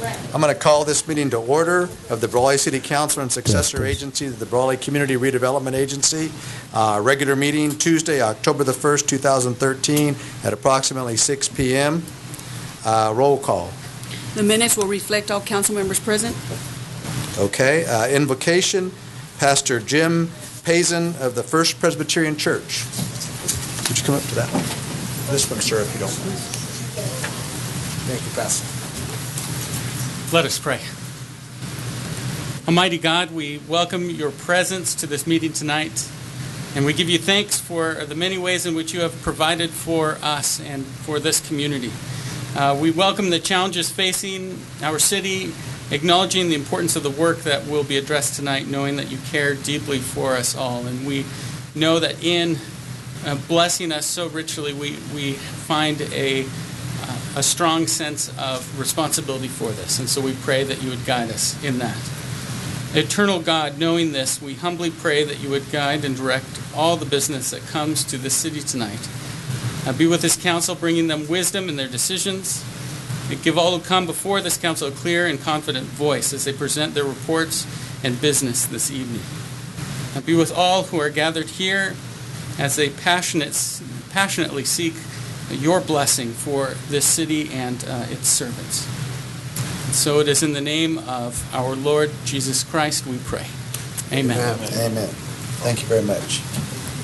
I'm going to call this meeting to order of the Brawley City Council and successor agency, the Brawley Community Redevelopment Agency. Regular meeting Tuesday, October the 1st, 2013 at approximately 6 p.m. Roll call. The minutes will reflect all council members present. Okay. Invocation, Pastor Jim Pazin of the First Presbyterian Church. Would you come up to that one? This one, sir, if you don't mind. Thank you, Pastor. Let us pray. Almighty God, we welcome your presence to this meeting tonight, and we give you thanks for the many ways in which you have provided for us and for this community. We welcome the challenges facing our city, acknowledging the importance of the work that will be addressed tonight, knowing that you care deeply for us all. And we know that in blessing us so richly, we find a strong sense of responsibility for this. And so we pray that you would guide us in that. Eternal God, knowing this, we humbly pray that you would guide and direct all the business that comes to this city tonight. Be with this council, bringing them wisdom in their decisions. Give all who come before this council a clear and confident voice as they present their reports and business this evening. Be with all who are gathered here as they passionately seek your blessing for this city and its servants. And so it is in the name of our Lord Jesus Christ we pray. Amen. Amen. Thank you very much.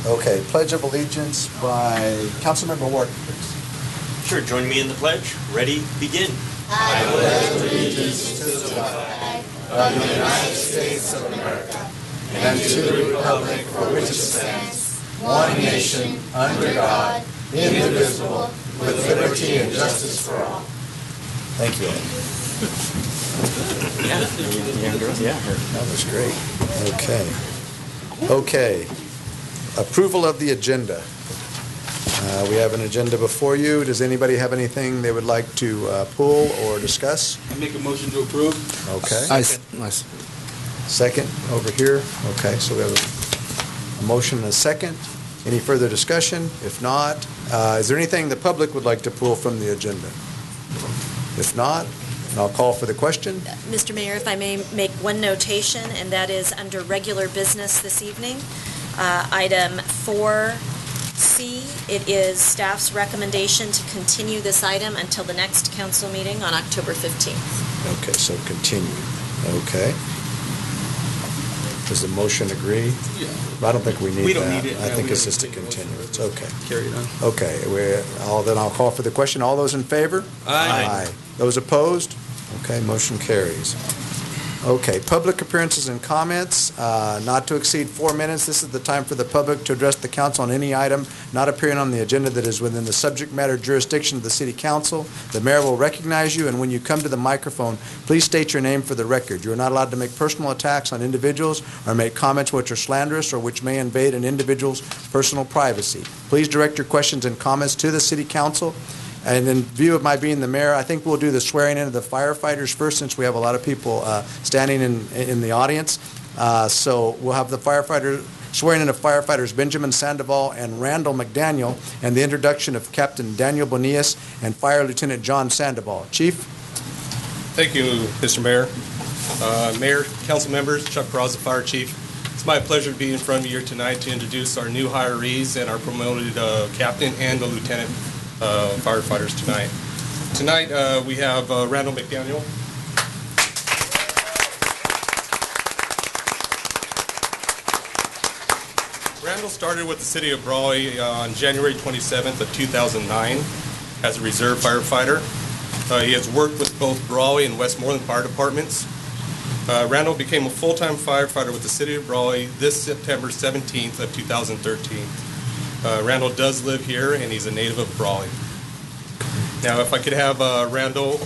Okay, Pledge of Allegiance by Councilmember Ward, please. Sure, join me in the pledge. Ready, begin. I pledge allegiance to the flag of the United States of America and to the republic for which it stands, one nation, under God, indivisible, with liberty and justice for all. Thank you. Yeah. That was great. Okay. Approval of the agenda. We have an agenda before you. Does anybody have anything they would like to pull or discuss? I make a motion to approve. Okay. Nice. Second over here. Okay, so we have a motion and a second. Any further discussion? If not, is there anything the public would like to pull from the agenda? If not, I'll call for the question. Mr. Mayor, if I may make one notation, and that is under regular business this evening, item 4C, it is staff's recommendation to continue this item until the next council meeting on October 15th. Okay, so continue. Okay. Does the motion agree? Yeah. I don't think we need that. We don't need it. I think we it's don't just a need it. continuance. Okay. Carry it on. Okay, then I'll call for the question. All those in favor? Aye. Those opposed? Okay, motion carries. Okay, public appearances and comments, not to exceed 4 minutes. This is the time for the public to address the council on any item not appearing on the agenda that is within the subject matter jurisdiction of the city council. The mayor will recognize you, and when you come to the microphone, please state your name for the record. You are not allowed to make personal attacks on individuals or make comments which are slanderous or which may invade an individual's personal privacy. Please direct your questions and comments to the city council. And in view of my being the mayor, I think we'll do the swearing in of the firefighters first, since we have a lot of people standing in the audience. So we'll have the swearing in of firefighters Benjamin Sandoval and Randall McDaniel, and the introduction of Captain Daniel Bonias and Fire Lieutenant John Sandoval. Chief? Thank you, Mr. Mayor. Mayor, council members, Chuck Cross, the Fire Chief. It's my pleasure to be in front of you here tonight to introduce our new hirees and our promoted captain and the lieutenant firefighters tonight. Tonight we have Randall McDaniel. Randall started with the city of Brawley on January 27th of 2009 as a reserve firefighter. He has worked with both Brawley and Westmoreland fire departments. Randall became a full-time firefighter with the city of Brawley this September 17th of 2013. Randall does live here, and he's a native of Brawley. Now, if I could have Randall.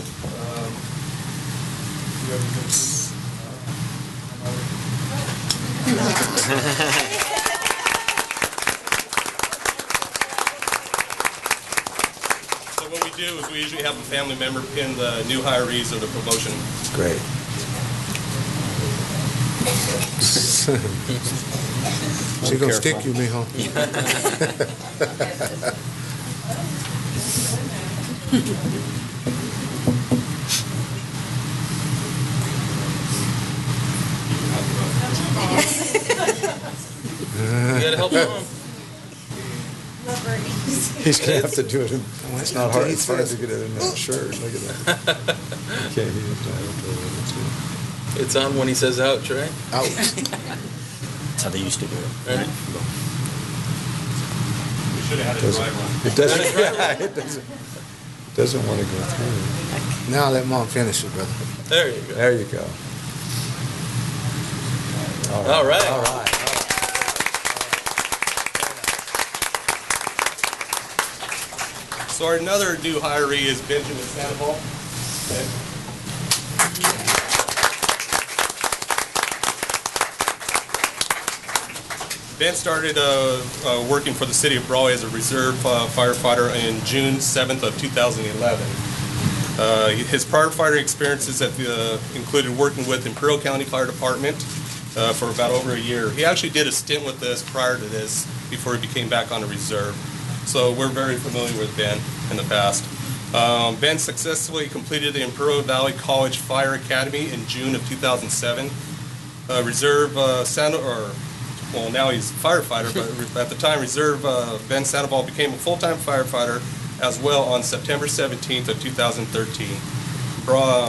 So what we do is we usually have a family member pin the new hirees of the promotion. Great. She gonna stick you, mijo. Help him. He's gonna have to do it. It's not hard. It's hard to get it in that shirt. Look at that. Okay, It's on when he says ouch, right? Out. That's how they used to do it. Right. We should have had a dry run. It doesn't. Yeah, it doesn't. Doesn't want to go through. Now let Mom finish it, brother. There you go. There you go. All right. All right. So our another new hiree is Benjamin Sandoval. Ben started working for the city of Brawley as a reserve firefighter in June 7th of 2011. His firefighter experiences have included working with Imperial County Fire Department for about over a year. He actually did a stint with us prior to this before he became back on the reserve. So we're very familiar with Ben in the past. Ben successfully completed the Imperial Valley College Fire Academy in June of 2007. Well, now he's a firefighter, but at the time, Reserve Ben Sandoval became a full-time firefighter as well on September 17th of 2013.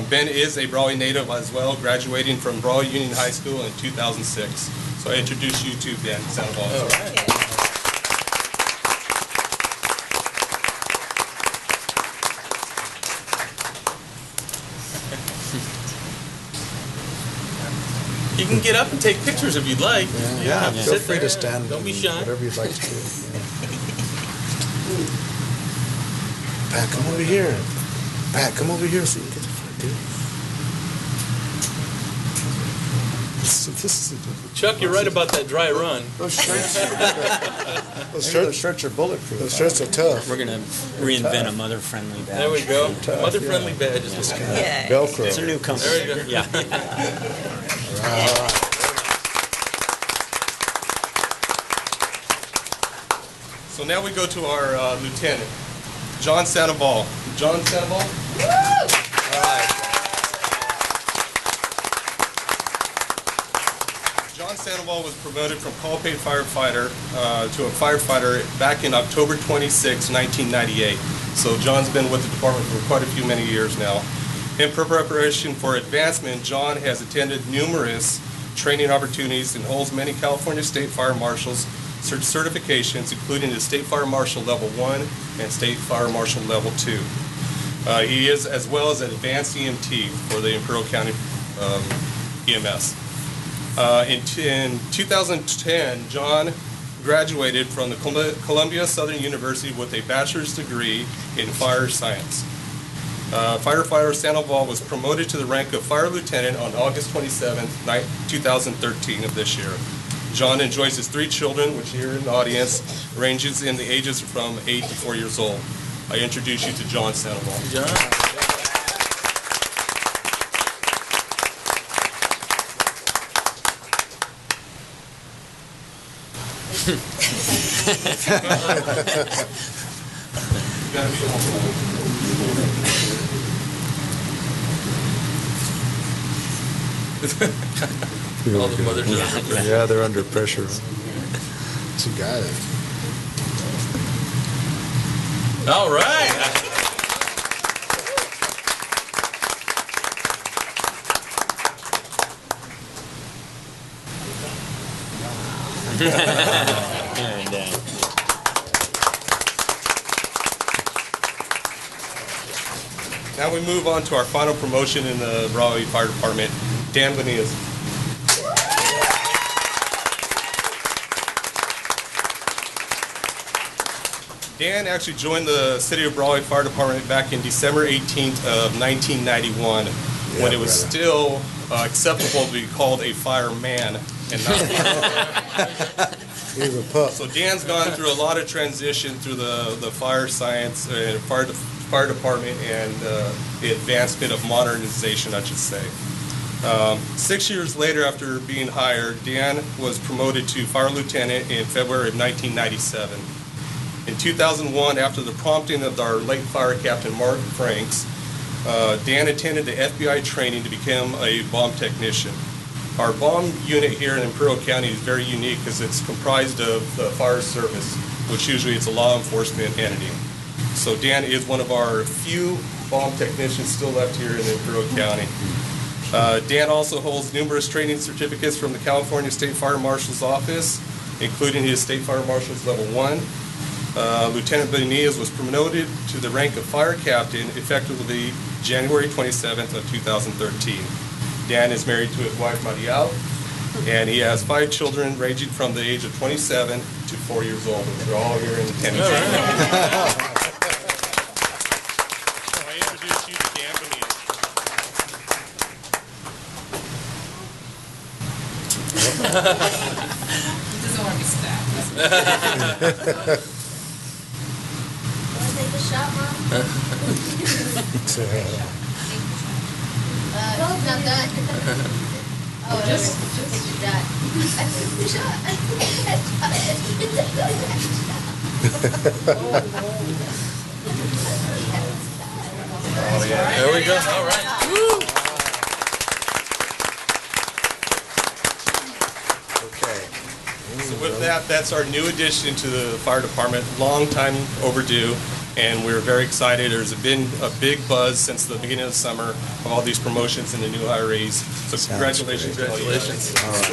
Ben is a Brawley native as well, graduating from Brawley Union High School in 2006. So I introduce you to Ben Sandoval. All right. You can get up and take pictures if you'd like. Yeah, feel Sit free there. to stand. Don't be and shy. Whatever you'd like to do. Pat, come over here. Pat, come over here so you can get the front, dude. This is Chuck, you're right about that dry run. those shirts. Those shirts are bulletproof. Those shirts are tough. We're going to reinvent a mother-friendly badge. There we go. Tough, Mother-friendly badge is what Yeah. Velcro. It's a new company. There we go. Yeah. So now we go to our lieutenant, John Sandoval. John Sandoval? John Sandoval was promoted from call-paid firefighter to a firefighter back in October 26, 1998. So John's been with the department for quite a few many years now. In preparation for advancement, John has attended numerous training opportunities and holds many California State Fire Marshals certifications, including the State Fire Marshal Level 1 and State Fire Marshal Level 2. He is as well as an advanced EMT for the Imperial County EMS. In 2010, John graduated from the Columbia Southern University with a bachelor's degree in fire science. Firefighter Sandoval was promoted to the rank of fire lieutenant on August 27, 2013 of this year. John enjoys his 3 children, which here in the audience ranges in the ages from 8 to 4 years old. I introduce you to John Sandoval. John. All the mothers are under pressure. Yeah, they're under pressure. You got it. All right. And, Now we move on to our final promotion in the Brawley Fire Department, Dan Benias. Dan actually joined the City of Brawley Fire Department back in December 18th of 1991, when it was still acceptable to be called a fireman and not He was a pup. So Dan's gone through a lot of transition through the fire science and fire department and the advancement of modernization, I should say. 6 years later, after being hired, Dan was promoted to fire lieutenant in February of 1997. In 2001, after the prompting of our late fire captain Mark Franks, Dan attended the FBI training to become a bomb technician. Our bomb unit here in Imperial County is very unique because it's comprised of the fire service, which usually it's a law enforcement entity. So Dan is one of our few bomb technicians still left here in Imperial County. Dan also holds numerous training certificates from the California State Fire Marshal's Office, including his State Fire Marshal's Level 1. Lieutenant Benitez was promoted to the rank of Fire Captain effectively January 27th of 2013. Dan is married to his wife, Mariel, and he has 5 children ranging from the age of 27 to 4 years old, and they're all here in attendance. I introduce you to Dan Benitez. He doesn't want to be stabbed. Want to take a shot, Mom? He's not done. Oh, just done. I took the shot. Oh, yeah. There we go. All right. Okay. So with that, that's our new addition to the fire department, long time overdue, and we're very excited. There's been a big buzz since the beginning of the summer of all these promotions and the new hirees. So congratulations. Congratulations. All right.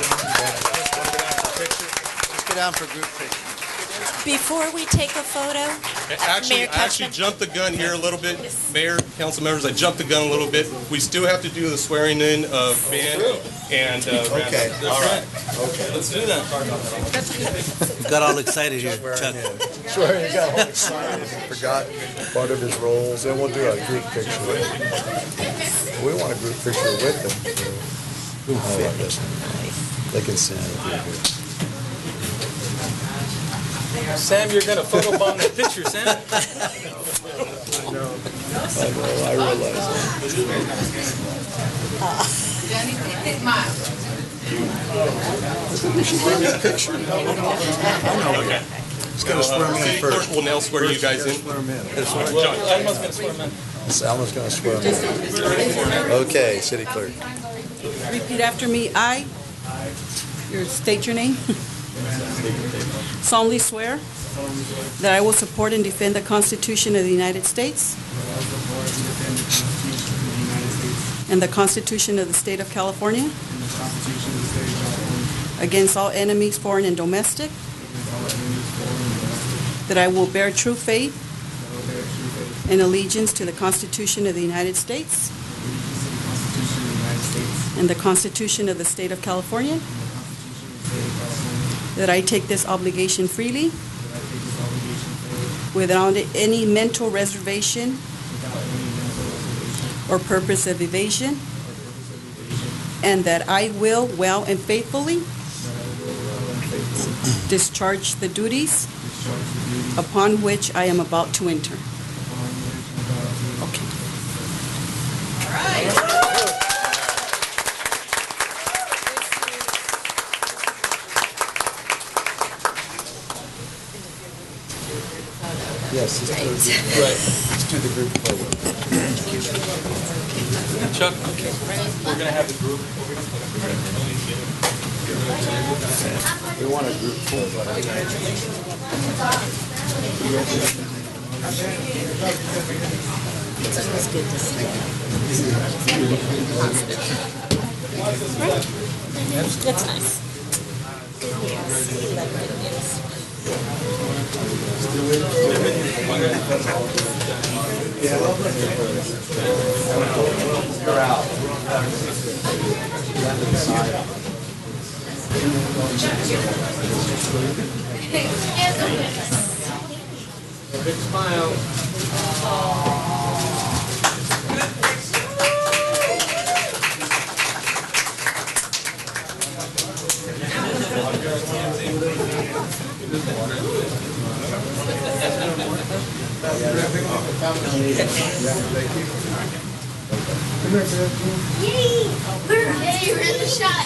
Let's get down for group picture. Before we take a photo, Actually, Mayor I actually Ketchman. jumped the gun here a little bit. Mayor, council members, I jumped the gun a little bit. We still have to do the swearing in of Ben and Okay, all right. Okay. Let's do that. You got all excited here, Chuck. Sure, you got all excited and forgot part of his roles, and we'll do a group picture. We want a group picture with them. All right, listen. They can send it through here. Sam, you're going to photobomb the picture, Sam. I know, I realize that. You should bring me a picture. I know. He's going to swear me in City clerk first. will now swear you guys in. Swear him in. Alma's going to swear him in. Alma's going to swear him in. Okay, city clerk. Repeat after me. I, state your name. Solemnly swear that I will support and defend the Constitution of the United States and the Constitution of the State of California against all enemies, foreign and domestic, that I will bear true faith and allegiance to the Constitution of the United States and the Constitution of the State of California, that I take this obligation freely without any mental reservation or purpose of evasion, and that I will well and faithfully discharge the duties upon which I am about to enter. Okay. Yes, let's do the group photo. Chuck, we're going to have the group. We want a group photo. It's always good to see. That's nice. Yes, we love good news. You're out. Big smile. Yay! We're in the shot.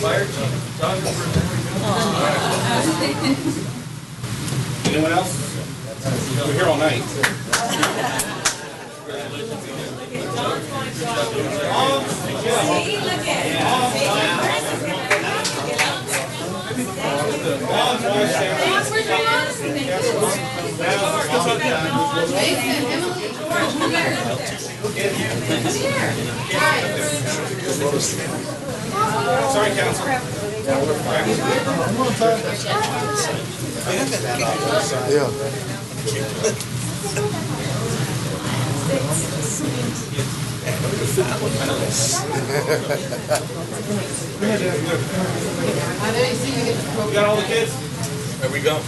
Fire chief, photographer. Anyone else? We're here all night. Sorry, Council. You got all the kids? There we go.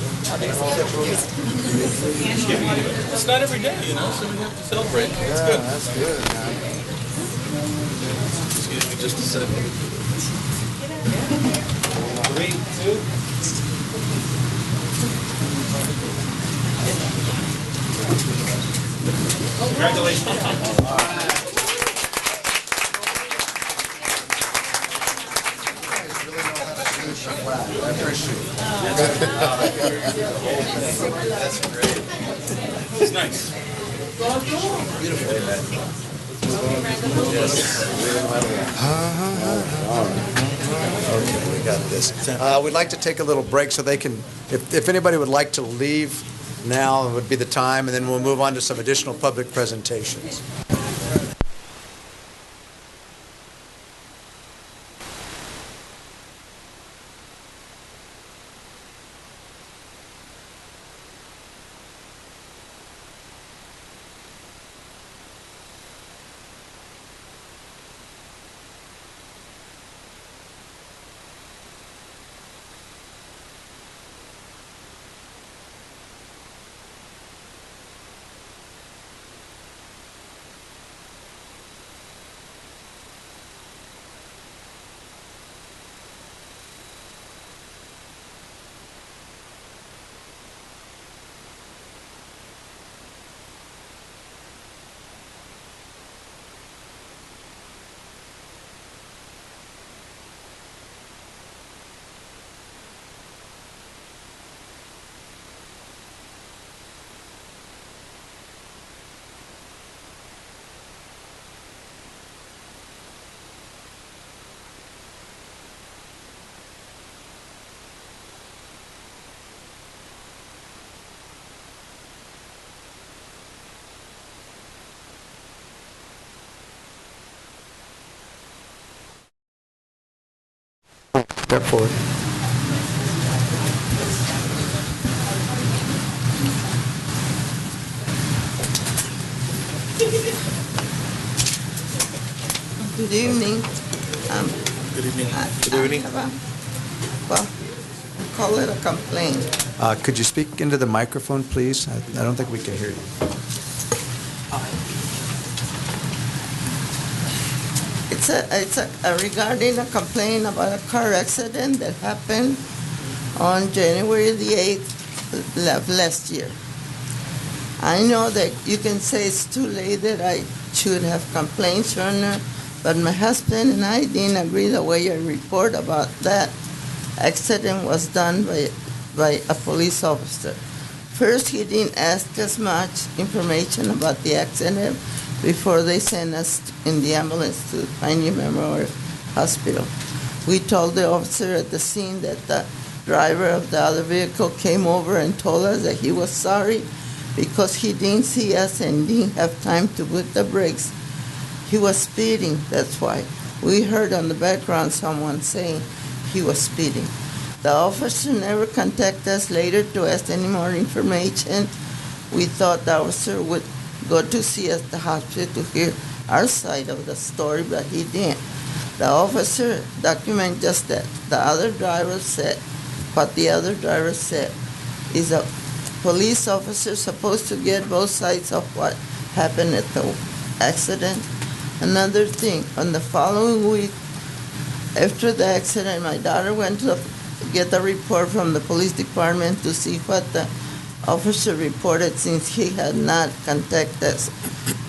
It's not every day, you know, so we have to celebrate. It's good. That's good, man. Excuse me just a second. 3, 2. Congratulations. I appreciate it. That's great. It's nice. Okay, we got this. We'd like to take a little break so they can, if anybody would like to leave now, it would be the time, and then we'll move on to some additional public presentations. Step forward. Good evening. Good evening. Good evening. Well, call it a complaint. Could you speak into the microphone, please? I don't think we can hear you. It's regarding a complaint about a car accident that happened on January the 8th of last year. I know that you can say it's too late that I should have complained sooner, but my husband and I didn't agree the way your report about that accident was done by a police officer. First, he didn't ask us much information about the accident before they sent us in the ambulance to Pioneer Memorial Hospital. We told the officer at the scene that the driver of the other vehicle came over and told us that he was sorry because he didn't see us and didn't have time to put the brakes. He was speeding, that's why. We heard on the background someone saying he was speeding. The officer never contacted us later to ask any more information. We thought the officer would go to see us at the hospital to hear our side of the story, but he didn't. The officer documented just that. The other driver said, what the other driver said is a police officer supposed to get both sides of what happened at the accident. Another thing, on the following week after the accident, my daughter went to get a report from the police department to see what the officer reported since he had not contacted us.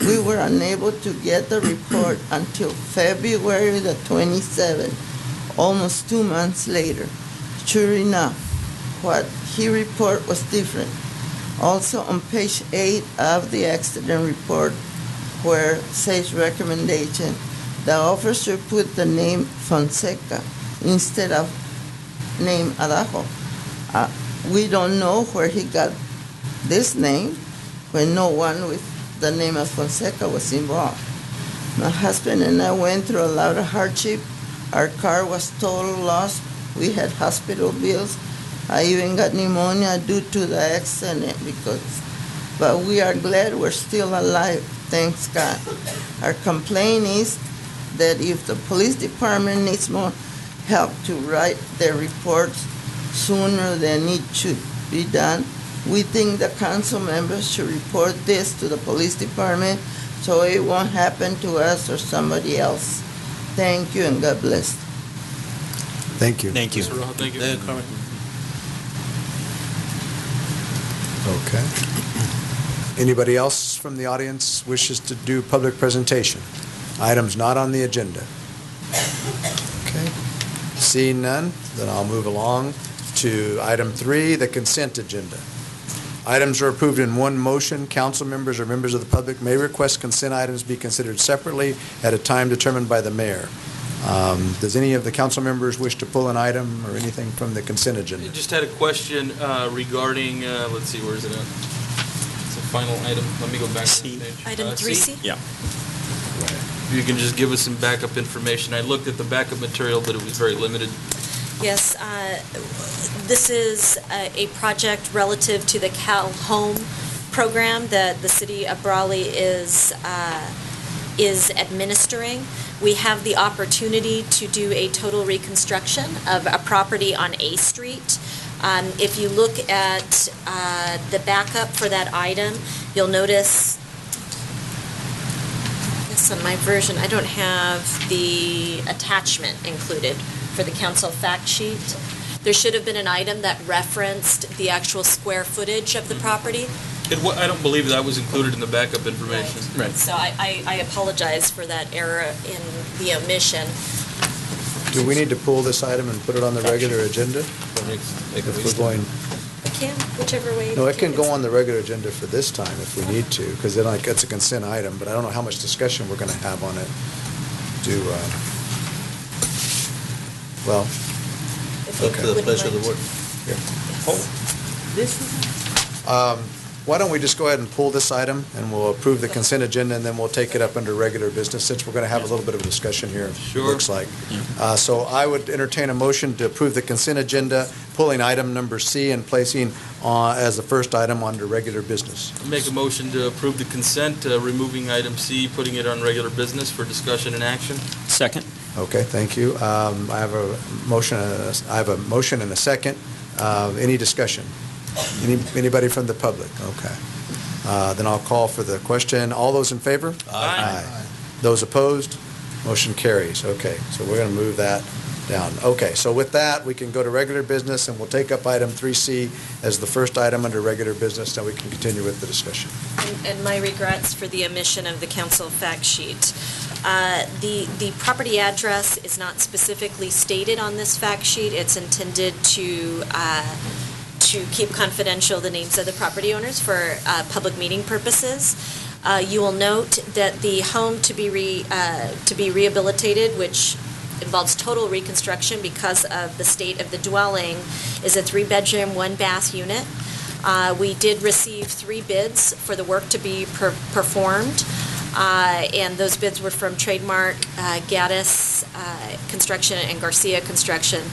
We were unable to get the report until February the 27th, almost 2 months later. Sure enough, what he reported was different. Also on page 8 of the accident report, where says recommendation, the officer put the name Fonseca instead of name Arajo. We don't know where he got this name when no one with the name of Fonseca was involved. My husband and I went through a lot of hardship. Our car was total loss. We had hospital bills. I even got pneumonia due to the accident but we are glad we're still alive, thanks God. Our complaint is that if the police department needs more help to write their reports sooner than it should be done, we think the council members should report this to the police department so it won't happen to us or somebody else. Thank you and God bless. Thank you. Thank you. Thank you. Okay. Anybody else from the audience wishes to do public presentation? Items not on the agenda. Okay. Seeing none, then I'll move along to item 3, the consent agenda. Items are approved in one motion. Council members or members of the public may request consent items be considered separately at a time determined by the mayor. Does any of the council members wish to pull an item or anything from the consent agenda? I just had a question regarding, let's see, where is it at? It's a final item. Let me go back to the page. Item 3C? Yeah. If you can just give us some backup information. I looked at the backup material, but it was very limited. Yes, this is a project relative to the Cal Home program that the city of Brawley is administering. We have the opportunity to do a total reconstruction of a property on A Street. If you look at the backup for that item, you'll notice, I guess on my version, I don't have the attachment included for the council fact sheet. There should have been an item that referenced the actual square footage of the property. I don't believe that was included in the backup information. Right. So I apologize for that error in the omission. Do we need to pull this item and put it on the regular agenda? If we're going, I can, whichever way. no, it can go on the regular agenda for this time if we need to, because then it's a consent item, but I don't know how much discussion we're going to have on it. Well, Up to the pleasure of the board. why don't we just go ahead and pull this item, and we'll approve the consent agenda, and then we'll take it up under regular business, since we're going to have a little bit of a discussion here, it looks like. So I would entertain a motion to approve the consent agenda, pulling item number C and placing as the first item under regular business. Make a motion to approve the consent, removing item C, putting it on regular business for discussion and action. Second. Okay, thank you. I have a motion and a second. Any discussion? Anybody from the public? Okay. Then I'll call for the question. All those in favor? Aye. Those opposed? Motion carries. Okay, so we're going to move that down. Okay, so with that, we can go to regular business, and we'll take up item 3C as the first item under regular business, then we can continue with the discussion. And my regrets for the omission of the council fact sheet. The property address is not specifically stated on this fact sheet. It's intended to keep confidential the names of the property owners for public meeting purposes. You will note that the home to be rehabilitated, which involves total reconstruction because of the state of the dwelling, is a 3-bedroom, 1-bath unit. We did receive 3 bids for the work to be performed, and those bids were from Trademark, Gaddis Construction, and Garcia Construction.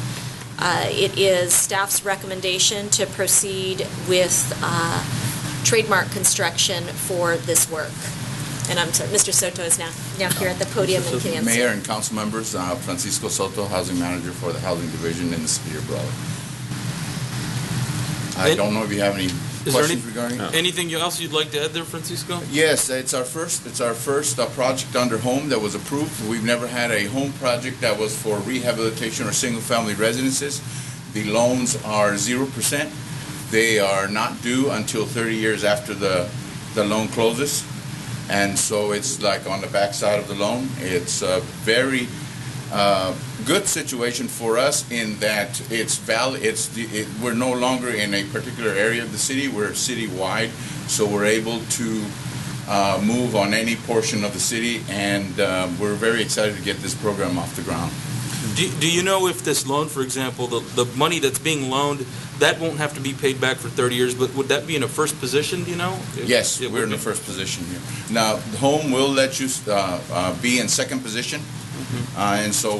It is staff's recommendation to proceed with Trademark Construction for this work. And I'm sorry, Mr. Soto is now here at the podium and can answer. Mayor and council members, Francisco Soto, Housing Manager for the Housing Division in the City of Brawley. I don't know if you have any questions regarding it. Anything else you'd like to add there, Francisco? Yes, it's our first project under home that was approved. We've never had a home project that was for rehabilitation or single-family residences. The loans are 0%. They are not due until 30 years after the loan closes. And so it's like on the back side of the loan. It's very good situation for us in that we're no longer in a particular area of the city. We're citywide, so we're able to move on any portion of the city, and we're very excited to get this program off the ground. Do you know if this loan, for example, the money that's being loaned, that won't have to be paid back for 30 years, but would that be in a first position, do you know? Yes, we're in the first position here. Now, the home will let you be in second position, and so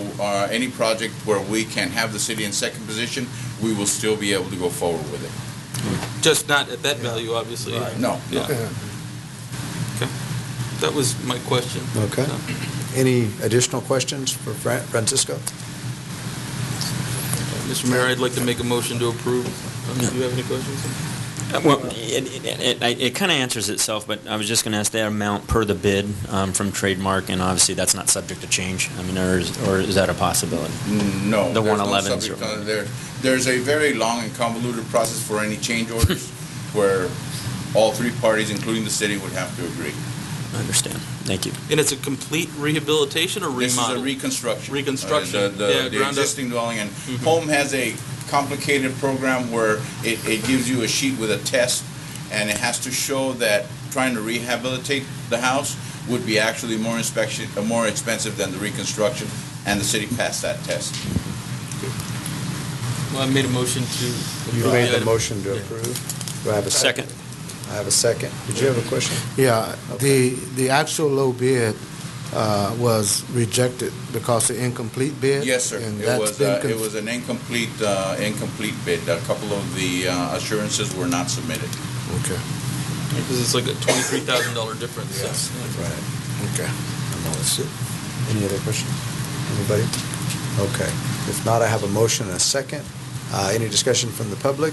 any project where we can have the city in second position, we will still be able to go forward with it. Just not at that value, obviously. Right. No. Yeah. Okay. That was my question. Okay. Any additional questions for Francisco? Mr. Mayor, I'd like to make a motion to approve. Do you have any questions? Well, it kind of answers itself, but I was just going to ask that amount per the bid from Trademark, and obviously that's not subject to change. I mean, or is that a possibility? No. The there's 111s. No subject on it. There's a very long and convoluted process for any change orders where all three parties, including the city, would have to agree. I understand. Thank you. And it's a complete rehabilitation or remodel? This is a reconstruction. Reconstruction. The existing dwelling. And Home has a complicated program where it gives you a sheet with a test, and it has to show that trying to rehabilitate the house would be actually more expensive than the reconstruction, and the city passed that test. Well, I made a motion to approve. You made the motion to approve. Do I have a second? I have a second. Did you have a question? Yeah, the actual low bid was rejected because the incomplete bid? Yes, sir. And It was an incomplete bid. A couple of the assurances were not submitted. Okay. Because it's like a $23,000 difference. Yes, right. Okay. That's it. Any other questions? Anybody? Okay. If not, I have a motion and a second. Any discussion from the public?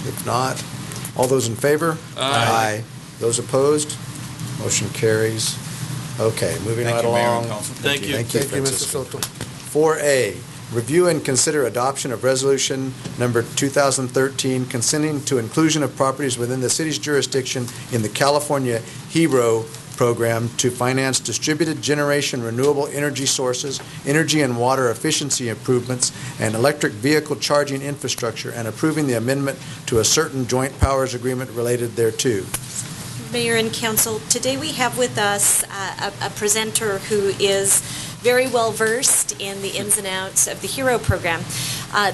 If not, all those in favor? Aye. Those opposed? Motion carries. Okay, moving right Thank you, Mayor and along. Council. Thank you. Thank you, Thank you, Mr. Francisco. Soto. 4A, review and consider adoption of resolution number 2013 consenting to inclusion of properties within the city's jurisdiction in the California HERO program to finance distributed generation renewable energy sources, energy and water efficiency improvements, and electric vehicle charging infrastructure, and approving the amendment to a certain joint powers agreement related thereto. Mayor and Council, today we have with us a presenter who is very well versed in the ins and outs of the HERO program.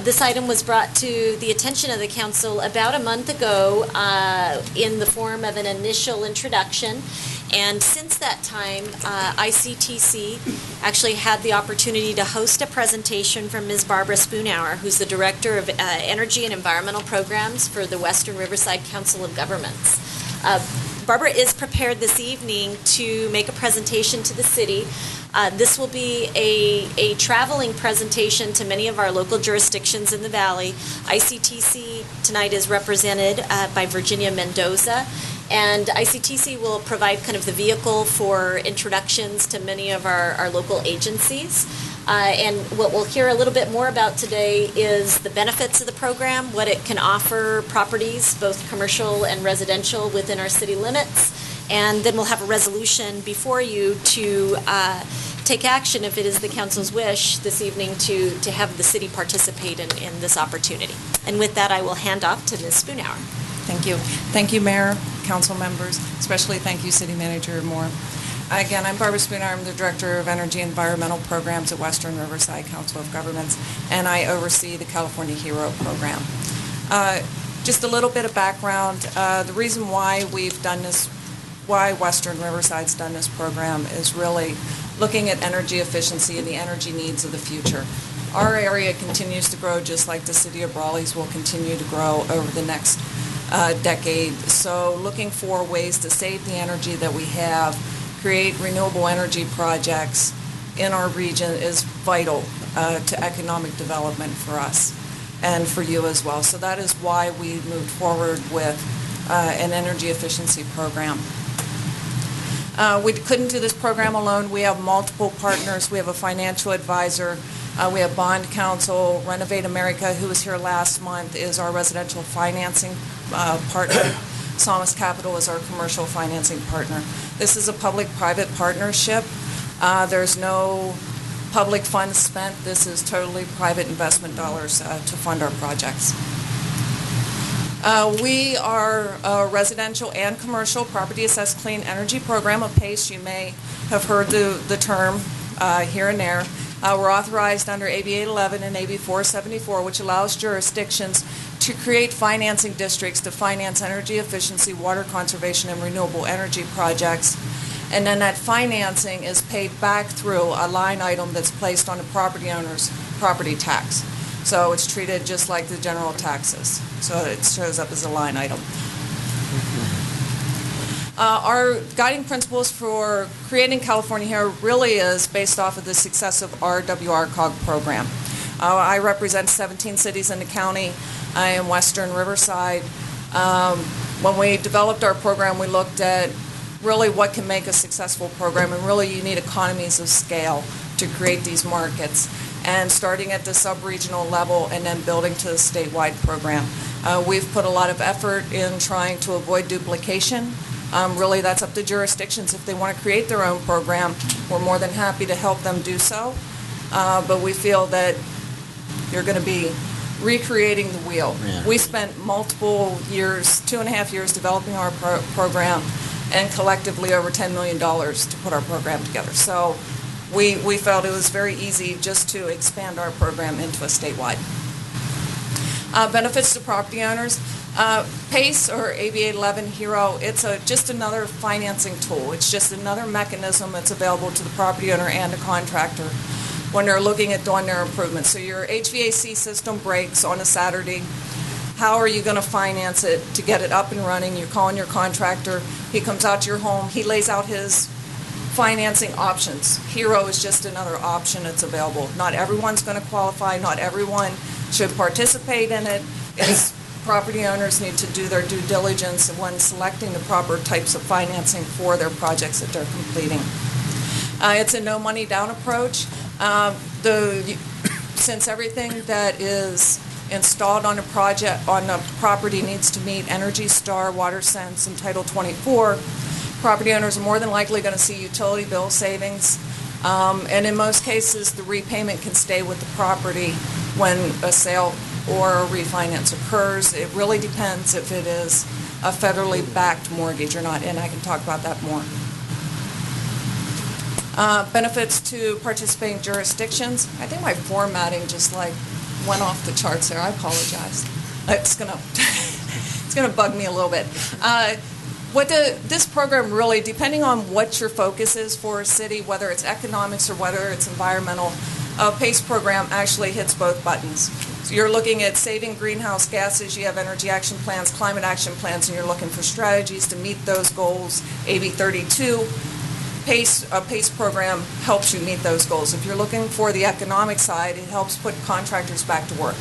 This item was brought to the attention of the Council about a month ago in the form of an initial introduction. And since that time, ICTC actually had the opportunity to host a presentation from Ms. Barbara Spoonhour, who's the Director of Energy and Environmental Programs for the Western Riverside Council of Governments. Barbara is prepared this evening to make a presentation to the city. This will be a traveling presentation to many of our local jurisdictions in the Valley. ICTC tonight is represented by Virginia Mendoza, and ICTC will provide kind of the vehicle for introductions to many of our local agencies. And what we'll hear a little bit more about today is the benefits of the program, what it can offer properties, both commercial and residential, within our city limits. And then we'll have a resolution before you to take action, if it is the council's wish this evening, to have the city participate in this opportunity. And with that, I will hand off to Ms. Spoonhour. Thank you. Thank you, Mayor, council members, especially thank you, City Manager Moore. Again, I'm Barbara Spoonhour. I'm the Director of Energy and Environmental Programs at Western Riverside Council of Governments, and I oversee the California HERO program. Just a little bit of background. The reason why we've done this, why Western Riverside's done this program, is really looking at energy efficiency and the energy needs of the future. Our area continues to grow just like the city of Brawley's will continue to grow over the next decade. So looking for ways to save the energy that we have, create renewable energy projects in our region is vital to economic development for us and for you as well. So that is why we moved forward with an energy efficiency program. We couldn't do this program alone. We have multiple partners. We have a financial advisor. We have Bond Counsel. Renovate America, who was here last month, is our residential financing partner. Psalmist Capital is our commercial financing partner. This is a public-private partnership. There's no public funds spent. This is totally private investment dollars to fund our projects. We are a residential and commercial property assessed clean energy program of PACE. You may have heard the term here and there. We're authorized under AB 811 and AB 474, which allows jurisdictions to create financing districts to finance energy efficiency, water conservation, and renewable energy projects. And then that financing is paid back through a line item that's placed on the property owner's property tax. So it's treated just like the general taxes. So it shows up as a line item. Our guiding principles for creating California Here really is based off of the success of our WRCOG program. I represent 17 cities in the county in western Riverside. When we developed our program, we looked at really what can make a successful program, and really you need economies of scale to create these markets. And starting at the sub-regional level and then building to the statewide program. We've put a lot of effort in trying to avoid duplication. Really, that's up to jurisdictions. If they want to create their own program, we're more than happy to help them do so. But we feel that you're going to be recreating the wheel. Yeah. We spent multiple years, 2.5 years, developing our program, and collectively over $10 million to put our program together. So we felt it was very easy just to expand our program into a statewide. Benefits to property owners. PACE, or AB 811 HERO, it's just another financing tool. It's just another mechanism that's available to the property owner and the contractor when they're looking at doing their improvements. So your HVAC system breaks on a Saturday. How are you going to finance it to get it up and running? You're calling your contractor. He comes out to your home. He lays out his financing options. HERO is just another option that's available. Not everyone's going to qualify. Not everyone should participate in it. It's property owners need to do their due diligence when selecting the proper types of financing for their projects that they're completing. It's a no money down approach. Since everything that is installed on a project, on a property, needs to meet Energy Star, WaterSense, and Title 24, property owners are more than likely going to see utility bill savings. And in most cases, the repayment can stay with the property when a sale or a refinance occurs. It really depends if it is a federally backed mortgage or not, and I can talk about that more. Benefits to participating jurisdictions. I think my formatting just went off the charts there. I apologize. It's gonna bug me a little bit. This program really, depending on what your focus is for a city, whether it's economics or whether it's environmental, PACE program actually hits both buttons. So you're looking at saving greenhouse gases, you have energy action plans, climate action plans, and you're looking for strategies to meet those goals. AB 32, PACE program helps you meet those goals. If you're looking for the economic side, it helps put contractors back to work.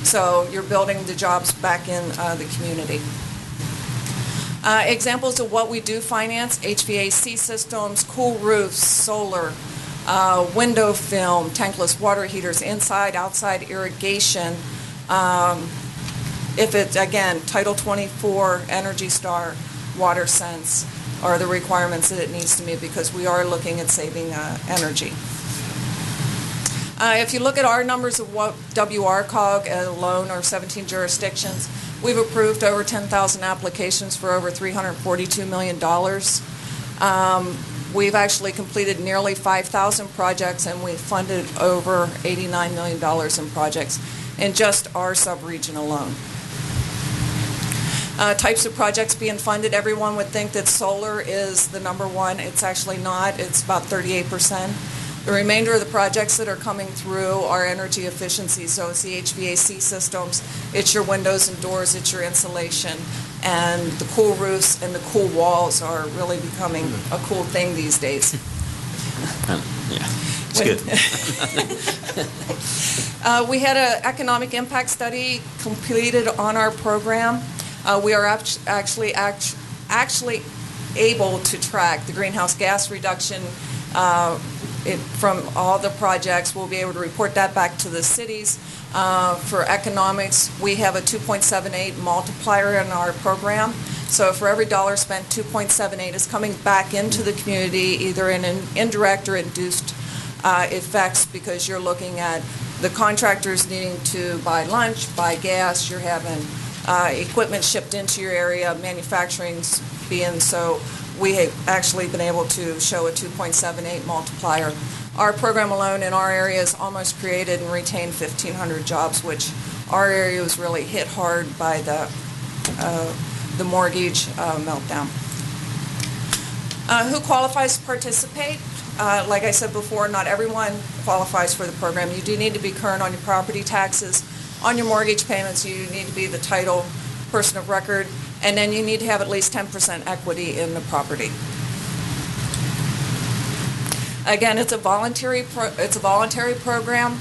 So you're building the jobs back in the community. Examples of what we do finance: HVAC systems, cool roofs, solar, window film, tankless water heaters, inside, outside irrigation. If it's, again, Title 24, Energy Star, WaterSense are the requirements that it needs to meet, because we are looking at saving energy. If you look at our numbers of what WRCOG alone, or 17 jurisdictions, we've approved over 10,000 applications for over $342 million. We've actually completed nearly 5,000 projects, and we've funded over $89 million in projects in just our sub-region alone. Types of projects being funded, everyone would think that solar is the number one. It's actually not. It's about 38%. The remainder of the projects that are coming through are energy efficiency. So it's the HVAC systems, it's your windows and doors, it's your insulation, and the cool roofs and the cool walls are really becoming a cool thing these days. Yeah, it's good. We had an economic impact study completed on our program. We are actually able to track the greenhouse gas reduction from all the projects. We'll be able to report that back to the cities. For economics, we have a 2.78 multiplier in our program. So for every dollar spent, 2.78 is coming back into the community, either in an indirect or induced effects because you're looking at the contractors needing to buy lunch, buy gas, you're having equipment shipped into your area, manufacturing's being, so we have actually been able to show a 2.78 multiplier. Our program alone in our area has almost created and retained 1,500 jobs, which our area was really hit hard by the mortgage meltdown. Who qualifies to participate? Like I said before, not everyone qualifies for the program. You do need to be current on your property taxes. On your mortgage payments, you need to be the title person of record, and then you need to have at least 10% equity in the property. Again, it's a voluntary program.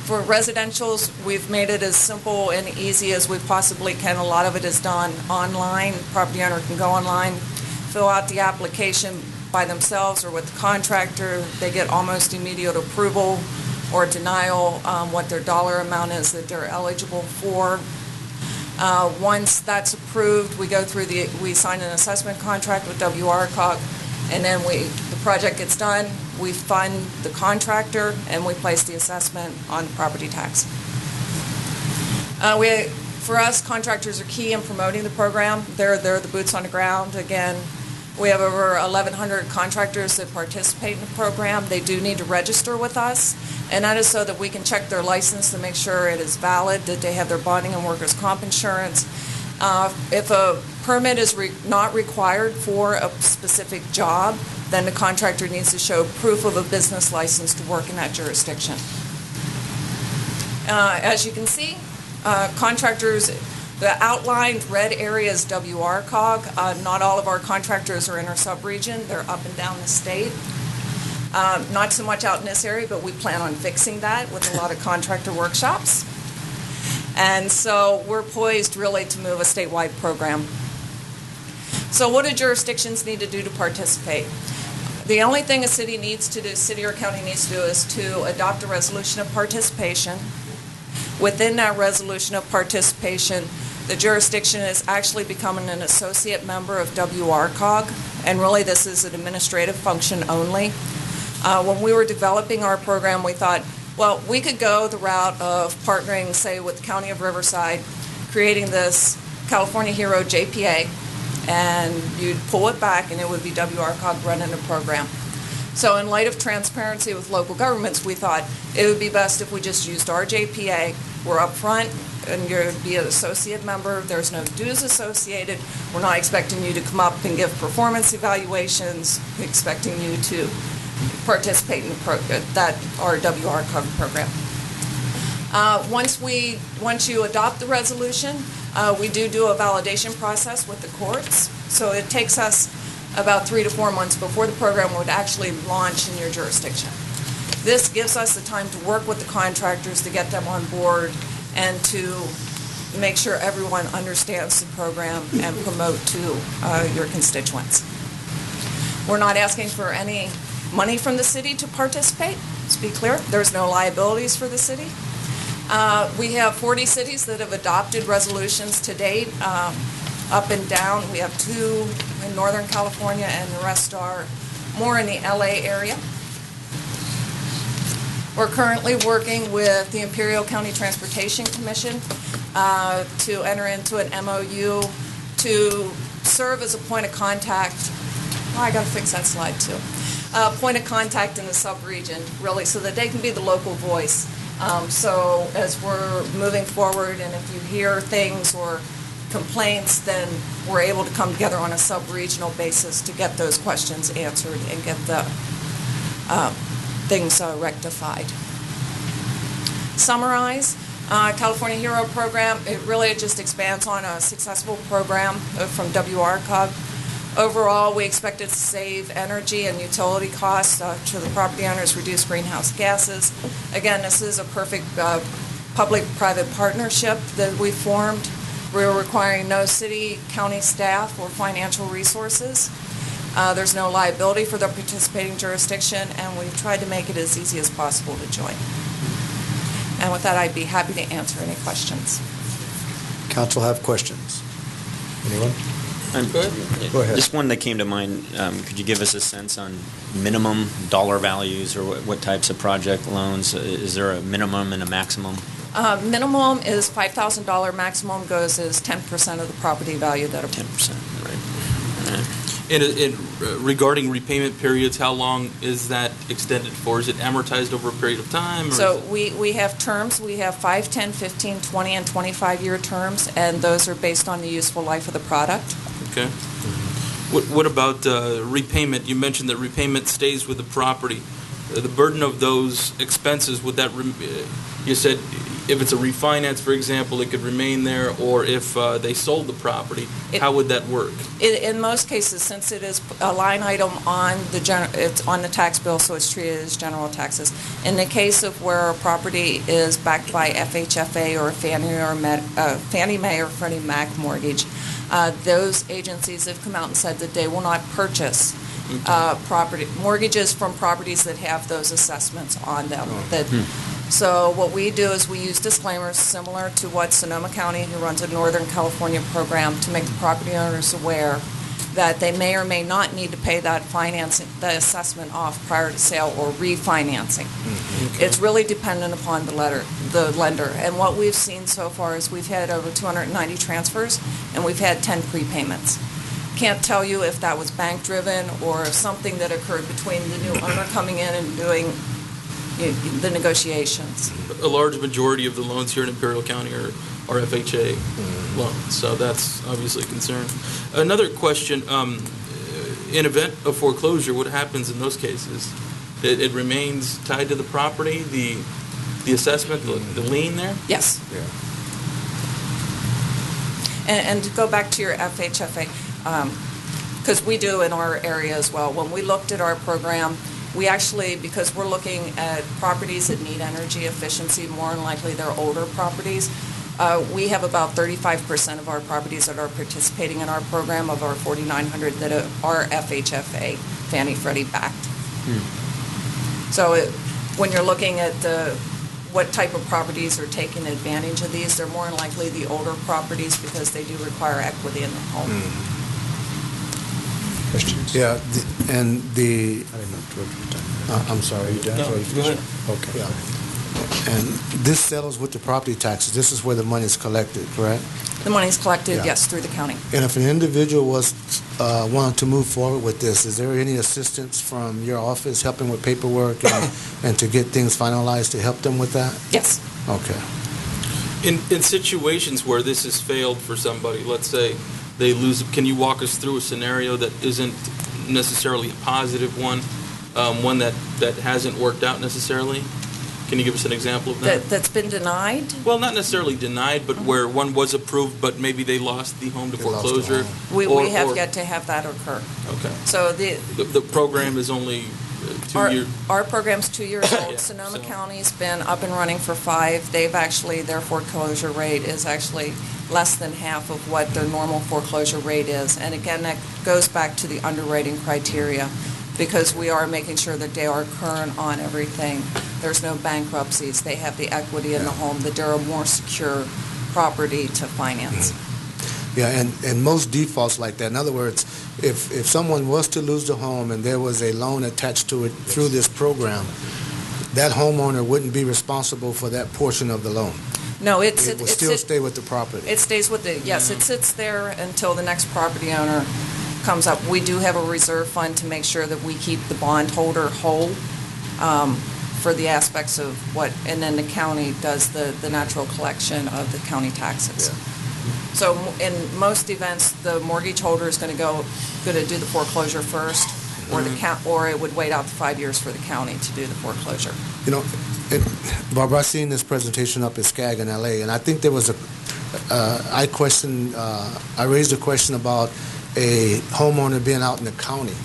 For residentials, we've made it as simple and easy as we possibly can. A lot of it is done online. The property owner can go online, fill out the application by themselves or with the contractor. They get almost immediate approval or denial, what their dollar amount is that they're eligible for. Once that's approved, we sign an assessment contract with WRCOG, and then the project gets done, we fund the contractor, and we place the assessment on the property tax. For us, contractors are key in promoting the program. They're the boots on the ground. Again, we have over 1,100 contractors that participate in the program. They do need to register with us, and that is so that we can check their license to make sure it is valid, that they have their bonding and workers' comp insurance. If a permit is not required for a specific job, then the contractor needs to show proof of a business license to work in that jurisdiction. As you can see, contractors, the outlined red area is WRCOG. Not all of our contractors are in our sub-region. They're up and down the state. Not so much out in this area, but we plan on fixing that with a lot of contractor workshops. And so we're poised really to move a statewide program. So what do jurisdictions need to do to participate? The only thing a city needs to do, city or county needs to do, is to adopt a resolution of participation. Within that resolution of participation, the jurisdiction is actually becoming an associate member of WRCOG, and really this is an administrative function only. When we were developing our program, we thought, well, we could go the route of partnering, say, with the County of Riverside, creating this California Hero JPA, and you'd pull it back and it would be WRCOG running the program. So in light of transparency with local governments, we thought it would be best if we just used our JPA. We're up front, and you'd be an associate member. There's no dues associated. We're not expecting you to come up and give performance evaluations. We're expecting you to participate in our WRCOG program. Once you adopt the resolution, we do a validation process with the courts. So it takes us about 3 to 4 months before the program would actually launch in your jurisdiction. This gives us the time to work with the contractors to get them on board and to make sure everyone understands the program and promote to your constituents. We're not asking for any money from the city to participate. Let's be clear, there's no liabilities for the city. We have 40 cities that have adopted resolutions to date, up and down. We have 2 in Northern California, and the rest are more in the LA area. We're currently working with the Imperial County Transportation Commission to enter into an MOU to serve as a point of contact. Oh, I got to fix that slide too. Point of contact in the sub-region, really, so that they can be the local voice. So as we're moving forward, and if you hear things or complaints, then we're able to come together on a sub-regional basis to get those questions answered and get the things rectified. Summarize, California Hero program, it just expands on a successful program from WRCOG. Overall, we expect it to save energy and utility costs to the property owners, reduce greenhouse gases. Again, this is a perfect public-private partnership that we formed. We're requiring no city, county staff, or financial resources. There's no liability for the participating jurisdiction, and we've tried to make it as easy as possible to join. And with that, I'd be happy to answer any questions. Council have questions? Anyone? Go ahead. Just one that came to mind. Could you give us a sense on minimum dollar values or what types of project loans? Is there a minimum and a maximum? Minimum is $5,000. Maximum goes as 10% of the property value that. 10%, right. All right. And regarding repayment periods, how long is that extended for? Is it amortized over a period of time? Or So we have terms. We have 5, 10, 15, 20, and 25-year terms, and those are based on the useful life of the product. Okay. What about repayment? You mentioned that repayment stays with the property. The burden of those expenses, would that, you said if it's a refinance, for example, it could remain there, or if they sold the property, how would that work? In most cases, since it is a line item on it's on the tax bill, so it's treated as general taxes. In the case of where a property is backed by FHFA or Fannie Mae or Freddie Mac mortgage, those agencies have come out and said that they will not purchase mortgages from properties that have those assessments on them. So what we do is we use disclaimers similar to what Sonoma County, who runs a Northern California program, to make the property owners aware that they may or may not need to pay that the assessment off prior to sale or refinancing. Okay. It's really dependent upon the lender. And what we've seen so far is we've had over 290 transfers, and we've had 10 prepayments. Can't tell you if that was bank-driven or something that occurred between the new owner coming in and doing the negotiations. A large majority of the loans here in Imperial County are FHA loans, so that's obviously a concern. Another question, in event of foreclosure, what happens in those cases? It remains tied to the property, the assessment, the lien there? Yes. Yeah. And to go back to your FHFA, because we do in our area as well, when we looked at our program, we actually, because we're looking at properties that need energy efficiency, more than likely they're older properties, we have about 35% of our properties that are participating in our program of our 4,900 that are FHFA, Fannie Freddie backed. So when you're looking at what type of properties are taking advantage of these, they're more than likely the older properties because they do require equity in the home. Questions? Yeah, and the, I didn't know what you were talking about. I'm sorry. No, go ahead. Okay. Yeah. And this settles with the property taxes. This is where the money is collected, correct? The money's collected, Yeah. yes, through the county. And if an individual was wanting to move forward with this, is there any assistance from your office helping with paperwork and to get things finalized to help them with that? Yes. Okay. In situations where this has failed for somebody, let's say they lose, can you walk us through a scenario that isn't necessarily a positive one that hasn't worked out necessarily? Can you give us an example of that? That's been denied? Well, not necessarily denied, but where one was approved, but maybe they lost the home to They lost the foreclosure. home. We have yet to have that occur. Okay. So The program is only 2 years. Our program's 2 years old. Yeah, Sonoma so- County's been up and running for 5. They've actually, their foreclosure rate is actually less than half of what their normal foreclosure rate is. And again, that goes back to the underwriting criteria, because we are making sure that they are current on everything. There's no bankruptcies. They have the equity in the home, that they're a more secure property to finance. Yeah, and most defaults like that. In other words, if someone was to lose the home and there was a loan attached to it through this program, that homeowner wouldn't be responsible for that portion of the loan. No, It would still stay with the property. It stays with it sits there until the next property owner comes up. We do have a reserve fund to make sure that we keep the bondholder whole for the aspects of what, and then the county does the natural collection of the county taxes. Yeah. So in most events, the mortgage holder is going to do the foreclosure first, or it would wait out the 5 years for the county to do the foreclosure. You know, Barbara, I've seen this presentation up at SCAG in L.A., and I think there was I raised a question about a homeowner being out in the county.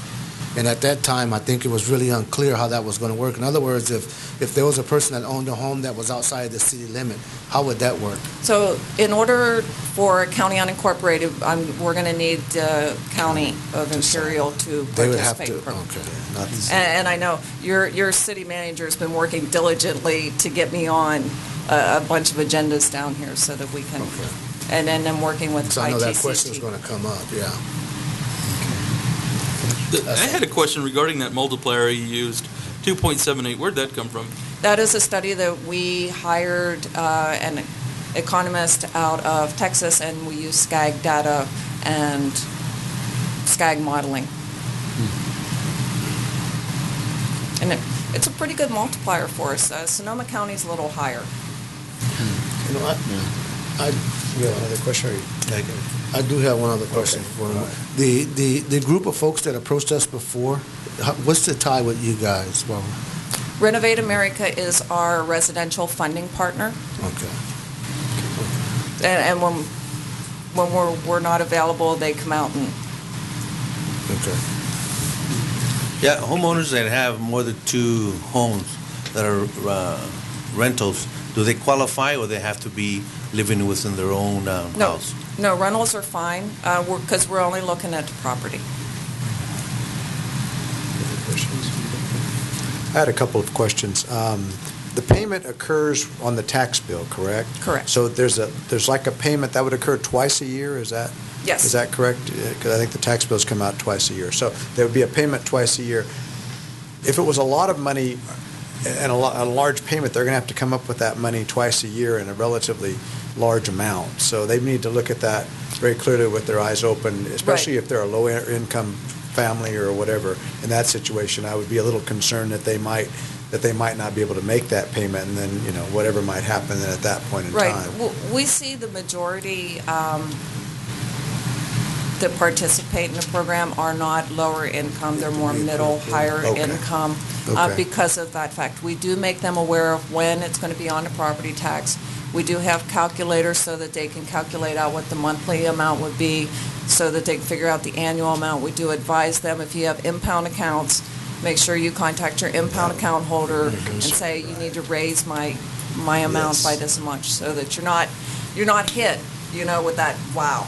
And at that time, I think it was really unclear how that was going to work. In other words, if there was a person that owned a home that was outside the city limit, how would that work? So in order for county unincorporated, we're going to need the county of Imperial to They would have participate. to, okay. And I know your city manager has been working diligently to get me on a bunch of agendas down here so that we can and then I'm working with So I know that question is ITCT. going to come up, yeah. I had a question regarding that multiplier you used, 2.78. Where'd that come from? That is a study that we hired an economist out of Texas, and we use SCAG data and SCAG modeling. And it's a pretty good multiplier for us. Sonoma County's a little higher. You know, You have another question? Or you- I do have one other question for him. The group of folks that approached us before, what's the tie with you guys? Well, Renovate America is our residential funding partner, okay. and when we're not available, they come out and Okay. Yeah, homeowners that have more than 2 homes that are rentals, do they qualify or they have to be living within their own house? No, rentals are fine, because we're only looking at the property. I had a couple of questions. The payment occurs on the tax bill, correct? Correct. So there's like a payment that would occur twice a year, is that? Yes. Is that correct? Because I think the tax bills come out twice a year. So there would be a payment twice a year. If it was a lot of money and a large payment, they're going to have to come up with that money twice a year in a relatively large amount. So they need to look at that very clearly with their eyes open, especially Right. if they're a low-income family or whatever. In that situation, I would be a little concerned that they might not be able to make that payment, and then, whatever might happen then at that point in Right. time. We see the majority that participate in the program are not lower income, they're more middle, higher Okay. income, Okay. because of that fact. We do make them aware of when it's going to be on the property tax. We do have calculators so that they can calculate out what the monthly amount would be, so that they can figure out the annual amount. We do advise them, if you have impound accounts, make sure you contact your impound account holder and say, you need to raise my amount Yes. by this much, so that you're not hit, with that, wow.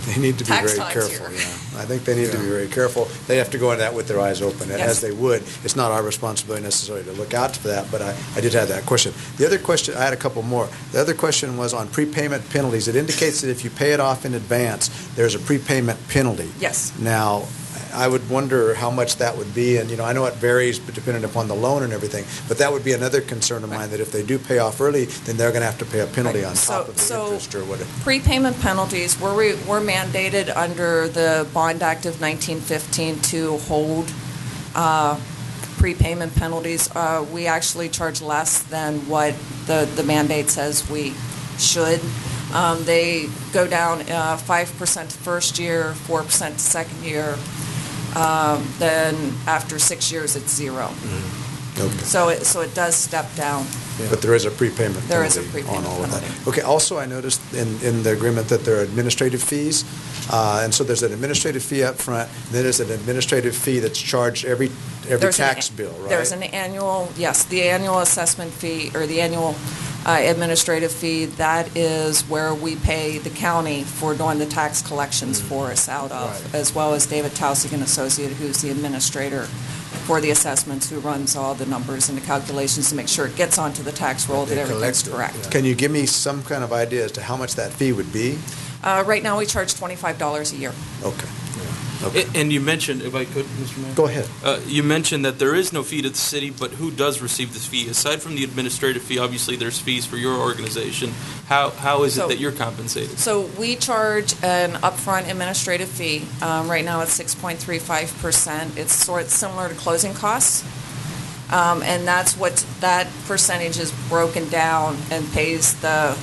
They need to be tax very times careful, here. yeah. I think they need to be very careful. They have to go into that with their eyes open, Yes. as they would. It's not our responsibility necessarily to look out for that, but I did have that question. The other question, I had a couple more. The other question was on prepayment penalties. It indicates that if you pay it off in advance, there's a prepayment penalty. Yes. Now, I would wonder how much that would be, and, I know it varies depending upon the loan and everything, but that would be another concern of mine, that if they do pay off early, then they're going to have to pay a penalty Right. on top of the So- interest or whatever. Prepayment penalties, we're mandated under the Bond Act of 1915 to hold prepayment penalties. We actually charge less than what the mandate says we should. They go down 5% the first year, 4% the second year. Then after 6 years, it's 0. Okay. So it does step down. But there is a prepayment There is a penalty prepayment on all of that. penalty. Okay, also I noticed in the agreement that there are administrative fees, and so there's an administrative fee up front, then there's an administrative fee that's charged every There's an tax bill, right? There's an annual, yes, the annual assessment fee, or the annual administrative fee, that is where we pay the county for doing the tax collections for us out of, Right. as well as David Tausig and Associate, who's the administrator for the assessments, who runs all the numbers and the calculations to make sure it gets onto the tax roll, that They everything's collect it, correct. yeah. Can you give me some kind of idea as to how much that fee would be? Right now, we charge $25 a year. Okay. Okay. And you mentioned, if I could, Mr. Mayor? Go ahead. You mentioned that there is no fee to the city, but who does receive this fee? Aside from the administrative fee, obviously there's fees for your organization. How is it So- that you're compensated? So we charge an upfront administrative fee. Right now, it's 6.35%. It's sort of similar to closing costs. And that percentage is broken down and pays the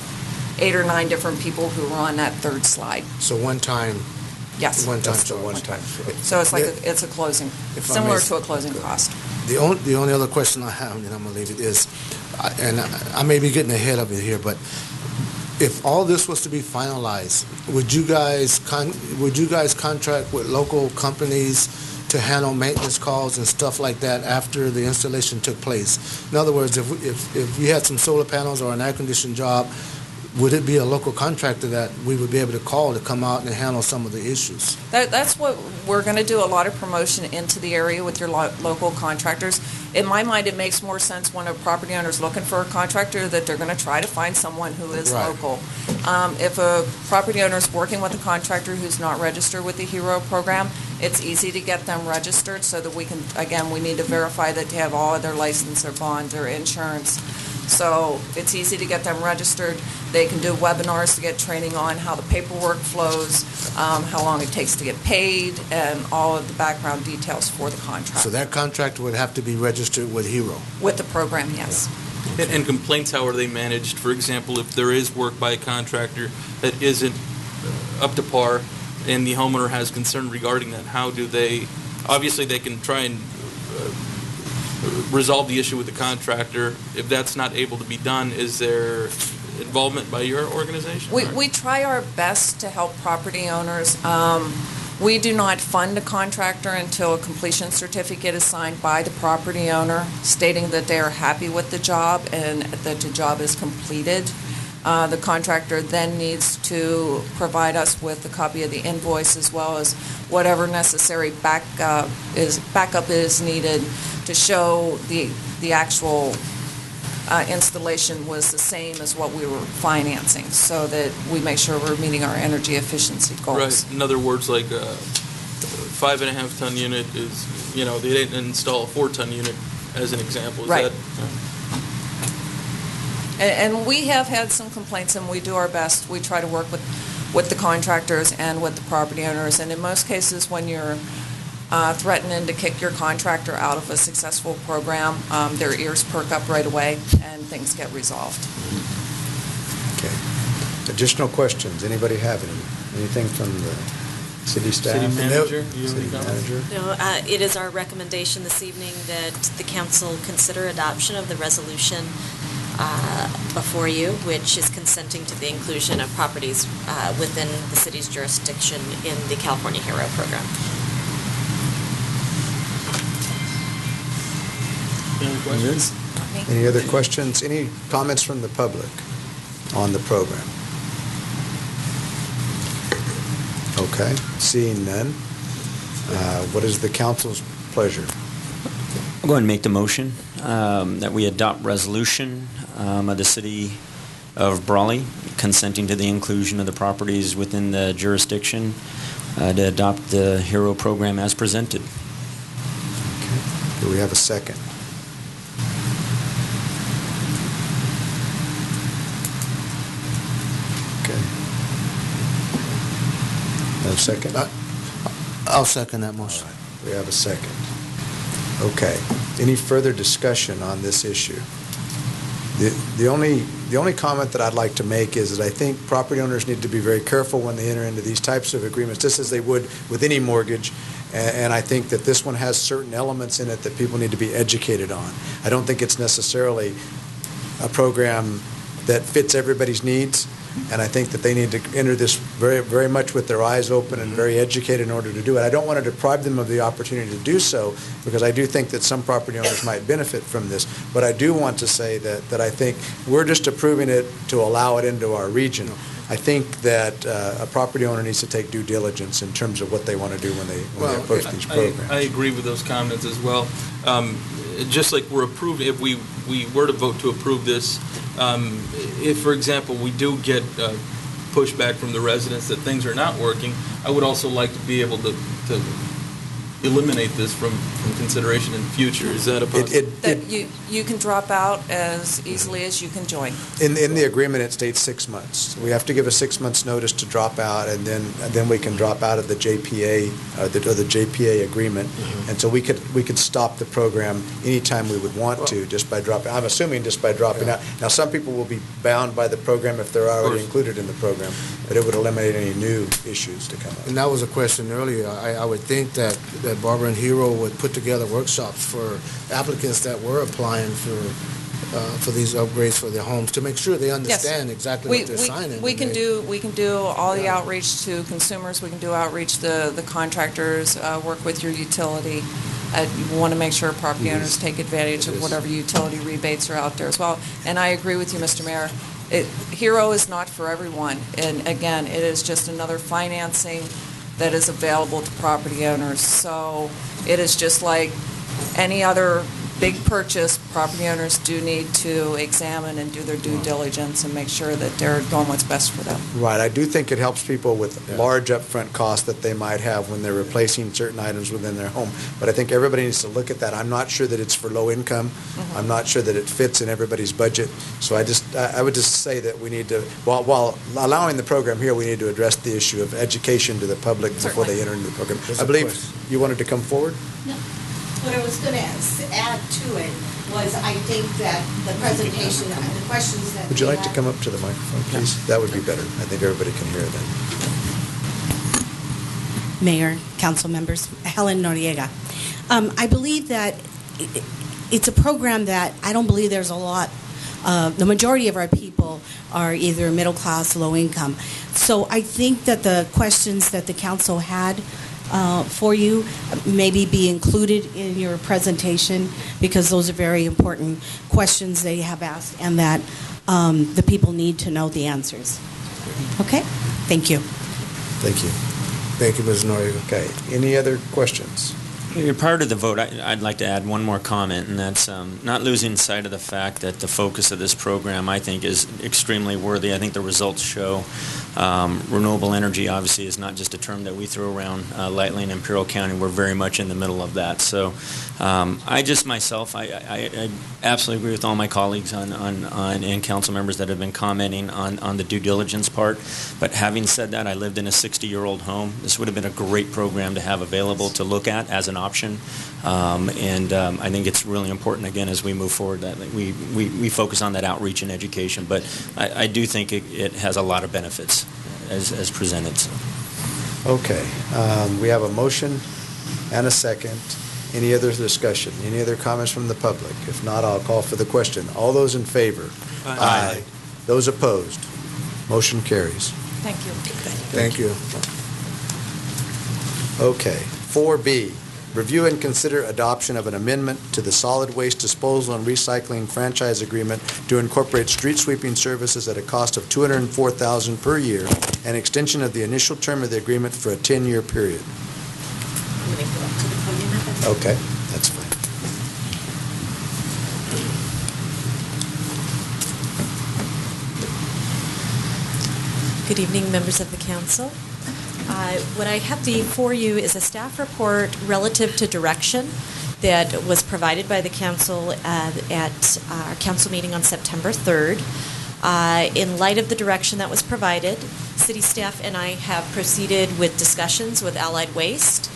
8 or 9 different people who are on that third slide. So one time. Yes. One time. So one time. So it's like it's a closing, If I similar may- to a closing cost. The only other question I have, and I'm going to leave it, is, and I may be getting ahead of it here, but if all this was to be finalized, would you guys contract with local companies to handle maintenance calls and stuff like that after the installation took place? In other words, if we had some solar panels or an air conditioned job, would it be a local contractor that we would be able to call to come out and handle some of the issues? That's what we're going to do, a lot of promotion into the area with your local contractors. In my mind, it makes more sense when a property owner is looking for a contractor that they're going to try to find someone who is Right. local. If a property owner is working with a contractor who's not registered with the HERO program, it's easy to get them registered so that we can, again, we need to verify that they have all of their license, their bond, their insurance. So it's easy to get them registered. They can do webinars to get training on how the paperwork flows, how long it takes to get paid, and all of the background details for the contract. So that contractor would have to be registered with HERO. With the program, yes. And complaints, how are they managed? For example, if there is work by a contractor that isn't up to par and the homeowner has concern regarding that, how do they, obviously they can try and resolve the issue with the contractor. If that's not able to be done, is there involvement by your organization? We try our best to help property owners. We do not fund a contractor until a completion certificate is signed by the property owner stating that they are happy with the job and that the job is completed. The contractor then needs to provide us with a copy of the invoice as well as whatever necessary backup is needed to show the actual installation was the same as what we were financing, so that we make sure we're meeting our energy efficiency goals. Right. In other words, like a 5.5 ton unit is, they didn't install a 4-ton unit as an example. Is Right. that, And we have had some complaints, and we do our best. We try to work with the contractors and with the property owners, and in most cases, when you're threatening to kick your contractor out of a successful program, their ears perk up right away, and things get resolved. Okay. Additional questions? Anybody have anything from the city staff? City manager, you have City any comments? manager? No, it is our recommendation this evening that the council consider adoption of the resolution before you, which is consenting to the inclusion of properties within the city's jurisdiction in the California HERO program. Any other questions? Any other questions? Any comments from the public on the program? Okay, seeing none, what is the council's pleasure? I'll go ahead and make the motion that we adopt resolution of the city of Brawley consenting to the inclusion of the properties within the jurisdiction to adopt the HERO program as presented. Do we have a second? Okay. No second? I'll second that motion. All right. We have a second. Okay. Any further discussion on this issue? The only comment that I'd like to make is that I think property owners need to be very careful when they enter into these types of agreements, just as they would with any mortgage. And I think that this one has certain elements in it that people need to be educated on. I don't think it's necessarily a program that fits everybody's needs, and I think that they need to enter this very, very much with their eyes open and very educated in order to do it. I don't want to deprive them of the opportunity to do so, because I do think that some property owners might benefit from this. But I do want to say that I think we're just approving it to allow it into our region. I think that a property owner needs to take due diligence in terms of what they want to do when they approach these programs. I agree with those comments as well. Just like we're approving, if we were to vote to approve this, if, for example, we do get pushback from the residents that things are not working, I would also like to be able to eliminate this from consideration in the future. Is that a possibility? You can drop out as easily as you can join. In the agreement, it states 6 months. We have to give a 6 months notice to drop out, and then we can drop out of the JPA or the JPA agreement. Mm-hmm. And so we could stop the program anytime we would want to, just by dropping. I'm assuming just by dropping out. Now, some people will be bound by the program if they're already included in the program, but it would eliminate any new issues to come up. And that was a question earlier. I would think that Barbara and HERO would put together workshops for applicants that were applying for these upgrades for their homes to make sure they understand exactly what they're signing. We can do all the outreach to consumers. We can do outreach to the contractors. Work with your utility. You want to make sure property owners take advantage of whatever utility rebates are out there as well. And I agree with you, Mr. Mayor. HERO is not for everyone. And again, it is just another financing that is available to property owners. So it is just like any other big purchase. Property owners do need to examine and do their due diligence and make sure that they're doing what's best for them. Right. I do think it helps people with large upfront costs that they might have when they're replacing certain items within their home. But I think everybody needs to look at that. I'm not sure that it's for low income. I'm not sure that it fits in everybody's budget. So I would just say that we need to, while allowing the program here, we need to address the issue of education to the public before they enter into the program. I believe you wanted to come forward? No. What I was going to add to it was I think that the presentation, the questions that Would you like to come up to the microphone, please? That would be better. I think everybody can hear then. Mayor, council members, Helen Noriega. I believe that it's a program that I don't believe there's a lot. The majority of our people are either middle class, low income. So I think that the questions that the council had for you maybe be included in your presentation, because those are very important questions they have asked and that the people need to know the answers. Okay? Thank you. Thank you. Thank you, Ms. Noriega. Okay. Any other questions? Prior to the vote, I'd like to add one more comment, and that's not losing sight of the fact that the focus of this program, I think, is extremely worthy. I think the results show renewable energy, obviously, is not just a term that we throw around lightly in Imperial County. We're very much in the middle of that. So I absolutely agree with all my colleagues and council members that have been commenting on the due diligence part. But having said that, I lived in a 60-year-old home. This would have been a great program to have available to look at as an option. I think it's really important, again, as we move forward, that we focus on that outreach and education. But I do think it has a lot of benefits as presented. So. Okay. We have a motion and a second. Any other discussion? Any other comments from the public? If not, I'll call for the question. All those in favor? Aye. Those opposed? Motion carries. Thank you. Thank you. Okay. 4B, review and consider adoption of an amendment to the solid waste disposal and recycling franchise agreement to incorporate street sweeping services at a cost of $204,000 per year and extension of the initial term of the agreement for a 10-year period. Okay, that's fine. Good evening, members of the council. What I have before you is a staff report relative to direction that was provided by the council at our council meeting on September 3rd. In light of the direction that was provided, city staff and I have proceeded with discussions with Allied Waste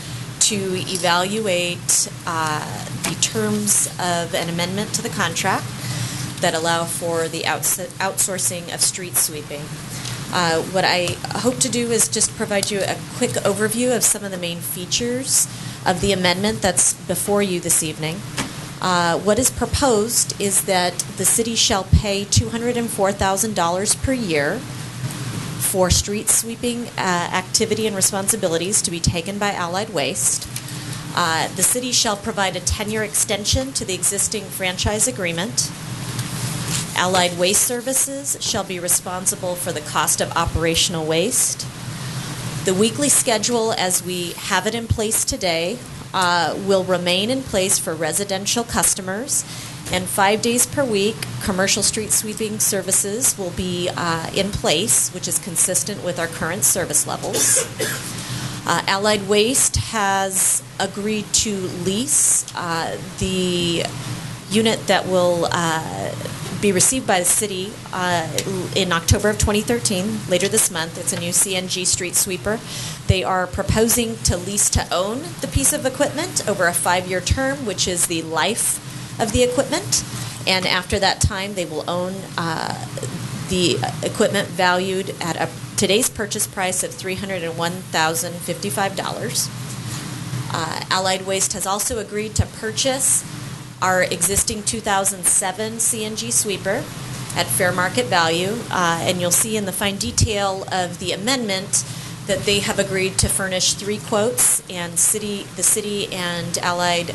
to evaluate the terms of an amendment to the contract that allow for the outsourcing of street sweeping. What I hope to do is just provide you a quick overview of some of the main features of the amendment that's before you this evening. What is proposed is that the city shall pay $204,000 per year for street sweeping activity and responsibilities to be taken by Allied Waste. The city shall provide a 10-year extension to the existing franchise agreement. Allied Waste Services shall be responsible for the cost of operational waste. The weekly schedule as we have it in place today will remain in place for residential customers, and 5 days per week, commercial street sweeping services will be in place, which is consistent with our current service levels. Allied Waste has agreed to lease the unit that will be received by the city in October of 2013, later this month. It's a new CNG street sweeper. They are proposing to lease to own the piece of equipment over a 5-year term, which is the life of the equipment. And after that time, they will own the equipment valued at today's purchase price of $301,055. Allied Waste has also agreed to purchase our existing 2007 CNG sweeper at fair market value, and you'll see in the fine detail of the amendment that they have agreed to furnish 3 quotes, and the city and Allied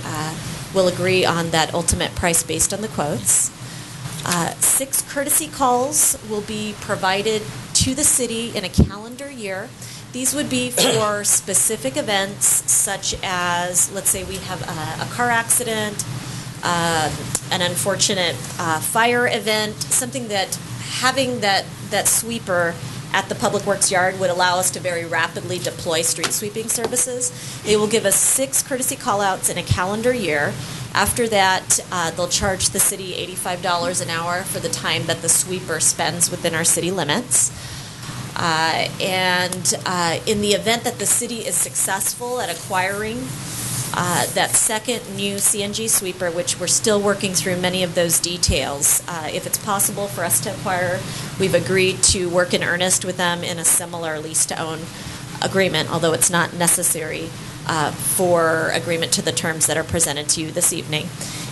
will agree on that ultimate price based on the quotes. 6 courtesy calls will be provided to the city in a calendar year. These would be for specific events such as, let's say we have a car accident, an unfortunate fire event, something that having that sweeper at the Public Works yard would allow us to very rapidly deploy street sweeping services. They will give us 6 courtesy call-outs in a calendar year. After that, they'll charge the city $85 an hour for the time that the sweeper spends within our city limits. And in the event that the city is successful at acquiring that second new CNG sweeper, which we're still working through many of those details, if it's possible for us to acquire, we've agreed to work in earnest with them in a similar lease-to-own agreement, although it's not necessary for agreement to the terms that are presented to you this evening.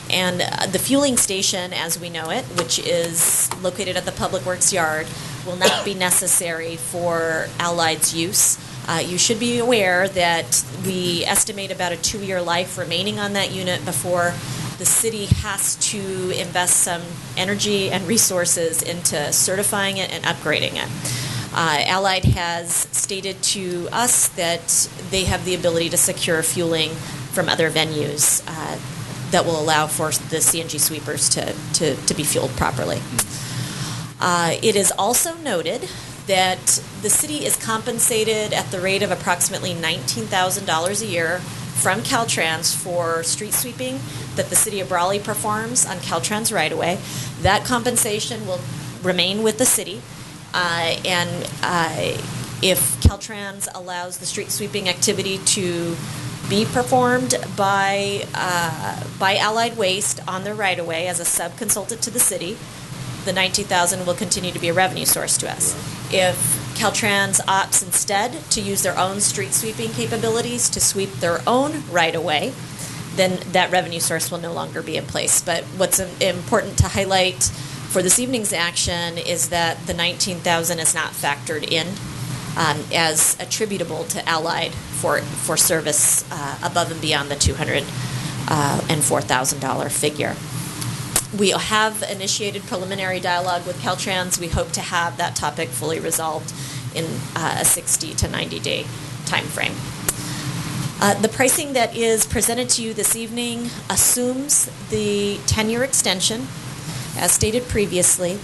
And the fueling station, as we know it, which is located at the Public Works yard, will not be necessary for Allied's use. You should be aware that we estimate about a 2-year life remaining on that unit before the city has to invest some energy and resources into certifying it and upgrading it. Allied has stated to us that they have the ability to secure fueling from other venues that will allow for the CNG sweepers to be fueled properly. It is also noted that the city is compensated at the rate of approximately $19,000 a year from Caltrans for street sweeping that the city of Brawley performs on Caltrans right-of-way. That compensation will remain with the city, and if Caltrans allows the street sweeping activity to be performed by Allied Waste on their right-of-way as a sub-consultant to the city, the $19,000 will continue to be a revenue source to us. If Caltrans opts instead to use their own street sweeping capabilities to sweep their own right-of-way, then that revenue source will no longer be in place. But what's important to highlight for this evening's action is that the $19,000 is not factored in as attributable to Allied for service above and beyond the $204,000 figure. We have initiated preliminary dialogue with Caltrans. We hope to have that topic fully resolved in a 60 to 90-day time frame. The pricing that is presented to you this evening assumes the 10-year extension, as stated previously,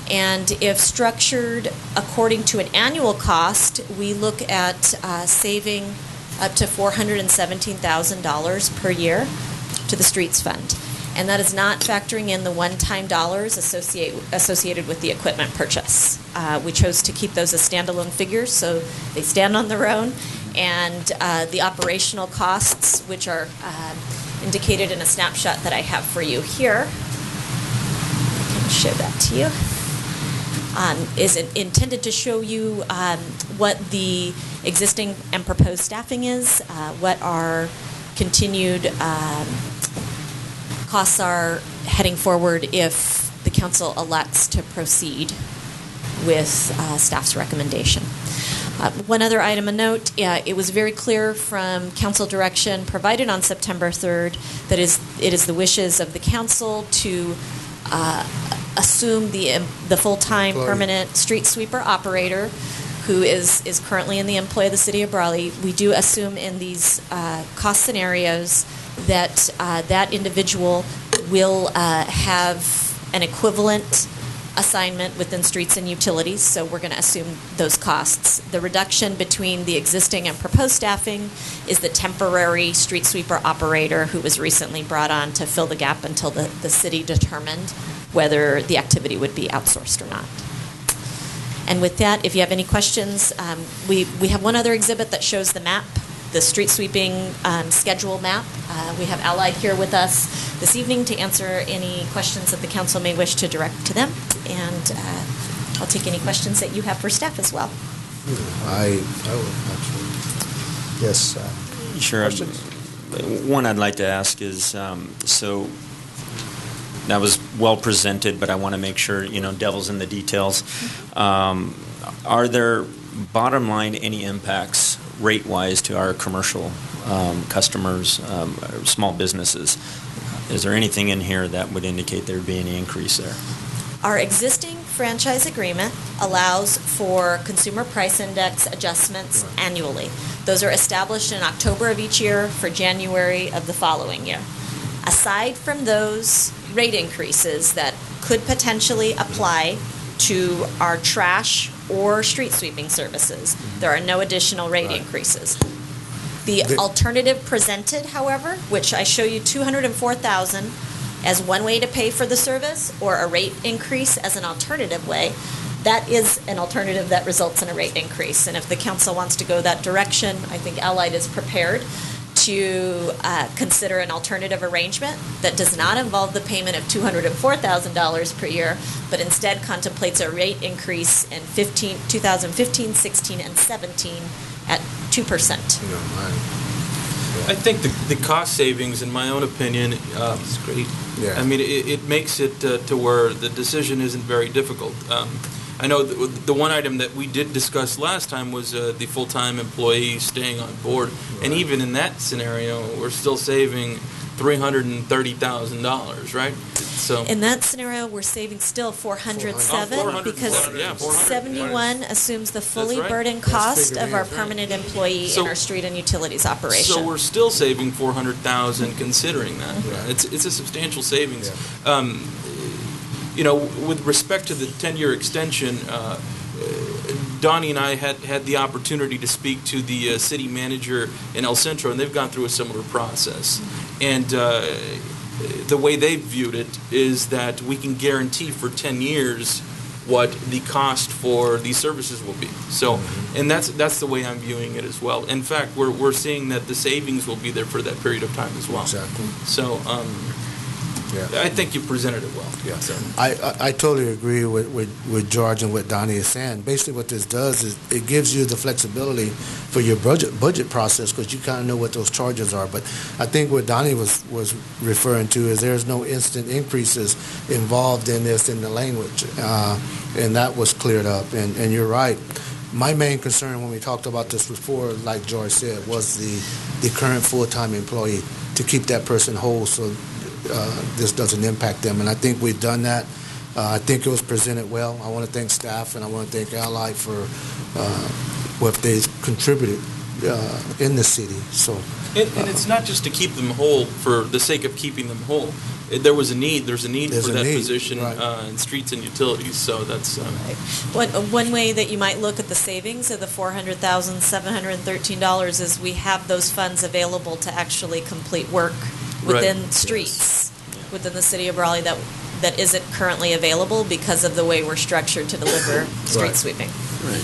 and if structured according to an annual cost, we look at saving up to $417,000 per year to the Streets Fund. And that is not factoring in the one-time dollars associated with the equipment purchase. We chose to keep those as standalone figures, so they stand on their own. And the operational costs, which are indicated in a snapshot that I have for you here, I can show that to you, is intended to show you what the existing and proposed staffing is, what our continued costs are heading forward if the council elects to proceed with staff's recommendation. One other item of note, it was very clear from council direction provided on September 3rd that it is the wishes of the council to assume the full-time permanent street sweeper operator who is currently in the employ of the city of Brawley. We do assume in these cost scenarios that that individual will have an equivalent assignment within streets and utilities, so we're going to assume those costs. The reduction between the existing and proposed staffing is the temporary street sweeper operator who was recently brought on to fill the gap until the city determined whether the activity would be outsourced or not. And with that, if you have any questions, we have one other exhibit that shows the map, the street sweeping schedule map. We have Allied here with us this evening to answer any questions that the council may wish to direct to them. And I'll take any questions that you have for staff as well. I would actually. Yes. Sure. Questions? One I'd like to ask is, so that was well presented, but I want to make sure, devil's in the details. Are there, bottom line, any impacts rate-wise to our commercial customers, small businesses? Is there anything in here that would indicate there'd be any increase there? Our existing franchise agreement allows for consumer price index adjustments annually. Those are established in October of each year for January of the following year. Aside from those rate increases that could potentially apply to our trash or street sweeping services, there are no additional rate increases. The alternative presented, however, which I show you $204,000 as one way to pay for the service, or a rate increase as an alternative way, that is an alternative that results in a rate increase. And if the council wants to go that direction, I think Allied is prepared to consider an alternative arrangement that does not involve the payment of $204,000 per year, but instead contemplates a rate increase in 2015, 16, and 17 at 2%. I think the cost savings, in my own opinion, is great. Yeah. I mean, it makes it to where the decision isn't very difficult. I know the one item that we did discuss last time was the full-time employee staying on board, and even in that scenario, we're still saving $330,000, right? So in that scenario, we're saving still $407 because 71 assumes the fully burdened cost of our permanent employee in our street and utilities operation. So we're still saving $400,000 considering that. It's a substantial savings. You know, with respect to the 10-year extension, Donnie and I had the opportunity to speak to the city manager in El Centro, and they've gone through a similar process. And the way they viewed it is that we can guarantee for 10 years what the cost for these services will be. So, and that's the way I'm viewing it as well. In fact, we're seeing that the savings will be there for that period of time as well. Exactly. So, I think you presented it well. Yeah. So. I totally agree with George and what Donnie is saying. Basically what this does is it gives you the flexibility for your budget process, because you kind of know what those charges are. But I think what Donnie was referring to is there's no instant increases involved in this in the language. And that was cleared up. And you're right. My main concern when we talked about this before, like George said, was the current full-time employee, to keep that person whole so this doesn't impact them, and I think we've done that. I think it was presented well. I want to thank staff, and I want to thank Allied for what they've contributed in the city. So, and it's not just to keep them whole for the sake of keeping them whole. There's a need for that position in streets and utilities. So that's one way that you might look at the savings of the $400,713 is we have those funds available to actually complete work within streets within the city of Brawley that isn't currently available because of the way we're structured to deliver street sweeping. Right.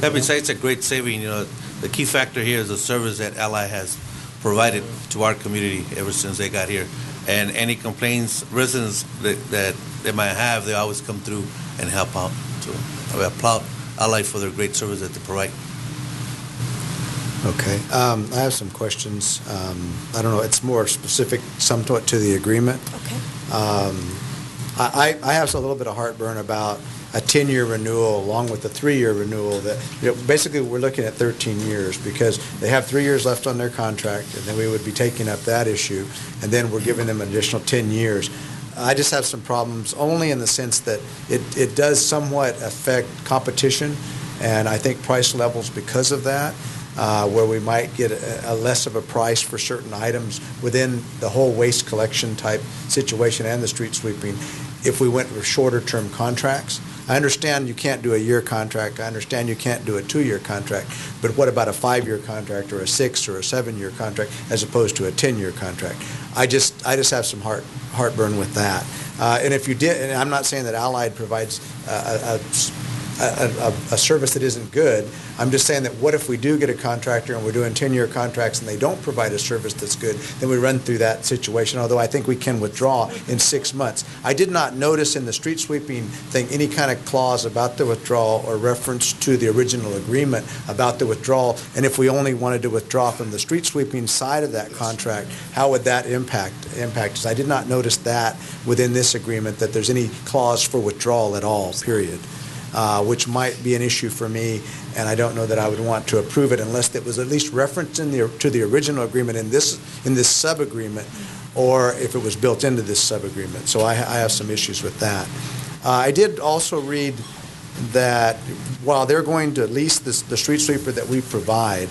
That besides a great saving, you know, the key factor here is the service that Ally has provided to our community ever since they got here. And any complaints, residents that they might have, they always come through and help out. So I applaud Ally for their great service that they provide. Okay. I have some questions. I don't know, it's more specific somewhat to the agreement. Okay. I have a little bit of heartburn about a 10-year renewal along with the 3-year renewal that, basically we're looking at 13 years because they have 3 years left on their contract, and then we would be taking up that issue, and then we're giving them an additional 10 years. I just have some problems only in the sense that it does somewhat affect competition, and I think price levels because of that. Where we might get a less of a price for certain items within the whole waste collection type situation and the street sweeping if we went with shorter term contracts. I understand you can't do a year contract. I understand you can't do a 2-year contract. But what about a 5-year contract or a 6 or a 7-year contract as opposed to a 10-year contract? I just have some heartburn with that. And if you did, and I'm not saying that Allied provides a service that isn't good. I'm just saying that what if we do get a contractor and we're doing 10-year contracts and they don't provide a service that's good, then we run through that situation, although I think we can withdraw in 6 months. I did not notice in the street sweeping thing any kind of clause about the withdrawal or reference to the original agreement about the withdrawal, and if we only wanted to withdraw from the street sweeping side of that contract, how would that impact us? I did not notice that within this agreement that there's any clause for withdrawal at all, period. Which might be an issue for me, and I don't know that I would want to approve it unless it was at least referenced to the original agreement in this sub-agreement, or if it was built into this sub-agreement. So I have some issues with that. I did also read that while they're going to lease the street sweeper that we provide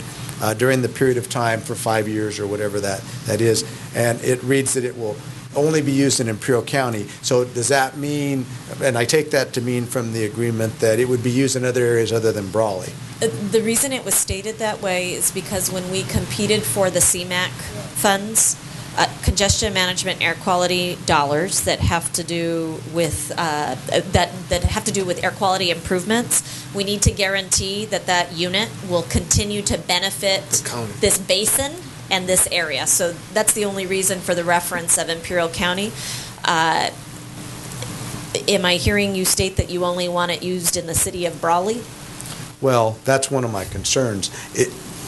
during the period of time for 5 years or whatever that is, and it reads that it will only be used in Imperial County. So does that mean, and I take that to mean from the agreement, that it would be used in other areas other than Brawley? The reason it was stated that way is because when we competed for the CMAQ funds, congestion management air quality dollars that have to do with that have to do with air quality improvements, we need to guarantee that unit will continue to benefit this basin and this area. So that's the only reason for the reference of Imperial County. Am I hearing you state that you only want it used in the city of Brawley? Well, that's one of my concerns.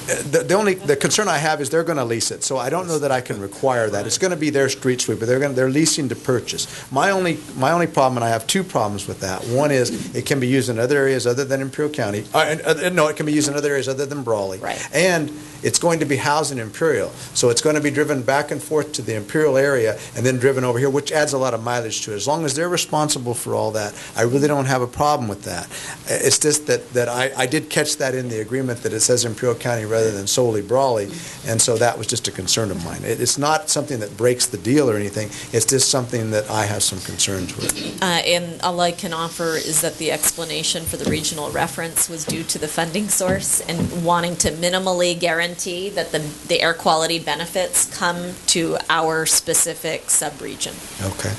The concern I have is they're going to lease it, so I don't know that I can require that. It's going to be their street sweeper. They're leasing to purchase. My only problem, and I have two problems with that. One is it can be used in other areas other than Imperial County. No, it can be used in other areas other than Brawley. Right. And it's going to be housed in Imperial, so it's going to be driven back and forth to the Imperial area and then driven over here, which adds a lot of mileage to it. As long as they're responsible for all that, I really don't have a problem with that. It's just that I did catch that in the agreement that it says Imperial County rather than solely Brawley, and so that was just a concern of mine. It's not something that breaks the deal or anything. It's just something that I have some concerns with. And all I can offer is that the explanation for the regional reference was due to the funding source and wanting to minimally guarantee that the air quality benefits come to our specific sub-region. Okay.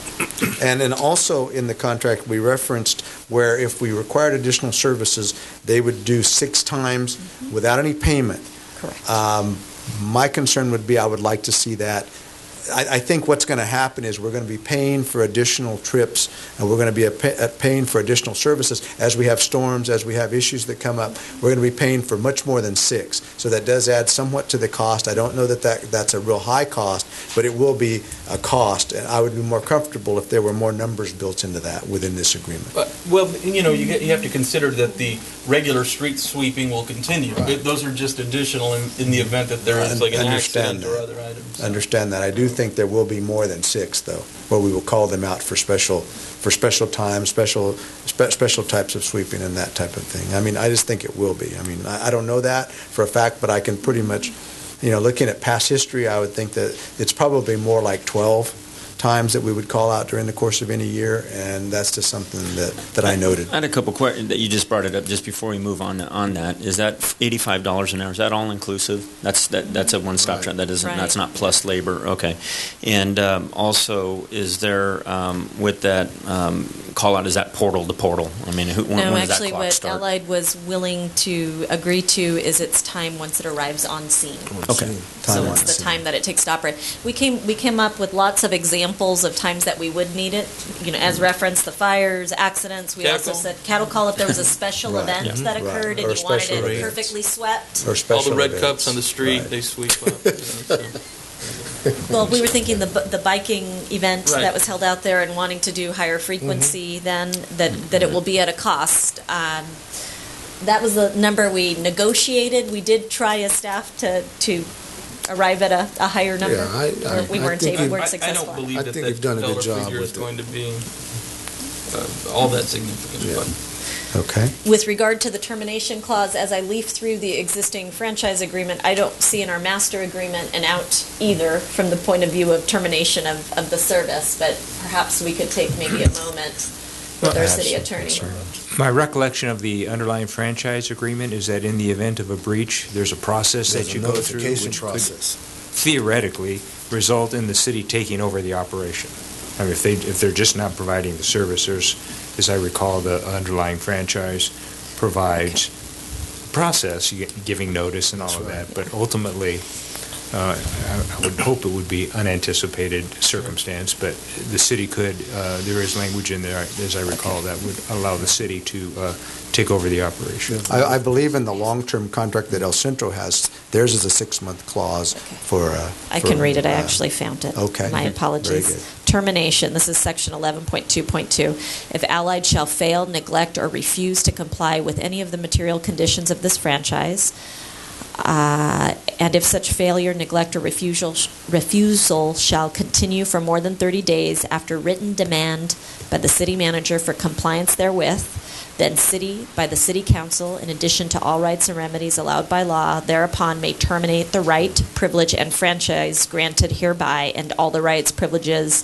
And then also in the contract, we referenced where if we required additional services, they would do 6 times without any payment. Correct. My concern would be I would like to see that. I think what's going to happen is we're going to be paying for additional trips, and we're going to be paying for additional services as we have storms, as we have issues that come up. We're going to be paying for much more than 6. So that does add somewhat to the cost. I don't know that's a real high cost, but it will be a cost. And I would be more comfortable if there were more numbers built into that within this agreement. Well, you have to consider that the regular street sweeping will continue. Right. Those are just additional in the event that there is like an accident or other items. Understand that. I do think there will be more than 6, though, where we will call them out for special times, special types of sweeping and that type of thing. I mean, I just think it will be. I mean, I don't know that for a fact, but I can pretty much, looking at past history, I would think that it's probably more like 12 times that we would call out during the course of any year, and that's just something that I noted. I had a couple questions that you just brought it up just before we move on that. Is that $85 an hour? Is that all inclusive? That's a one-stop shop. That isn't. Right. That's not plus labor. Okay. And also, is there with that call out? Is that portal to portal? I mean, when No, does actually, that clock what start? Allied was willing to agree to is its time once it arrives on scene. Okay. So it's the time that it takes to operate. We came up with lots of examples of times that we would need it. As referenced, the fires, accidents. We also said cattle call if there was a special Right. event Yeah. that occurred Right. Or and you wanted special it events. perfectly swept. Or special All the red events. cups on the street, Right. they sweep up. So. Well, we were thinking the biking event Right. that was held out there and wanting to do higher frequency then, that it will be at a cost. That was the number we negotiated. We did try as staff to arrive at a higher number. Yeah, We weren't successful. I don't believe I that think that you've done a good dollar job figure is with it. going to be all that significant. Yeah. But Okay. With regard to the termination clause, as I leaf through the existing franchise agreement, I don't see in our master agreement an out either from the point of view of termination of the service, but perhaps we could take maybe a moment with our city attorney. My recollection of the underlying franchise agreement is that in the event of a breach, there's a process There's that a you go through, notification which process. could theoretically result in the city taking over the operation. I mean, if they're just not providing the service, there's, as I recall, the underlying franchise provides process, giving notice and all of that, but ultimately, I would hope it would be unanticipated circumstance, but the city could, there is language in there, as I recall, that would allow the city to take over the operation. I believe in the long-term contract that El Centro has, theirs is a 6-month clause for... I can read it. I actually found it. Okay. My Very apologies. good. Termination. This is section 11.2.2. If Allied shall fail, neglect, or refuse to comply with any of the material conditions of this franchise, and if such failure, neglect, or refusal shall continue for more than 30 days after written demand by the city manager for compliance therewith, then by the city council, in addition to all rights and remedies allowed by law, thereupon may terminate the right, privilege, and franchise granted hereby, and all the rights, privileges,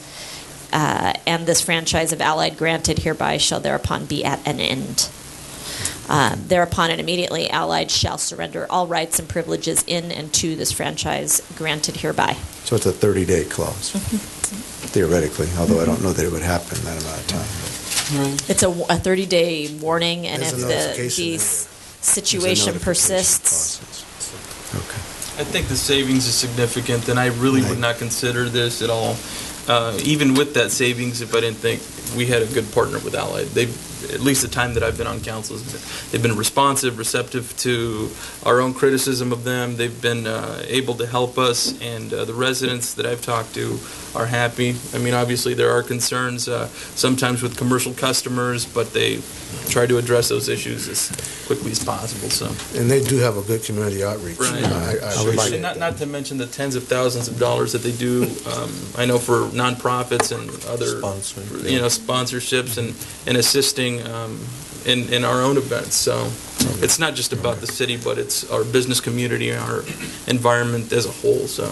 and this franchise of Allied granted hereby shall thereupon be at an end. Thereupon and immediately, Allied shall surrender all rights and privileges in and to this franchise granted hereby. So it's a 30-day clause, theoretically, although I don't know that it would happen in that amount of time. It's a 30-day warning, and There's if a the notification situation persists. I think the savings is significant, and I really would not consider this at all. Even with that savings, if I didn't think we had a good partner with Allied. At least the time that I've been on council, they've been responsive, receptive to our own criticism of them. They've been able to help us, and the residents that I've talked to are happy. I mean, obviously there are concerns sometimes with commercial customers, but they try to address those issues as quickly as possible. So. And they do have a good community outreach. Right. I appreciate not, that. not to mention the tens of thousands of dollars that they do. I know for nonprofits and other sponsorships and assisting in our own events. So it's not just about the city, but it's our business community and our environment as a whole. So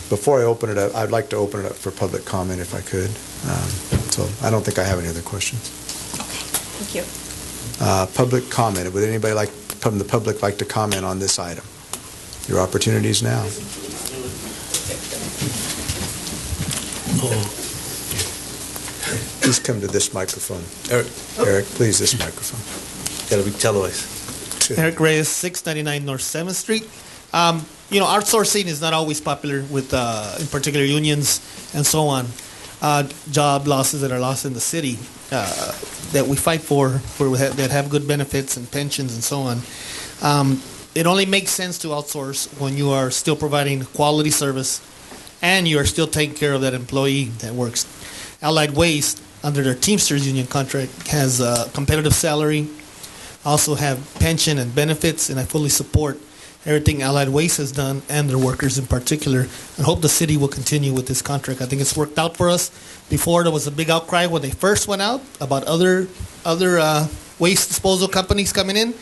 Before I open it up, I'd like to open it up for public comment if I could. So I don't think I have any other questions. Thank you. Public comment. Would anybody from the public like to comment on this item? Your opportunity is now. Please come to this microphone. Eric, please, this microphone. Gotta be televised. Eric Reyes, 699 North 7th Street. Outsourcing is not always popular with, in particular, unions and so on. Job losses that are lost in the city that we fight for that have good benefits and pensions and so on. It only makes sense to outsource when you are still providing quality service and you are still taking care of that employee that works. Allied Waste, under their Teamsters union contract, has a competitive salary, also have pension and benefits, and I fully support everything Allied Waste has done and their workers in particular, and hope the city will continue with this contract. I think it's worked out for us. Before, there was a big outcry when they first went out about other waste disposal companies coming in,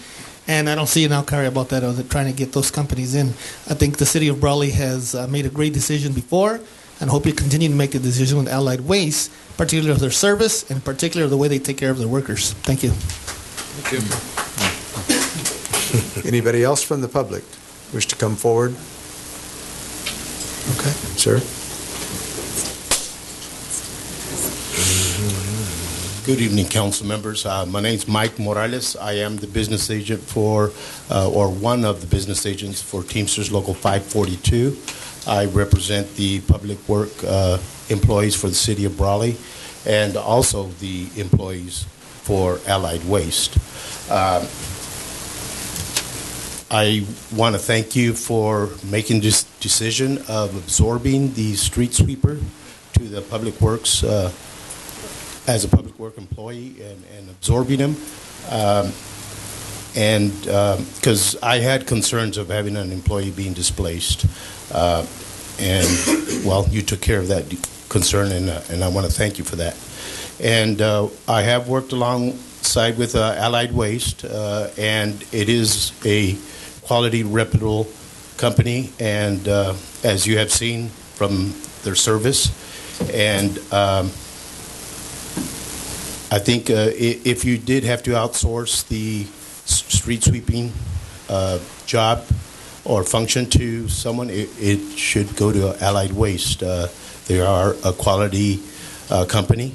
and I don't see an outcry about that, or trying to get those companies in. I think the city of Brawley has made a great decision before, and hope you continue to make the decision with Allied Waste, particularly of their service and particularly the way they take care of their workers. Thank you. Thank you. Anybody else from the public wish to come forward? Okay, sir. Good evening, council members. My name is Mike Morales. I am the business agent for, or one of the business agents for Teamsters Local 542. I represent the public work employees for the city of Brawley and also the employees for Allied Waste. I want to thank you for making this decision of absorbing the street sweeper to the public works as a public work employee and absorbing him. And because I had concerns of having an employee being displaced. And, well, you took care of that concern, and I want to thank you for that. And I have worked alongside with Allied Waste, and it is a quality, reputable company, and as you have seen from their service. And I think if you did have to outsource the street sweeping job or function to someone, it should go to Allied Waste. They are a quality company.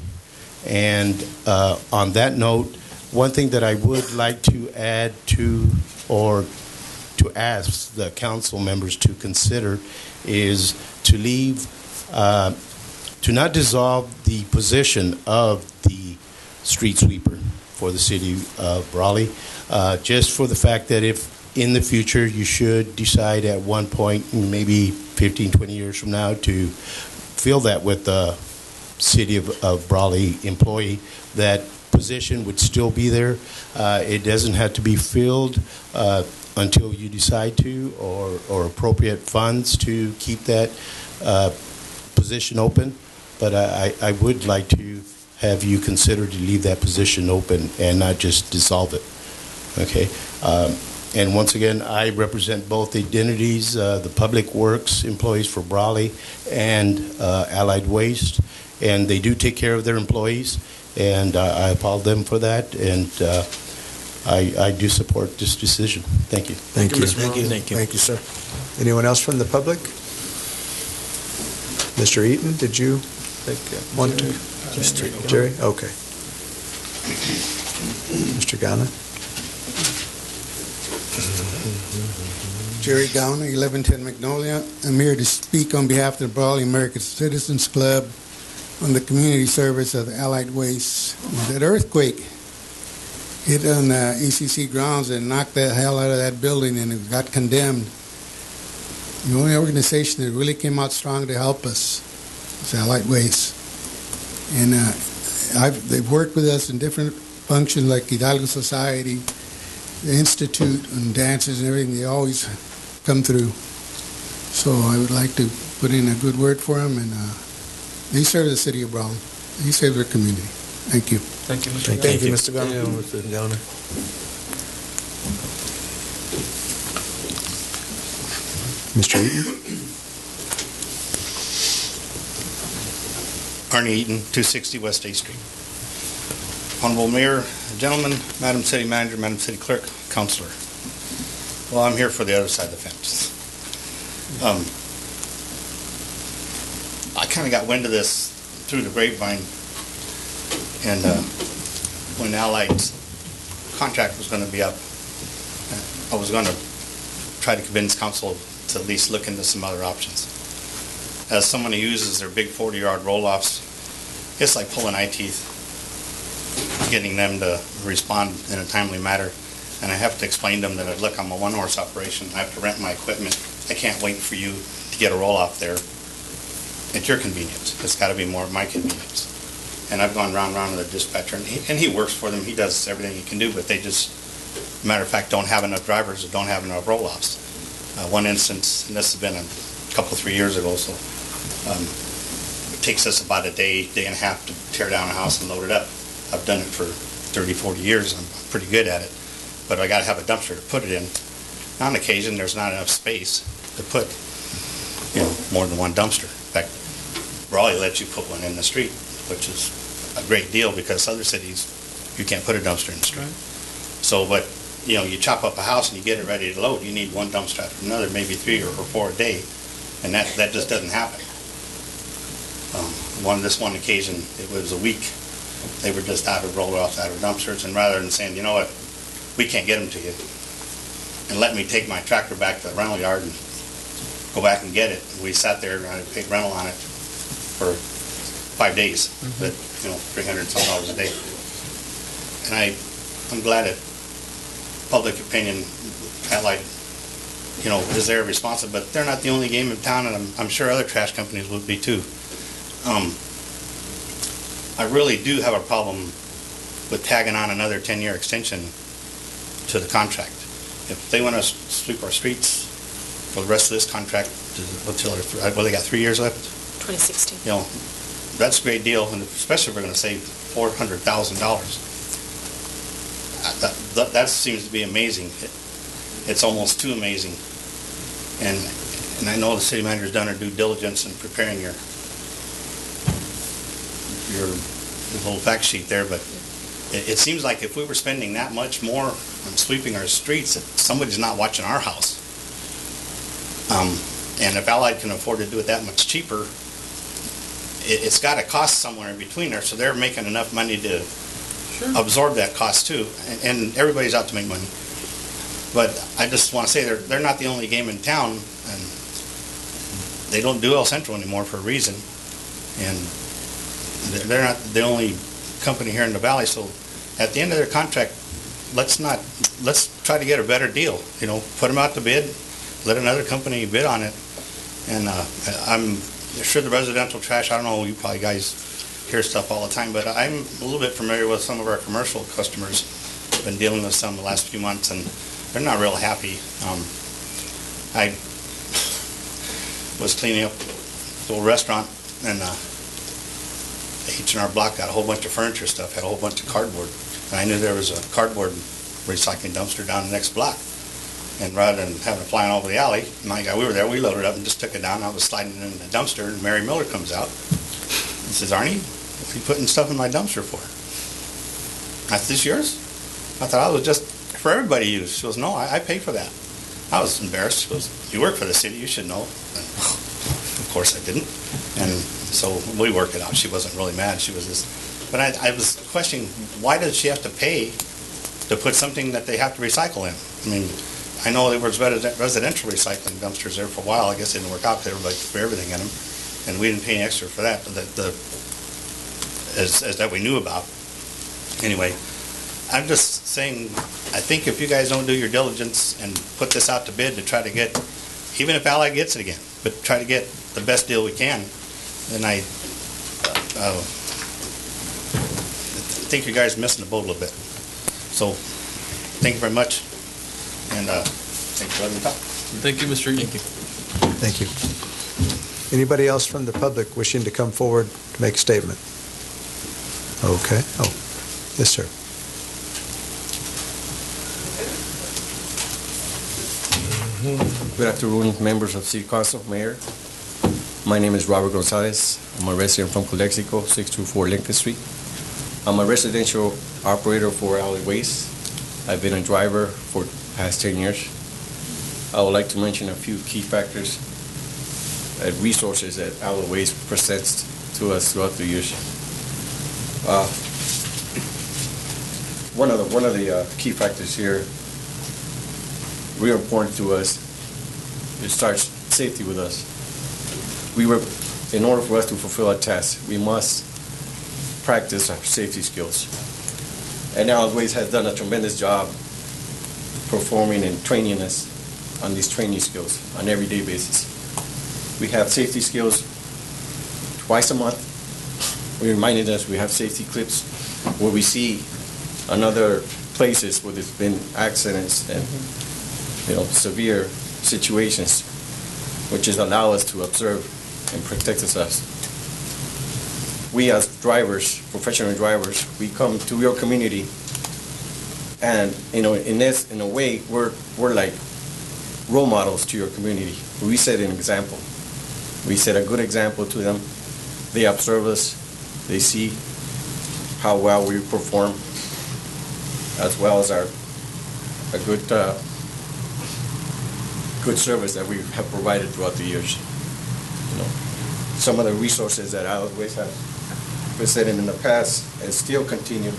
And on that note, one thing that I would like to add to, or to ask the council members to consider, is to leave, to not dissolve the position of the street sweeper for the city of Brawley, just for the fact that if in the future you should decide at one point, maybe 15, 20 years from now, to fill that with the city of Brawley employee, that position would still be there. It doesn't have to be filled until you decide to, or appropriate funds to keep that position open. But I would like to have you consider to leave that position open and not just dissolve it. Okay? And once again, I represent both entities, the Public Works employees for Brawley and Allied Waste, and they do take care of their employees, and I applaud them for that, and I do support this decision. Thank you. Thank you. Thank you. Thank you. Thank you, sir. Anyone else from the public? Mr. Eaton, did you want to? Jerry? Okay. Mr. Gana? Jerry Downer, 1110 Magnolia. I'm here to speak on behalf of the Brawley American Citizens Club on the community service of the Allied Waste. That earthquake hit on the ECC grounds and knocked the hell out of that building, and it got condemned. The only organization that really came out strong to help us was Allied Waste. And they've worked with us in different functions like Hidalgo Society, the Institute, and dances and everything. They always come through. So I would like to put in a good word for them, and they serve the city of Brawley. They serve their community. Thank you. Thank you, Mr. Gana. Thank you, Mr. Gana. Yeah, Mr. Gana. Mr. Eaton? Arnie Eaton, 260 West 8th Street. Honorable Mayor, gentlemen, Madam City Manager, Madam City Clerk, Councilor. Well, I'm here for the other side of the fence. I kind of got wind of this through the grapevine, and when Allied's contract was going to be up, I was going to try to convince council to at least look into some other options. As someone who uses their big 40-yard roll-offs, it's like pulling eye teeth, getting them to respond in a timely manner. And I have to explain to them that, look, I'm a one-horse operation. I have to rent my equipment. I can't wait for you to get a roll-off there at your convenience. It's got to be more at my convenience. And I've gone round and round with the dispatcher, and he works for them. He does everything he can do, but they just, matter of fact, don't have enough drivers or don't have enough roll-offs. One instance, and this has been a couple, 3 years ago, so it takes us about a day and a half to tear down a house and load it up. I've done it for 30, 40 years. I'm pretty good at it. But I got to have a dumpster to put it in. On occasion, there's not enough space to put, more than one dumpster. In fact, Brawley lets you put one in the street, which is a great deal because other cities, you can't put a dumpster in the street. Right. So, but, you chop up a house and you get it ready to load, you need one dumpster after another, maybe 3 or 4 a day, and that just doesn't happen. This one occasion, it was a week. They were just out of roll-offs, out of dumpsters, and rather than saying, you know what, we can't get them to you, and let me take my tractor back to the rental yard and go back and get it. We sat there and I paid rental on it for 5 days, but $300 and some a day. And I'm glad that public opinion, Allied, is there responsive, but they're not the only game in town, and I'm sure other trash companies would be too. I really do have a problem with tagging on another 10-year extension to the contract. If they want to sweep our streets for the rest of this contract, they got 3 years left? 2016. That's a great deal, and especially if we're going to save $400,000. That seems to be amazing. It's almost too amazing. And I know the city manager's done her due diligence in preparing your little fact sheet there, but it seems like if we were spending that much more on sweeping our streets, that somebody's not watching our house. And if Allied can afford to do it that much cheaper, it's got to cost somewhere in between there, so they're making enough money to absorb that cost too. And everybody's out to make money. But I just want to say they're not the only game in town, and they don't do El Centro anymore for a reason. And they're not the only company here in the valley, so at the end of their contract, let's try to get a better deal. Put them out to bid, let another company bid on it, and I'm sure the residential trash, I don't know, you probably guys hear stuff all the time, but I'm a little bit familiar with some of our commercial customers. I've been dealing with some the last few months, and they're not real happy. I was cleaning up the old restaurant, and the H&R Block got a whole bunch of furniture stuff, had a whole bunch of cardboard. And I knew there was a cardboard recycling dumpster down the next block. And rather than having it flying all over the alley, we were there, we loaded it up and just took it down. I was sliding it in the dumpster, and Mary Miller comes out and says, "Arnie, what are you putting stuff in my dumpster for?" I said, "This yours?" I thought I was just for everybody to use. She goes, "No, I pay for that." I was embarrassed. She goes, "You work for the city, you should know." And, of course I didn't. And so we worked it out. She wasn't really mad. She was just, but I was questioning, why does she have to pay to put something that they have to recycle in? I mean, I know there was residential recycling dumpsters there for a while. I guess it didn't work out because everybody threw everything in them, and we didn't pay any extra for that. But as that we knew about. Anyway, I'm just saying, I think if you guys don't do your diligence and put this out to bid to try to get, even if Allied gets it again, but try to get the best deal we can, then I think you guys are missing the boat a little bit. So, thank you very much, and thank you for letting me talk. Thank you, Mr. Eby. Thank you. Anybody else from the public wishing to come forward to make a statement? Okay. Oh, yes, sir. Good afternoon, members of City Council, Mayor. My name is Robert Gonzalez. I'm a resident from Calexico, 624 Lincoln Street. I'm a residential operator for Allied Waste. I've been a driver for the past 10 years. I would like to mention a few key factors and resources that Allied Waste presents to us throughout the years. One of the key factors here, real important to us, it starts safety with us. In order for us to fulfill our task, we must practice our safety skills. And Allied Waste has done a tremendous job performing and training us on these training skills on an everyday basis. We have safety skills twice a month. We reminded us we have safety clips where we see another places where there's been accidents and severe situations, which is allow us to observe and protect us. We as drivers, professional drivers, we come to your community, and in a way, we're like role models to your community. We set an example. We set a good example to them. They observe us. They see how well we perform, as well as a good service that we have provided throughout the years. Some of the resources that Allied Waste has presented in the past and still continue.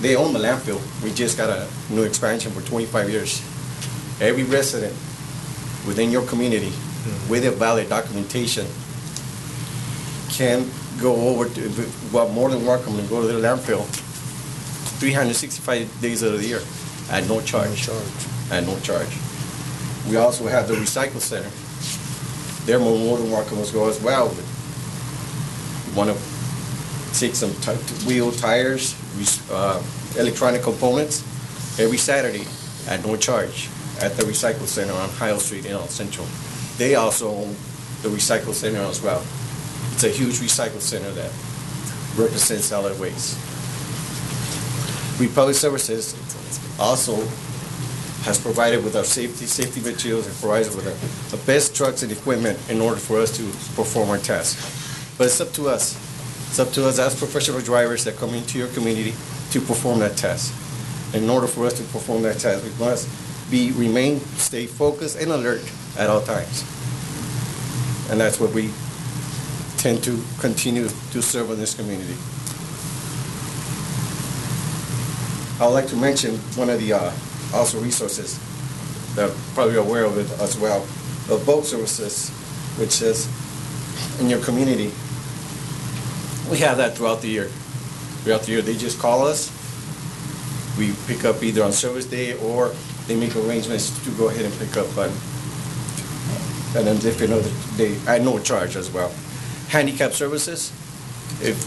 They own the landfill. We just got a new expansion for 25 years. Every resident within your community with a valid documentation can go over to, well, more than welcome to go to the landfill 365 days of the year at no charge. At no charge. We also have the recycle center. They're more than welcome to go as well. You want to take some wheel tires, electronic components every Saturday at no charge at the recycle center on Hyle Street in El Centro. They also own the recycle center as well. It's a huge recycle center that represents Allied Waste. Republic Services also has provided with our safety materials and provides with the best trucks and equipment in order for us to perform our task. But it's up to us. It's up to us as professional drivers that come into your community to perform that task. In order for us to perform that task, we must stay focused and alert at all times. And that's what we tend to continue to serve in this community. I would like to mention one of the also resources that are probably aware of it as well, the boat services, which is in your community. We have that throughout the year. Throughout the year, they just call us. We pick up either on service day or they make arrangements to go ahead and pick up on a different other day at no charge as well. Handicap services, if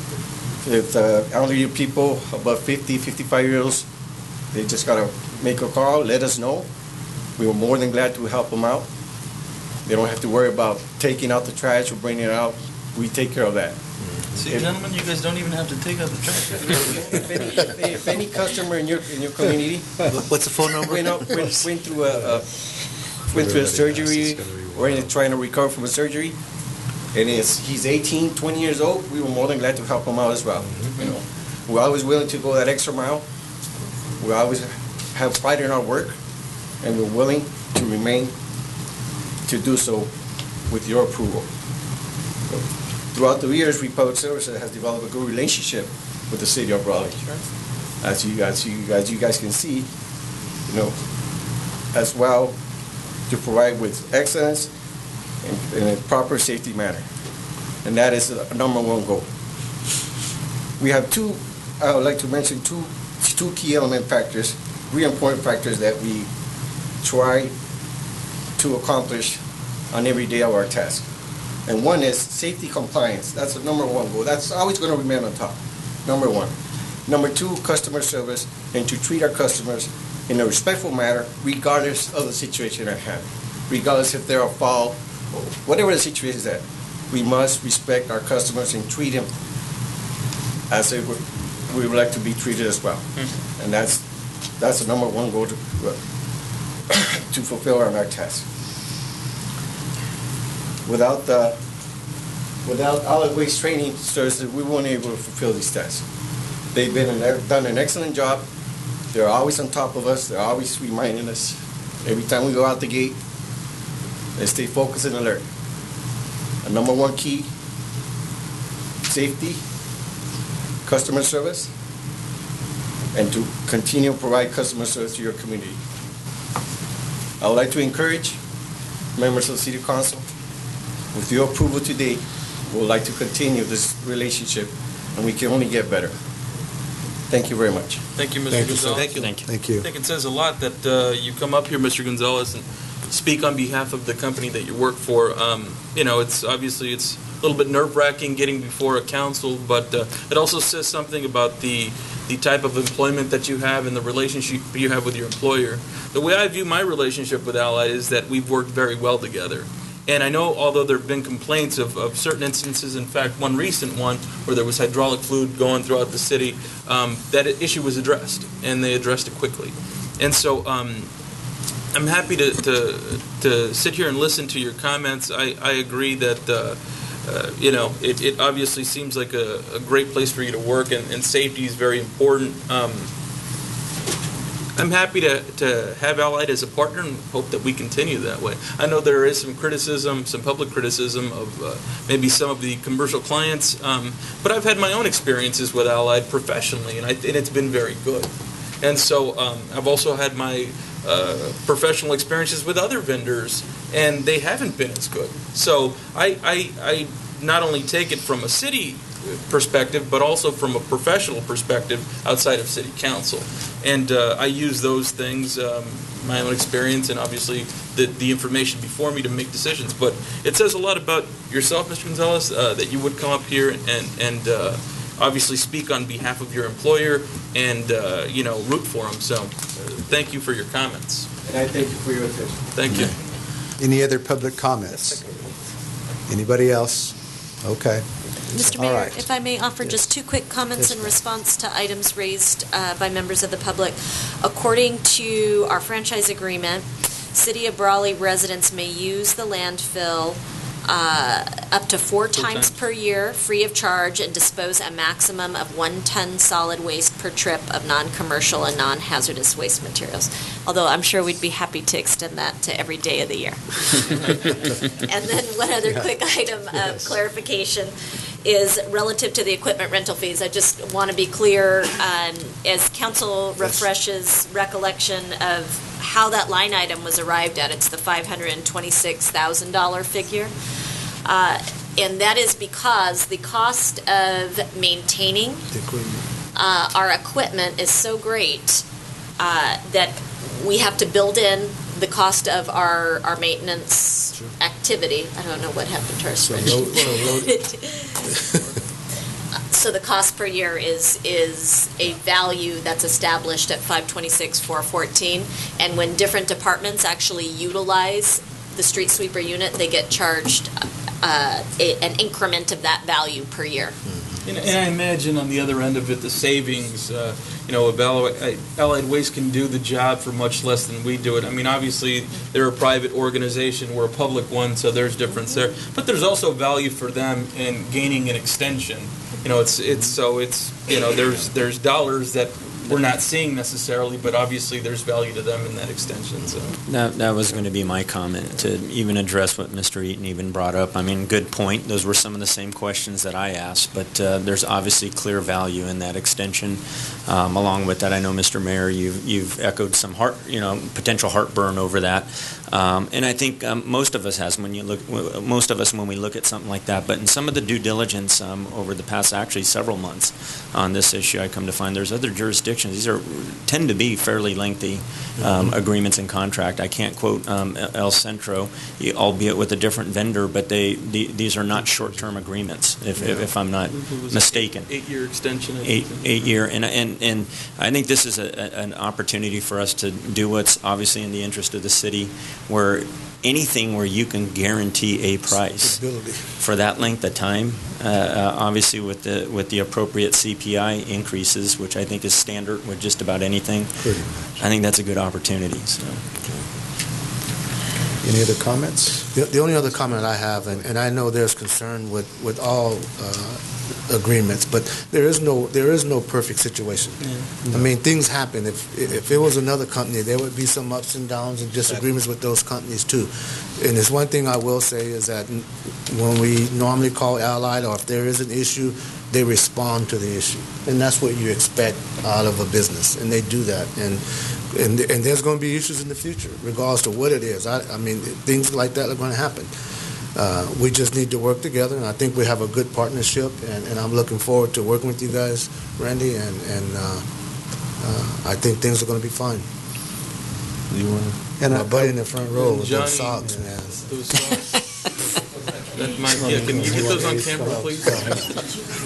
elderly people above 50, 55 years olds, they just gotta make a call, let us know. We were more than glad to help them out. They don't have to worry about taking out the trash or bringing it out. We take care of that. See, gentlemen, you guys don't even have to take out the trash. If any customer in your community, What's the phone number? went through a surgery or trying to recover from a surgery, and he's 18, 20 years old, we were more than glad to help him out as well. You know, we're always willing to go that extra mile. We always have pride in our work, and we're willing to remain to do so with your approval. Throughout the years, Republic Services has developed a good relationship with the city of Brawley. As you guys can see, you know, as well, to provide with excellence in a proper safety manner. And that is the number one goal. We have I would like to mention two key element factors, three important factors that we try to accomplish on every day of our task. And one is safety compliance. That's the number one goal. That's always going to remain on top, number one. Number two, customer service, and to treat our customers in a respectful manner, regardless of the situation at hand. Regardless if they're a fault, or whatever the situation is at, we must respect our customers and treat them as we would like to be treated as well. And that's the number one goal to fulfill on our task. Without solid waste training services, we weren't able to fulfill these tasks. They've done an excellent job. They're always on top of us. They're always reminding us. Every time we go out the gate, they stay focused and alert. A number one key, safety, customer service, and to continue to provide customer service to your community. I would like to encourage members of the City Council, with your approval today, we would like to continue this relationship, and we can only get better. Thank you very much. Thank you, Mr. Gonzalez. Thank you. Thank you. I think it says a lot that you come up here, Mr. Gonzalez, and speak on behalf of the company that you work for. You know, it's obviously it's a little bit nerve-wracking getting before a council, but it also says something about the type of employment that you have and the relationship you have with your employer. The way I view my relationship with Allied is that we've worked very well together. And I know, although there have been complaints of certain instances, in fact, one recent one where there was hydraulic fluid going throughout the city, that issue was addressed, and they addressed it quickly. And so I'm happy to sit here and listen to your comments. I agree that, you know, it obviously seems like a great place for you to work, and safety is very important. I'm happy to have Allied as a partner and hope that we continue that way. I know there is some criticism, some public criticism of maybe some of the commercial clients, but I've had my own experiences with Allied professionally, and it's been very good. And so I've also had my professional experiences with other vendors, and they haven't been as good. So I not only take it from a city perspective, but also from a professional perspective outside of city council. And I use those things, my own experience, and obviously the information before me to make decisions. But it says a lot about yourself, Mr. Gonzalez, that you would come up here and obviously speak on behalf of your employer and, you know, root for them. So thank you for your comments. And I thank you for your attention. Thank you. Any other public comments? Anybody else? Okay. Mr. All Mayor, right. if I may offer just two quick comments in response to items raised by members of the public. According to our franchise agreement, City of Brawley residents may use the landfill up to 4 times per year, free of charge, and dispose a maximum of 1 ton solid waste per trip of non-commercial and non-hazardous waste materials. Although I'm sure we'd be happy to extend that to every day of the year. And then one other quick item of clarification is relative to the equipment rental fees. I just want to be clear, as council refreshes recollection of how that line item was arrived at. It's the $526,000 figure. And that is because the cost of maintaining our equipment is so great that we have to build in the cost of our maintenance activity. I don't know what happened to our spreadsheet. So the cost per year is a value that's established at 526,414, and when different departments actually utilize the street sweeper unit, they get charged an increment of that value per year. And I imagine on the other end of it, the savings, Allied Waste can do the job for much less than we do it. I mean, obviously, they're a private organization, we're a public one, so there's difference there. But there's also value for them in gaining an extension. There's dollars that we're not seeing necessarily, but obviously there's value to them in that extension. So That was going to be my comment, to even address what Mr. Eaton even brought up. I mean, good point. Those were some of the same questions that I asked, but there's obviously clear value in that extension. Along with that, I know, Mr. Mayor, you've echoed some potential heartburn over that. And I think most of us when we look at something like that. But in some of the due diligence over the past actually several months on this issue, I come to find there's other jurisdictions. These tend to be fairly lengthy agreements and contract. I can't quote El Centro, albeit with a different vendor, but these are not short-term agreements, if I'm not mistaken. 8-year extension. 8-year, and I think this is an opportunity for us to do what's obviously in the interest of the city, where anything where you can guarantee a price for that length of time, obviously with the appropriate CPI increases, which I think is standard with just about anything, I think that's a good opportunity. So. Any other comments? The only other comment I have, and I know there's concern with all agreements, but there is no perfect situation. I mean, things happen. If it was another company, there would be some ups and downs and disagreements with those companies too. And there's one thing I will say is that when we normally call Allied, or if there is an issue, they respond to the issue, and that's what you expect out of a business, and they do that. And there's going to be issues in the future, regardless of what it is. I mean, things like that are going to happen. We just need to work together, and I think we have a good partnership, and I'm looking forward to working with you guys, Randy, and I think things are going to be fine. And my buddy in the front row with those socks, man. Those socks. Can you get those on camera, please?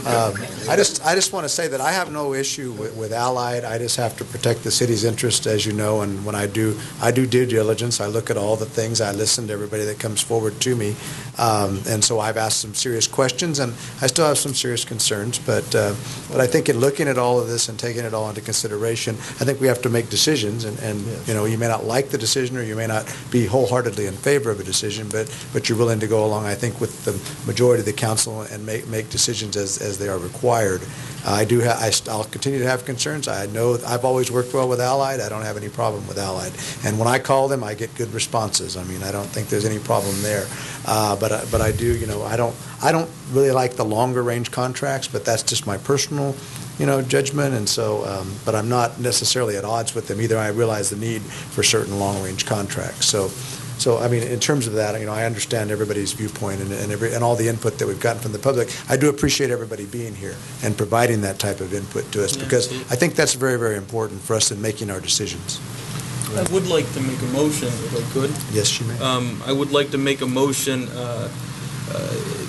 I just want to say that I have no issue with Allied. I just have to protect the city's interest, as you know, and when I do due diligence. I look at all the things. I listen to everybody that comes forward to me, and so I've asked some serious questions, and I still have some serious concerns. But I think in looking at all of this and taking it all into consideration, I think we have to make decisions, and you may not like the decision, or you may not be wholeheartedly in favor of a decision, but you're willing to go along, I think, with the majority of the council and make decisions as they are required. I'll continue to have concerns. I know I've always worked well with Allied. I don't have any problem with Allied. And when I call them, I get good responses. I mean, I don't think there's any problem there. But I do, I don't really like the longer range contracts, but that's just my personal judgment, and so, but I'm not necessarily at odds with them either. I realize the need for certain long-range contracts. So I mean, in terms of that, I understand everybody's viewpoint and all the input that we've gotten from the public. I do appreciate everybody being here and providing that type of input to us, because I think that's very, very important for us in making our decisions. I would like to make a motion, if I could. Yes, you may. I would like to make a motion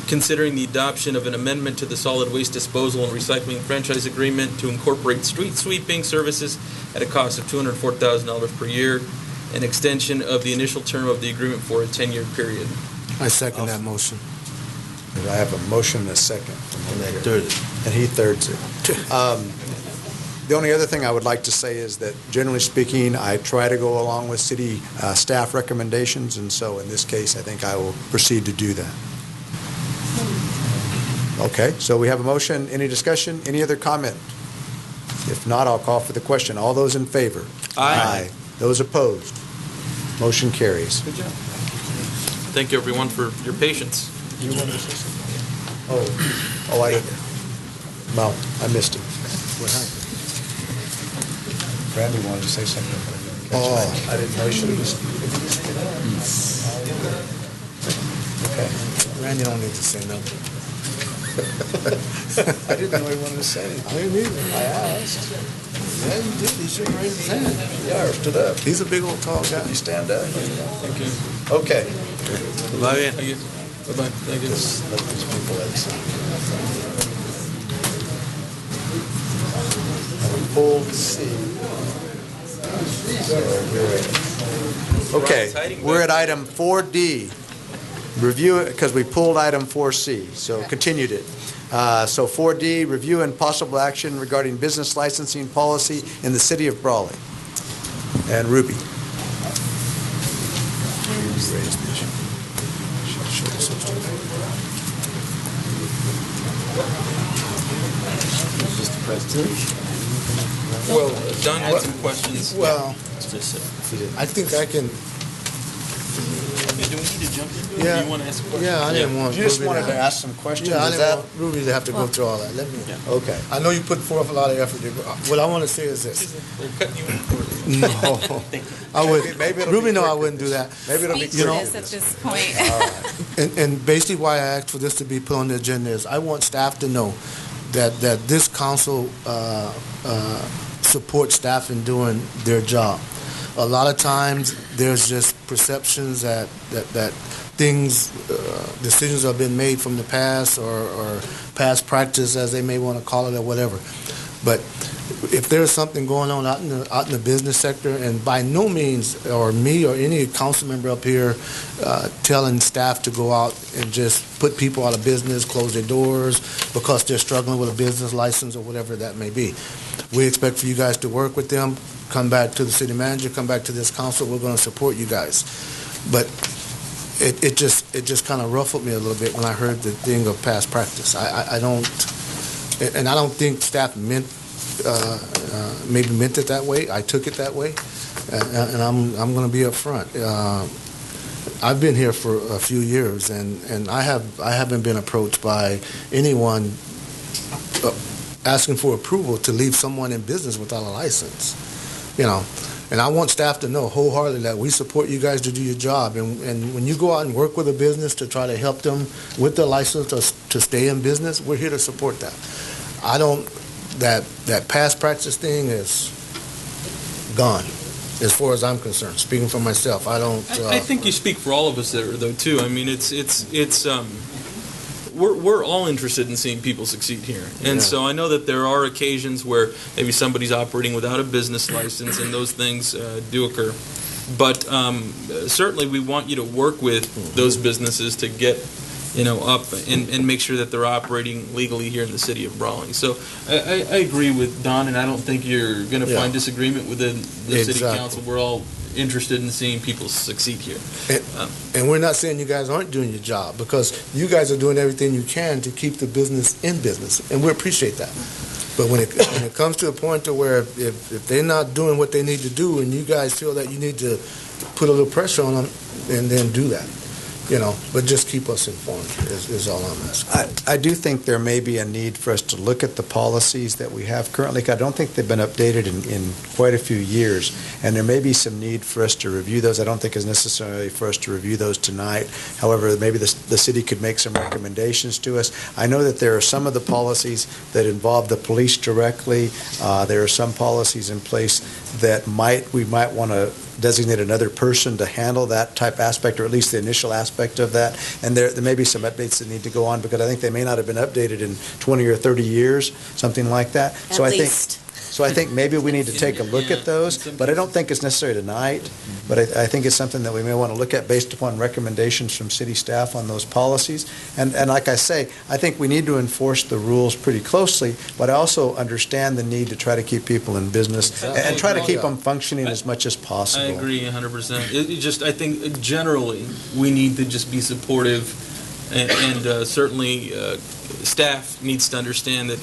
considering the adoption of an amendment to the solid waste disposal and recycling franchise agreement to incorporate street sweeping services at a cost of $204,000 per year, an extension of the initial term of the agreement for a 10-year period. I second that motion. I have a motion and a second. And he thirds it. The only other thing I would like to say is that, generally speaking, I try to go along with city staff recommendations, and so in this case, I think I will proceed to do that. Okay, so we have a motion. Any discussion? Any other comment? If not, I'll call for the question. All those in favor? Aye. Those opposed? Motion carries. Good job. Thank you, everyone, for your patience. You want to say something? Oh, I didn't. Well, I missed it. What happened? Randy wanted to say something. I didn't know. Okay. Randy don't need to say nothing. I didn't know he wanted to say anything. I didn't either. I asked. Yeah, you did. He should raise his hand. Yeah, or stood up. He's a big old tall guy. You stand up. Thank you. Okay. Bye-bye. Bye-bye. Thank you. Let these people see. Okay, we're at item 4D. Review, because we pulled item 4C, so continued it. So 4D, review and possible action regarding business licensing policy in the city of Brawley. And Ruby. Mr. President. Well, Don had some questions. Well, I think I can. Do we need to jump into it? Yeah. Or do you want to ask a question? Yeah, I didn't want. You just Ruby wanted to ask some questions? Yeah, I Is didn't that- want Ruby to have to go through all that. Let me. Okay. I know you put forth a lot of effort. What I want to say is this. They're cutting you in for No, I would. Maybe it'll Ruby be know I quick. wouldn't do that. Maybe it'll be You know, quick. at this point. and basically why I asked for this to be put on the agenda is I want staff to know that this council supports staff in doing their job. A lot of times there's just perceptions that things, decisions have been made from the past or past practice, as they may want to call it, or whatever. But if there's something going on out in the business sector, and by no means, or me or any council member up here telling staff to go out and just put people out of business, close their doors because they're struggling with a business license or whatever that may be. We expect for you guys to work with them, come back to the city manager, come back to this council. We're going to support you guys. But it just kind of ruffled me a little bit when I heard the thing of past practice. I don't think staff maybe meant it that way. I took it that way, and I'm going to be upfront. I've been here for a few years, and I haven't been approached by anyone asking for approval to leave someone in business without a license. And I want staff to know wholeheartedly that we support you guys to do your job. And when you go out and work with a business to try to help them with the license to stay in business, we're here to support that. That past practice thing is gone, as far as I'm concerned. Speaking for myself, I don't. I think you speak for all of us there, though, too. I mean, we're all interested in seeing people succeed here. And so I know that there are occasions where maybe somebody's operating without a business license, and those things do occur. But certainly we want you to work with those businesses to get up and make sure that they're operating legally here in the city of Brawley. So I agree with Don, and I don't think you're going to find disagreement within the city council. We're all interested in seeing people succeed here. And we're not saying you guys aren't doing your job, because you guys are doing everything you can to keep the business in business, and we appreciate that. But when it comes to a point to where if they're not doing what they need to do, and you guys feel that you need to put a little pressure on them, and then do that. But just keep us informed is all I'm asking. I do think there may be a need for us to look at the policies that we have currently. I don't think they've been updated in quite a few years, and there may be some need for us to review those. I don't think it's necessary for us to review those tonight. However, maybe the city could make some recommendations to us. I know that there are some of the policies that involve the police directly. There are some policies in place that we might want to designate another person to handle that type aspect, or at least the initial aspect of that. And there may be some updates that need to go on, because I think they may not have been updated in 20 or 30 years, something like that. So I think maybe we need to take a look at those, but I don't think it's necessary tonight. But I think it's something that we may want to look at based upon recommendations from city staff on those policies. And like I say, I think we need to enforce the rules pretty closely, but I also understand the need to try to keep people in business and try to keep them functioning as much as possible. I agree 100%. I think generally we need to just be supportive, and certainly staff needs to understand that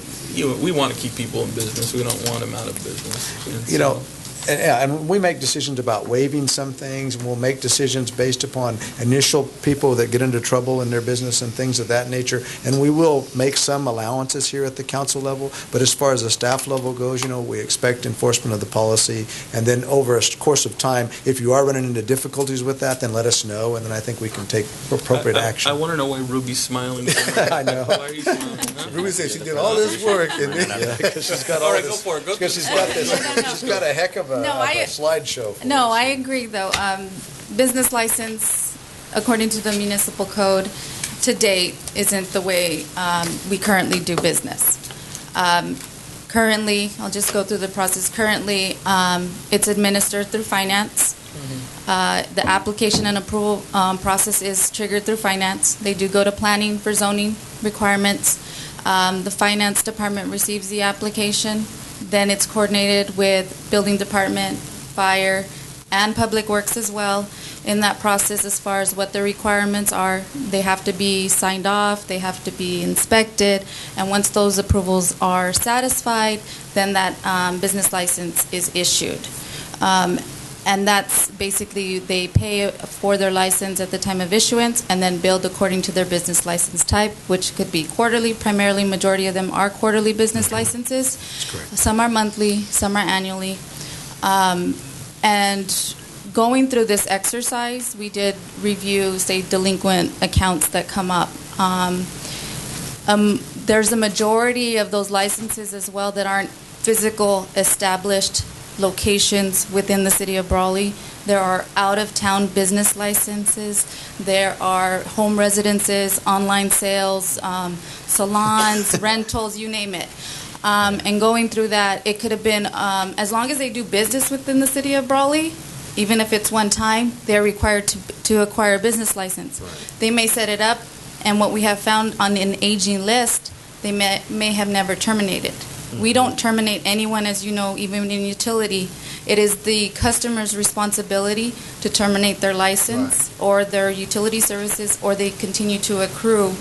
we want to keep people in business. We don't want them out of business. And we make decisions about waiving some things, and we'll make decisions based upon initial people that get into trouble in their business and things of that nature. And we will make some allowances here at the council level. But as far as the staff level goes, we expect enforcement of the policy. And then over a course of time, if you are running into difficulties with that, then let us know, and then I think we can take appropriate action. I want to know why Ruby's smiling. I know. Why are you smiling? Huh? Ruby said she did all this work, and because she's got all right, go for it. Because she's got this. She's got a heck of a slideshow. I agree, though. Business license, according to the municipal code, to date, isn't the way we currently do business. Currently, I'll just go through the process. Currently, it's administered through finance. The application and approval process is triggered through finance. They do go to planning for zoning requirements. The finance department receives the application. Then it's coordinated with building department, fire, and public works as well. In that process, as far as what the requirements are, they have to be signed off, they have to be inspected, and once those approvals are satisfied, then that business license is issued. And that's basically, they pay for their license at the time of issuance and then billed according to their business license type, which could be quarterly. Primarily, majority of them are quarterly business licenses. Some are monthly, some are annually. And going through this exercise, we did review, say, delinquent accounts that come up. There's a majority of those licenses as well that aren't physical established locations within the city of Brawley. There are out-of-town business licenses. There are home residences, online sales, salons, rentals, you name it. And going through that, it could have been, as long as they do business within the city of Brawley, even if it's one time, they're required to acquire a business license. Right. They may set it up, and what we have found on an aging list, they may have never terminated. We don't terminate anyone, as you know, even in utility. It is the customer's responsibility to terminate their license or their utility services, or they continue to accrue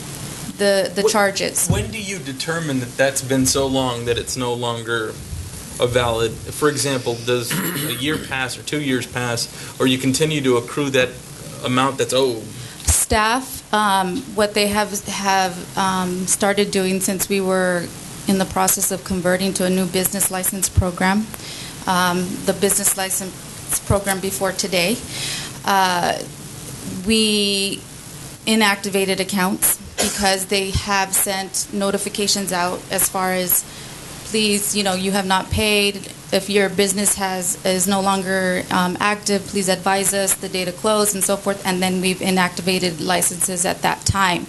the charges. When do you determine that that's been so long that it's no longer a valid? For example, does a year pass or 2 years pass, or you continue to accrue that amount that's owed? Staff, what they have started doing since we were in the process of converting to a new business license program, the business license program before today, we inactivated accounts because they have sent notifications out as far as, please, you have not paid. If your business is no longer active, please advise us the date of close and so forth. And then we've inactivated licenses at that time.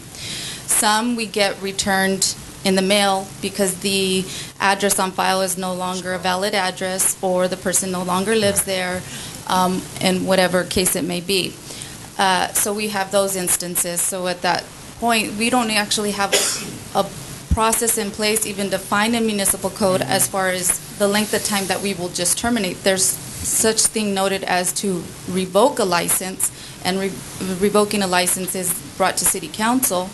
Some we get returned in the mail because the address on file is no longer a valid address, or the person no longer lives there, in whatever case it may be. So we have those instances. So at that point, we don't actually have a process in place, even defined in municipal code, as far as the length of time that we will just terminate. There's such thing noted as to revoke a license, and revoking a license is brought to city council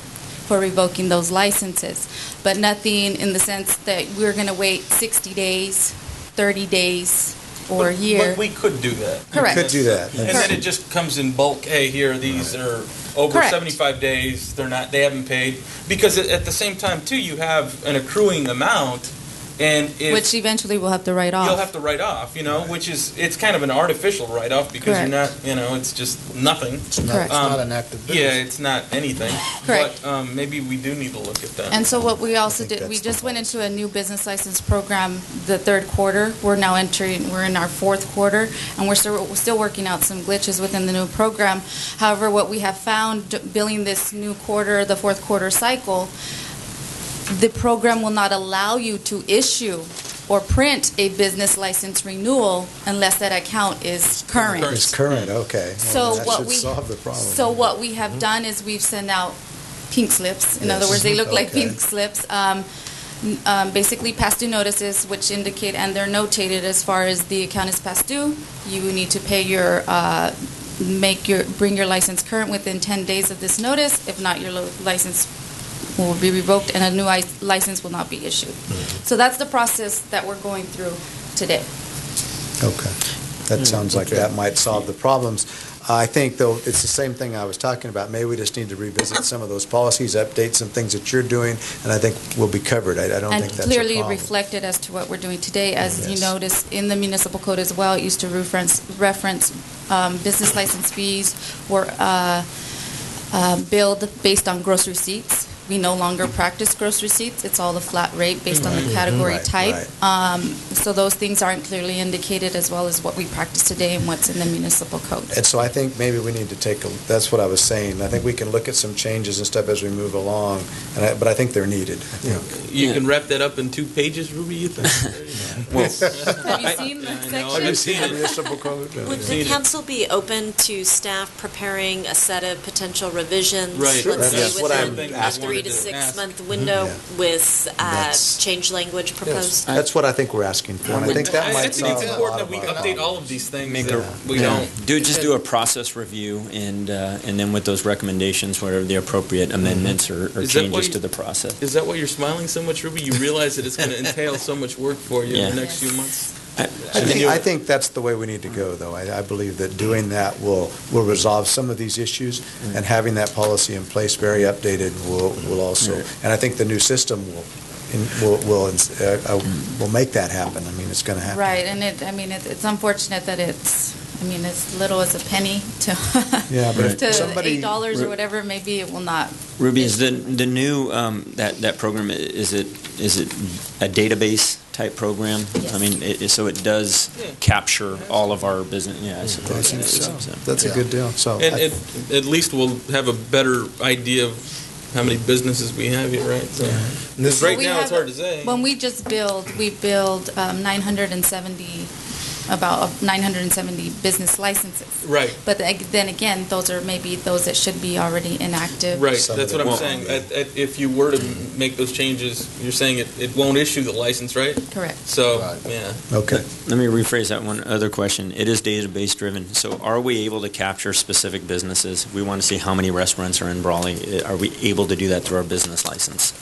for revoking those licenses, but nothing in the sense that we're going to wait 60 days, 30 days, or a year. But we could do that. Correct. We could do that. And then it just comes in bulk. Hey, here, these are over Correct. 75 days. They haven't paid. Because at the same time, too, you have an accruing amount, and which eventually we'll have to write off. You'll have to write off, which is, it's kind of an artificial write-off because Correct. you're not, it's just nothing. It's not an active business. Yeah, it's not anything. Correct. But maybe we do need to look at that. And so what we also did, we just went into a new business license program the third quarter. We're now we're in our fourth quarter, and we're still working out some glitches within the new program. However, what we have found billing this new quarter, the fourth quarter cycle, the program will not allow you to issue or print a business license renewal unless that account is current. It's current, okay. So that what should solve the problem. So what we have done is we've sent out pink slips. In Yes. other words, they look like Okay. pink slips. Basically past due notices, which indicate, and they're notated as far as the account is past due. You need to pay bring your license current within 10 days of this notice. If not, your license will be revoked and a new license will not be issued. So that's the process that we're going through today. Okay. That sounds like that might solve the problems. I think, though, it's the same thing I was talking about. Maybe we just need to revisit some of those policies, update some things that you're doing, and I think we'll be covered. I don't think that's a problem. And clearly reflected as to what we're doing today. As you notice in the municipal code as well, it used to reference business license fees were billed based on gross receipts, we no longer practice gross receipts. It's all the flat rate based on the category Right, type. So those things aren't clearly indicated, as well as what we practice today and what's in the municipal code. And so I think maybe we need to that's what I was saying. I think we can look at some changes and stuff as we move along, but I think they're needed. You can wrap that up in 2 pages, Ruby, you think? Have you seen the section? Have you seen the municipal code? Would the council be open to staff preparing a set of potential revisions? Right. Let's That's say what I'm within a asking. 3 to 6 month window with change language proposed? That's what I think we're asking for, and I think that might It's important that we update all of these things that we don't. Just do a process review, and then with those recommendations, whatever the appropriate amendments or changes to the process. Is that why you're smiling so much, Ruby? You realize that it's going to entail so much work for you in the next few months? I think that's the way we need to go, though. I believe that doing that will resolve some of these issues, and having that policy in place, very updated, will also. And I think the new system will make that happen. I mean, it's going to happen. Right, and it's unfortunate that it's as little as a penny to but to somebody, $8 or whatever. Maybe it will not. Ruby, is the new that program, is it a database type program? Yes. I mean, so it does capture all of our business. Yeah, I suppose it is. That's a good deal. So, and at least we'll have a better idea of how many businesses we have here, right? So, because right now it's hard to say. When we billed 970 business licenses. Right. But then again, those are maybe those that should be already inactive. Right, that's what I'm saying. If you were to make those changes, you're saying it won't issue the license, right? Correct. So, yeah. Okay. Let me rephrase that one other question. It is database driven. So are we able to capture specific businesses? We want to see how many restaurants are in Brawley. Are we able to do that through our business license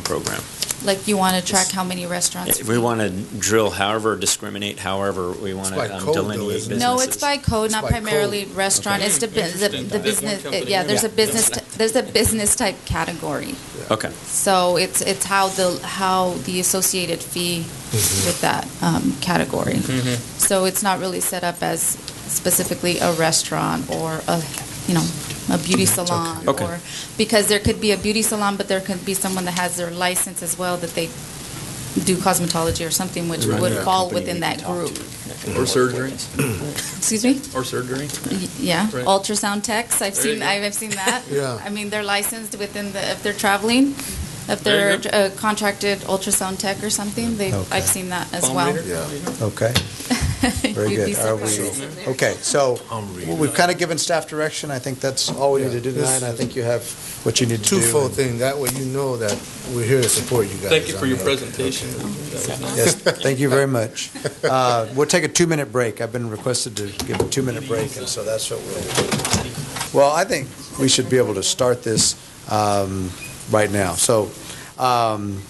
program? Like you want to track how many restaurants? We want to drill discriminate however we want to delineate businesses. No, it's by code, not primarily code. restaurant. Okay. It's the business. There's a business type category. Okay. So it's how the associated fee with that category. So it's not really set up as specifically a restaurant or a beauty salon, Okay. or because there could be a beauty salon, but there could be someone that has their license as well that they do cosmetology or something, which would fall within that group. Or surgery. Excuse me? Or surgery. Yeah, Right. ultrasound techs. I've There you seen go. that. Yeah. I mean, they're licensed within if they're traveling, if There they're you a contracted ultrasound tech or something. I've seen that as Palm well. reader. Yeah. Okay. Very You'd be good. Are we, surprised. okay, so we've kind of given staff direction. I think that's all we need to do tonight. I think you have what you need to do. Twofold thing. That way you know that we're here to support you guys. Thank you for on your that. presentation. That was nice. Yes, thank you very much. We'll take a 2-minute break. I've been requested to give a 2-minute break, and so that's what we'll do. Well, I think we should be able to start this right now. So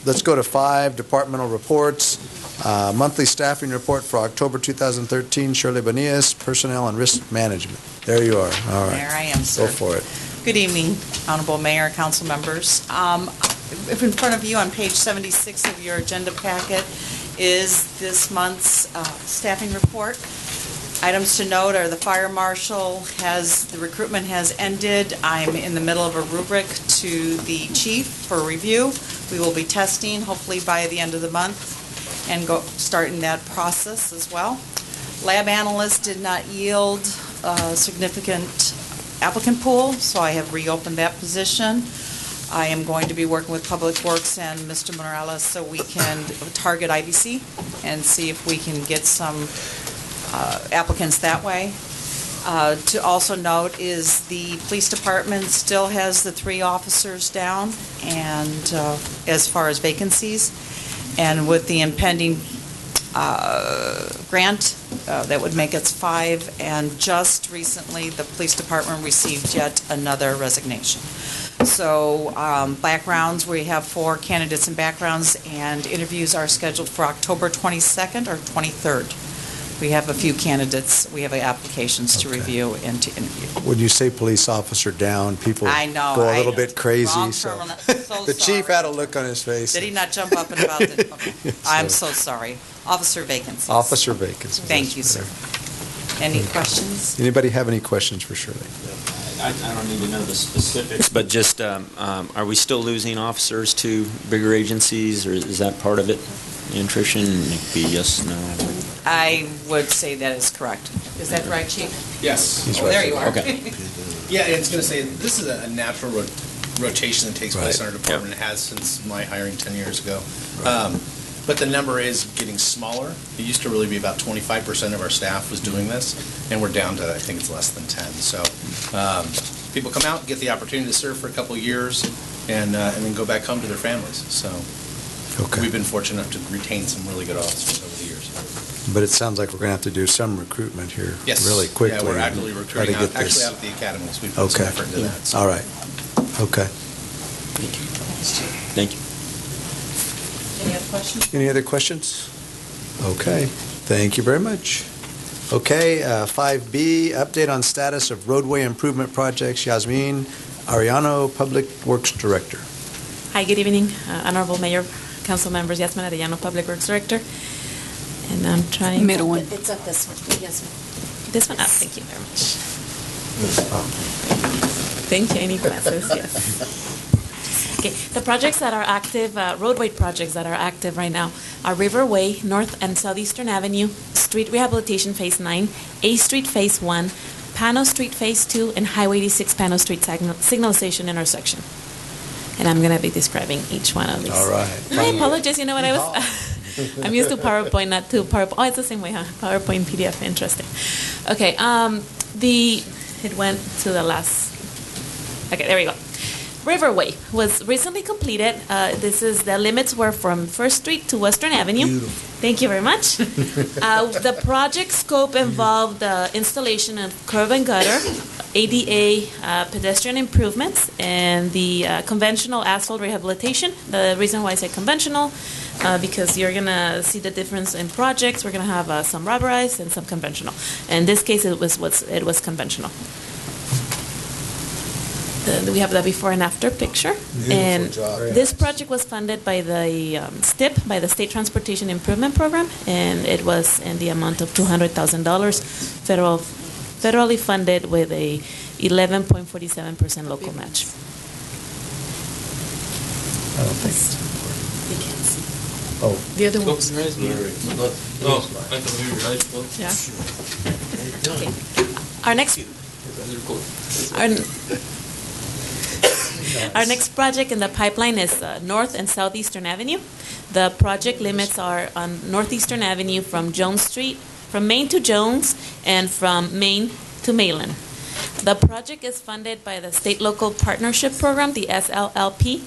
let's go to 5 departmental reports. Monthly staffing report for October 2013, Shirley Bonias, Personnel and Risk Management. There you are. All right. There I am, sir. Go for it. Good evening, Honorable Mayor, council members. In front of you on page 76 of your agenda packet is this month's staffing report. Items to note are the fire marshal the recruitment has ended. I'm in the middle of a rubric to the chief for review. We will be testing hopefully by the end of the month and starting that process as well. Lab analyst did not yield a significant applicant pool, so I have reopened that position. I am going to be working with Public Works and Mr. Morales so we can target IBC and see if we can get some applicants that way. To also note is the police department still has the 3 officers down, and as far as vacancies, and with the impending grant, that would make it 5, and just recently the police department received yet another resignation. So backgrounds, we have 4 candidates in backgrounds, and interviews are scheduled for October 22nd or 23rd. We have a few candidates, we have applications to review and to interview. When you say police officer down, people I know, go a I little know. bit crazy. Wrong So term, so the chief had a look on his face. Did he not jump up and about it? Okay. I'm so sorry. Officer vacancies. Officer vacancies. Thank you, sir. Any questions? Anybody have any questions for Shirley? I don't need to know the specifics, but just, are we still losing officers to bigger agencies, or is that part of it? Attrition, it could be yes, no? I would say that is correct. Is that right, Chief? Yes. Oh, there you are. Okay. Yeah, it's going to say, this is a natural rotation that takes place in our department. It has since my hiring 10 years ago. But the number is getting smaller. It used to really be about 25% of our staff was doing this, and we're down to, I think it's less than 10. So people come out, get the opportunity to serve for a couple of years, and then go back home to their families. So we've been fortunate enough to retain some really good officers over the years. But it sounds like we're going to have to do some recruitment here Yes. really quickly. Yeah, we're actively and recruiting try to get actually this. out of the academies. We've put some effort into that. So. All right. Okay. Thank you. Any other questions? Any other questions? Okay. Thank you very much. Okay, 5B, update on status of roadway improvement projects. Yasmin Arellano, Public Works Director. Hi, good evening, Honorable Mayor, Council members, Yasmin Arellano, Public Works Director. And I'm trying... Middle one. It's up this one. Yes, ma'am. This one? Thank you very much. Thank you. Any glasses? Yes. Okay, the projects that are active, roadway projects that are active right now are Riverway, North and Southeastern Avenue, Street Rehabilitation Phase 9, A Street Phase 1, Pano Street Phase 2, and Highway 86 Pano Street signalization intersection. And I'm going to be describing each one of these. All right. I apologize. You know what I was... I'm used to PowerPoint, not to PowerPoint. Oh, it's the same way, huh? PowerPoint, PDF. Interesting. Okay. It went to the last. Okay, there we go. Riverway was recently completed. The limits were from First Street to Western Avenue. Beautiful. Thank you very much. The project scope involved the installation of curb and gutter, ADA pedestrian improvements, and the conventional asphalt rehabilitation. The reason why I say conventional, because you're going to see the difference in projects. We're going to have some rubberized and some conventional. In this case, it was conventional. We have the before and after picture. And this project was funded by the STIP, by the State Transportation Improvement Program, and it was in the amount of $200,000, federally funded with a 11.47% local match. I don't think. You can't see. Oh. The other ones. Oh, I thought we were right. Yeah. Okay. Our next project in the pipeline is North and Southeastern Avenue. The project limits are on Northeastern Avenue from Jones Street, from Main to Jones, and from Main to Mayland. The project is funded by the State Local Partnership Program, the SLLP,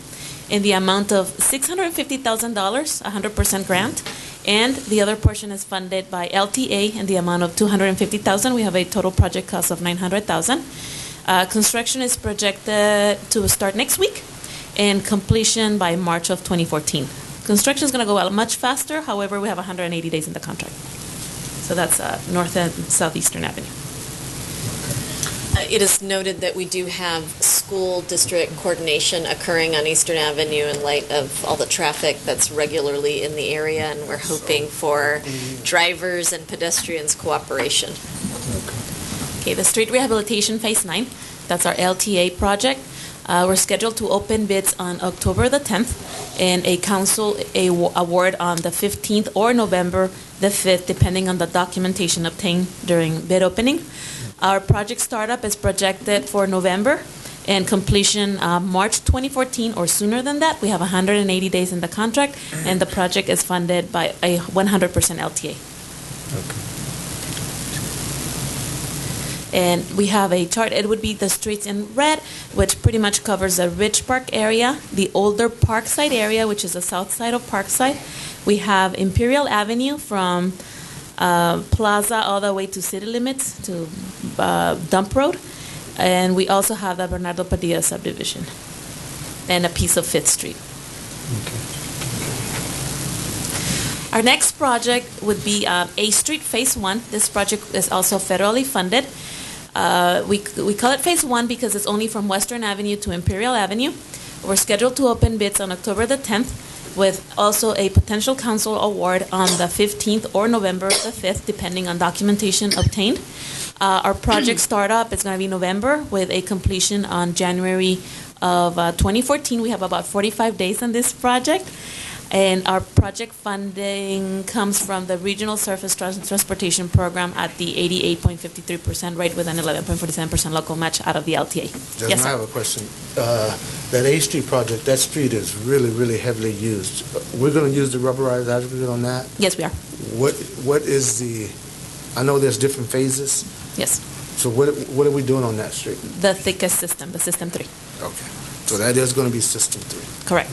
in the amount of $650,000, 100% grant, and the other portion is funded by LTA in the amount of $250,000. We have a total project cost of $900,000. Construction is projected to start next week and completion by March of 2014. Construction is going to go out much faster. However, we have 180 days in the contract. So that's North and Southeastern Avenue. It is noted that we do have school district coordination occurring on Eastern Avenue in light of all the traffic that's regularly in the area, and we're hoping for drivers and pedestrians' cooperation. Okay, the Street Rehabilitation Phase 9, that's our LTA project. We're scheduled to open bids on October the 10th and a council award on the 15th or November the 5th, depending on the documentation obtained during bid opening. Our project startup is projected for November and completion March 2014 or sooner than that. We have 180 days in the contract, and the project is funded by a 100% LTA. Okay. And we have a chart. It would be the streets in red, which pretty much covers the Ridge Park area, the older Parkside area, which is the south side of Parkside. We have Imperial Avenue from Plaza all the way to city limits, to Dump Road. And we also have the Bernardo Padilla subdivision and a piece of 5th Street. Our next project would be A Street Phase 1. This project is also federally funded. We call it Phase 1 because it's only from Western Avenue to Imperial Avenue. We're scheduled to open bids on October the 10th. with also a potential council award on the 15th or November the 5th, depending on documentation obtained. Our project startup is going to be November with a completion on January of 2014. We have about 45 days on this project. And our project funding comes from the Regional Surface Transportation Program at the 88.53% rate with an 11.47% local match out of the LTA. Jasmine, Yes, I have sir. a question. That A Street project, that street is really, really heavily used. We're going to use the rubberized aggregate on that? Yes, we are. What is the, I know there's different phases. Yes. So what are we doing on that street? The thickest system, the System 3. Okay. So that is going to be System 3. Correct.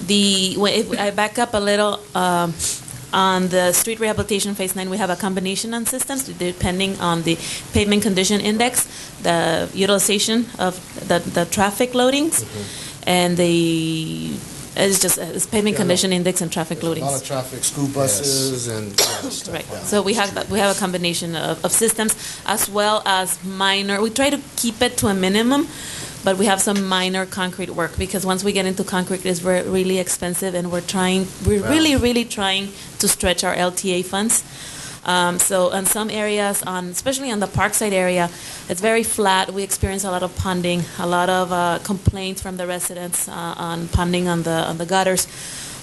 If I back up a little, on the street rehabilitation phase 9, we have a combination on systems depending on the pavement condition index, the utilization of the traffic loadings, and it's pavement condition index and traffic loadings. A lot of traffic, school buses and stuff. Right. So we have a combination of systems as well as minor. We try to keep it to a minimum, but we have some minor concrete work because once we get into concrete, it's really expensive, and we're really trying to stretch our LTA funds. So in some areas, especially on the Parkside area, it's very flat. We experience a lot of ponding, a lot of complaints from the residents on ponding on the gutters.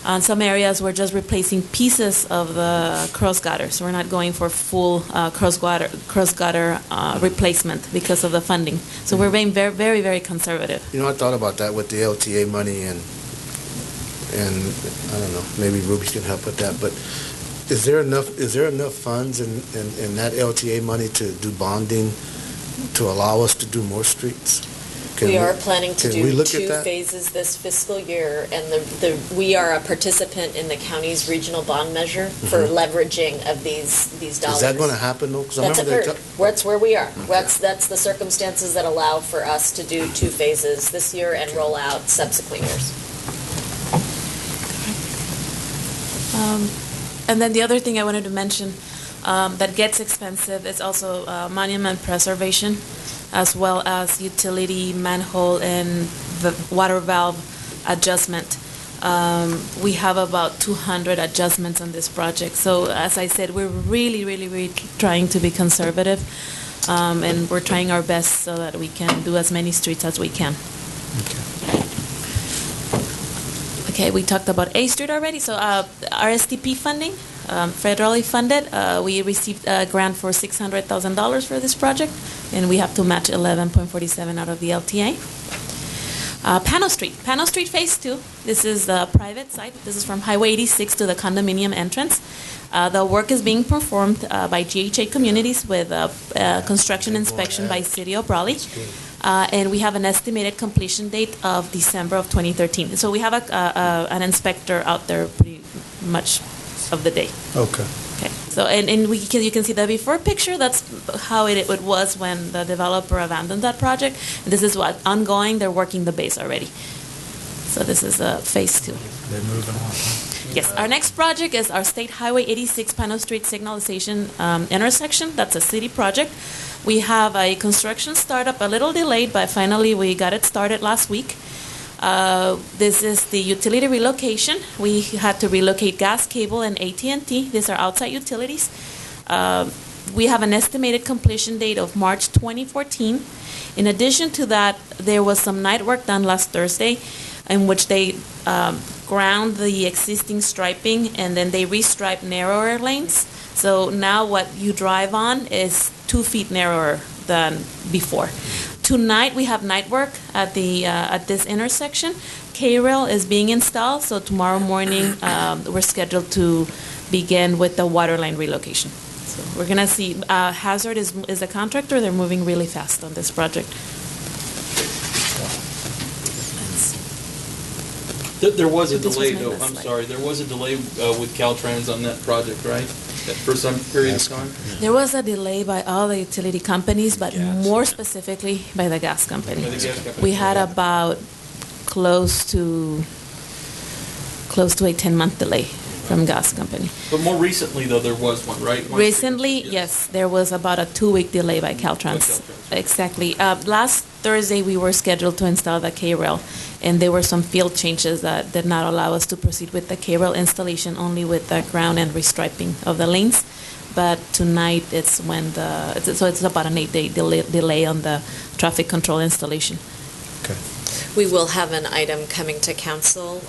On some areas, we're just replacing pieces of the cross gutters. We're not going for full cross gutter replacement because of the funding. So we're being very, very, very conservative. You know, I thought about that with the LTA money, and I don't know, maybe Ruby can help with that. But is there enough funds in that LTA money to do bonding to allow us to do more streets? We are planning to do two 2 phases this fiscal year, and we are a participant in the county's regional bond measure for leveraging of these dollars. Is that going to happen, though? That's where we are. That's the circumstances that allow for us to do 2 phases this year and roll out subsequent years. And then the other thing I wanted to mention that gets expensive is also monument preservation, as well as utility, manhole, and the water valve adjustment. We have about 200 adjustments on this project. So as I said, we're really, really, really trying to be conservative, and we're trying our best so that we can do as many streets as we can. Okay, we talked about A Street already. So RSTP funding, federally funded. We received a grant for $600,000 for this project, and we have to match 11.47 out of the LTA. Pano Street Phase 2. This is the private site. This is from Highway 86 to the condominium entrance. The work is being performed by GHA Communities with construction inspection by City of Brawley. And we have an estimated completion date of December of 2013. So we have an inspector out there pretty much of the day. Okay. Okay. So and you can see the before picture. That's how it was when the developer abandoned that project. And this is what ongoing. They're working the base already. So this is phase 2. They're moving on. Yes. Our next project is our State Highway 86 Pano Street signalization intersection. That's a city project. We have a construction startup, a little delayed, but finally we got it started last week. This is the utility relocation. We had to relocate gas, cable, and AT&T. These are outside utilities. We have an estimated completion date of March 2014. In addition to that, there was some night work done last Thursday in which they ground the existing striping and then they restriped narrower lanes. So now what you drive on is 2 feet narrower than before. Tonight we have night work at this intersection. K-rail is being installed, so tomorrow morning we're scheduled to begin with the water line relocation. So we're gonna see. Hazard is a contractor. They're moving really fast on this project. There was a delay, though. I'm sorry. There was a delay with Caltrans on that project, right? For some period of time? There was a delay by all the utility companies, but more specifically by the gas company. We had about close to a 10-month delay from gas company. But more recently, though, there was one, right? Recently, yes, there was about a 2-week delay by Caltrans. Exactly. Thursday, we were scheduled to install the K-rail, and there were some field changes that did not allow us to proceed with the K-rail installation, only with the ground and restriping of the lanes. But tonight, it's when so it's about an 8-day delay on the traffic control installation. We will have an item coming to council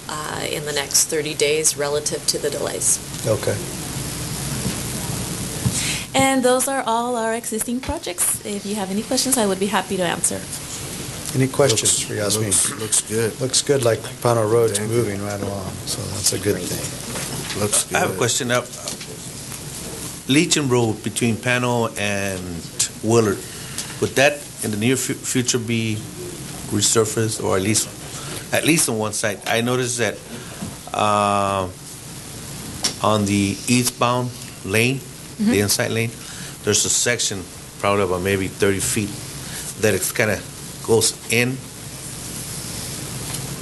in the next 30 days relative to the delays. Okay. And those are all our existing projects. If you have any questions, I would be happy to answer. Any questions for Yasmin? Looks good. Looks good, like Pano Road's moving right along, so that's a good thing. Looks good. I have a question. Legion Road between Pano and Willard, would that in the near future be resurfaced, or at least on one side? I noticed that on the eastbound lane, the inside lane, there's a section probably about maybe 30 feet that it kind of goes in,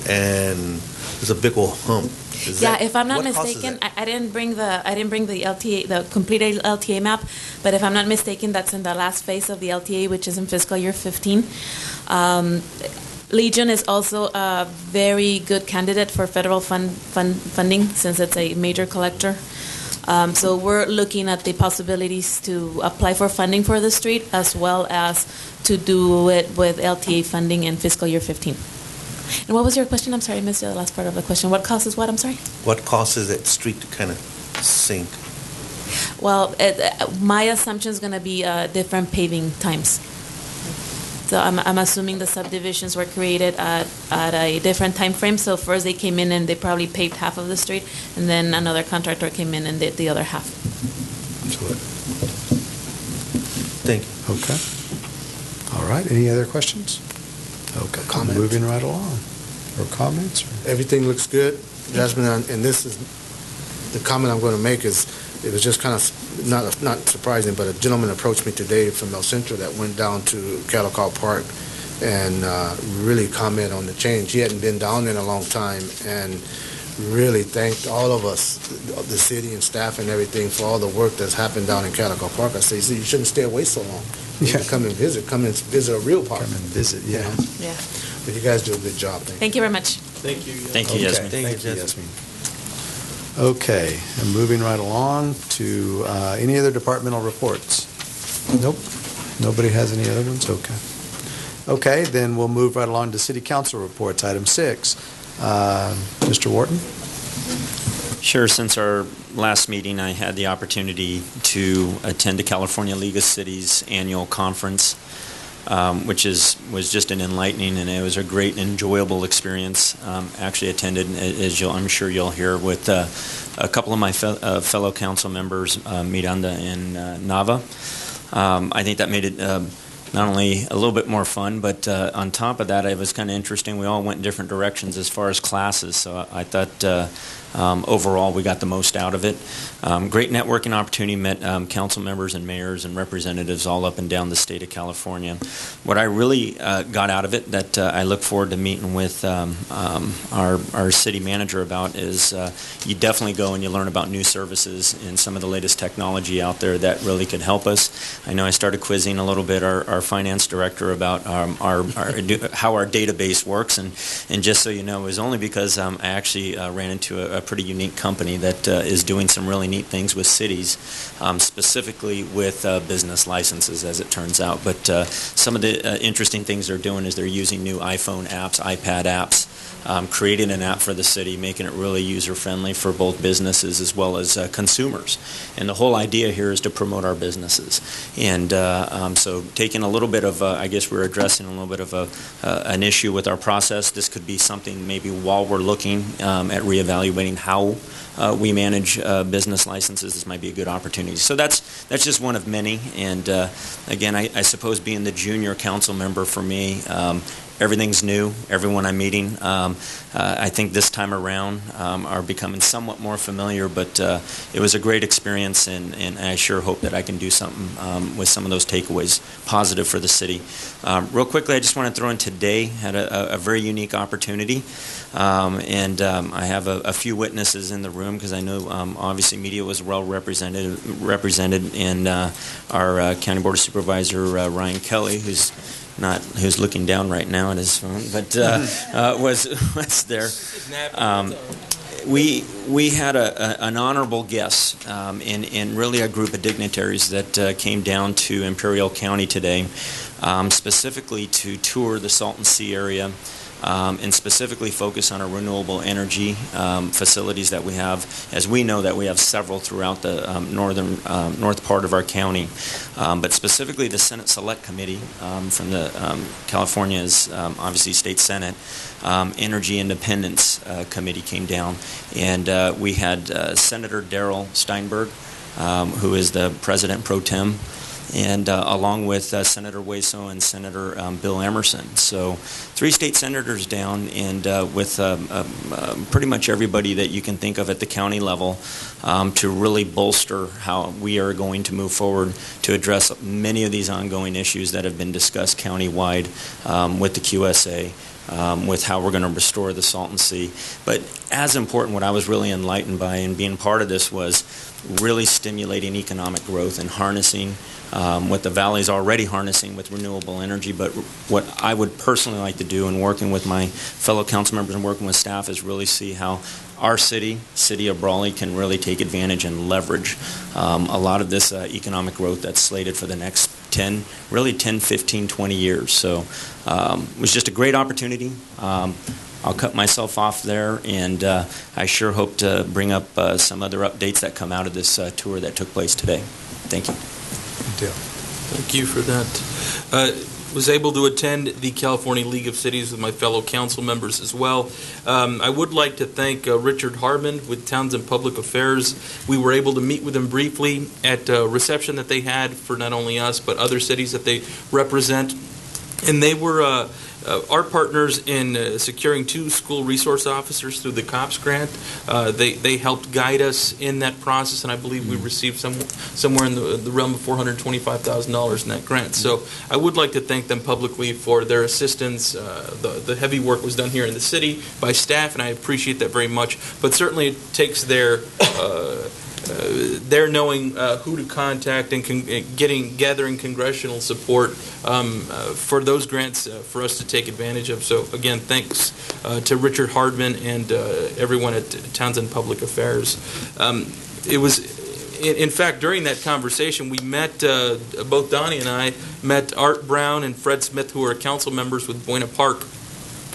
and there's a big old hump. If I'm not mistaken, I didn't bring the LTA, the complete LTA map, but if I'm not mistaken, that's in the last phase of the LTA, which is in fiscal year 15. Legion is also a very good candidate for federal funding, since it's a major collector. So we're looking at the possibilities to apply for funding for the street, as well as to do it with LTA funding in fiscal year 15. And what was your question? I'm sorry, I missed the last part of the question. What causes what? I'm sorry? What causes that street to kind of sink? Well, my assumption is going to be different paving times. So I'm assuming the subdivisions were created at a different time frame. So first they came in and they probably paved half of the street, and then another contractor came in and did the other half. Thank you. Okay. All right, any other questions? Okay, moving right along. Or comments? Everything looks good, Jasmine, and this is, the comment I'm going to make is, it was just kind of not surprising, but a gentleman approached me today from El Centro that went down to Calico Park and really comment on the change. He hadn't been down there in a long time, and really thanked all of us, the city and staff and everything, for all the work that's happened down in Calico Park. I say, you shouldn't stay away so long. You need to come and visit a real park. Come and visit, yeah. Yeah. But you guys do a good job. Thank you very much. Thank you. Thank you, Yasmin. Thank you, Yasmin. Okay, and moving right along to any other departmental reports? Nope. Nobody has any other ones? Okay. Okay, then we'll move right along to city council reports. Item 6. Mr. Wharton? Sure. Since our last meeting, I had the opportunity to attend the California League of Cities annual conference, which was just an enlightening, and it was a great, enjoyable experience. Actually attended, as I'm sure you'll hear, with a couple of my fellow council members, Miranda and Nava. I think that made it not only a little bit more fun, but on top of that, it was kind of interesting. We all went in different directions as far as classes, so I thought overall we got the most out of it. Great networking opportunity, met council members and mayors and representatives all up and down the state of California. What I really got out of it that I look forward to meeting with our city manager about is you definitely go and you learn about new services and some of the latest technology out there that really could help us. I know I started quizzing a little bit our finance director about how our database works, and just so you know, it was only because I actually ran into a pretty unique company that is doing some really neat things with cities, specifically with business licenses, as it turns out. But some of the interesting things they're doing is they're using new iPhone apps, iPad apps, creating an app for the city, making it really user-friendly for both businesses as well as consumers. And the whole idea here is to promote our businesses. And so taking a little bit of, I guess we're addressing a little bit of an issue with our process. This could be something maybe while we're looking at reevaluating how we manage business licenses, this might be a good opportunity. So that's just one of many. And again, I suppose being the junior council member for me, everything's new. Everyone I'm meeting, I think this time around, are becoming somewhat more familiar. But it was a great experience, and I sure hope that I can do something with some of those takeaways positive for the city. Real quickly, I just want to throw in today, had a very unique opportunity. And I have a few witnesses in the room because I know obviously media was well represented, and our County Board of Supervisor Ryan Kelly, who's who's looking down right now at his phone, but was there. We had an honorable guest in really a group of dignitaries that came down to Imperial County today, specifically to tour the Salton Sea area. And specifically focus on our renewable energy facilities that we have, as we know that we have several throughout the north part of our county. But specifically the Senate Select Committee from the California's obviously State Senate Energy Independence Committee came down, and we had Senator Darrell Steinberg, who is the President Pro Tem, and along with Senator Hueso and Senator Bill Emerson. So 3 state senators down, and with pretty much everybody that you can think of at the county level to really bolster how we are going to move forward to address many of these ongoing issues that have been discussed countywide with the QSA. With how we're going to restore the Salton Sea. But as important, what I was really enlightened by and being part of this was really stimulating economic growth and harnessing what the valley's already harnessing with renewable energy. But what I would personally like to do in working with my fellow council members and working with staff is really see how our city of Brawley, can really take advantage and leverage a lot of this economic growth that's slated for the next 10, 15, 20 years. So it was just a great opportunity. I'll cut myself off there, and I sure hope to bring up some other updates that come out of this tour that took place today. Thank you. Good deal. Thank you for that. Was able to attend the California League of Cities with my fellow council members as well. I would like to thank Richard Hardman with Townsend Public Affairs. We were able to meet with him briefly at a reception that they had for not only us but other cities that they represent. And they were our partners in securing 2 school resource officers through the COPS grant. They helped guide us in that process, and I believe we received somewhere in the realm of $425,000 in that grant. So I would like to thank them publicly for their assistance. The heavy work was done here in the city by staff, and I appreciate that very much. But certainly it takes their knowing who to contact and gathering congressional support for those grants for us to take advantage of. So again, thanks to Richard Hardman and everyone at Townsend Public Affairs. It was, in fact, during that conversation, we met, both Donnie and I met Art Brown and Fred Smith, who are council members with Buena Park.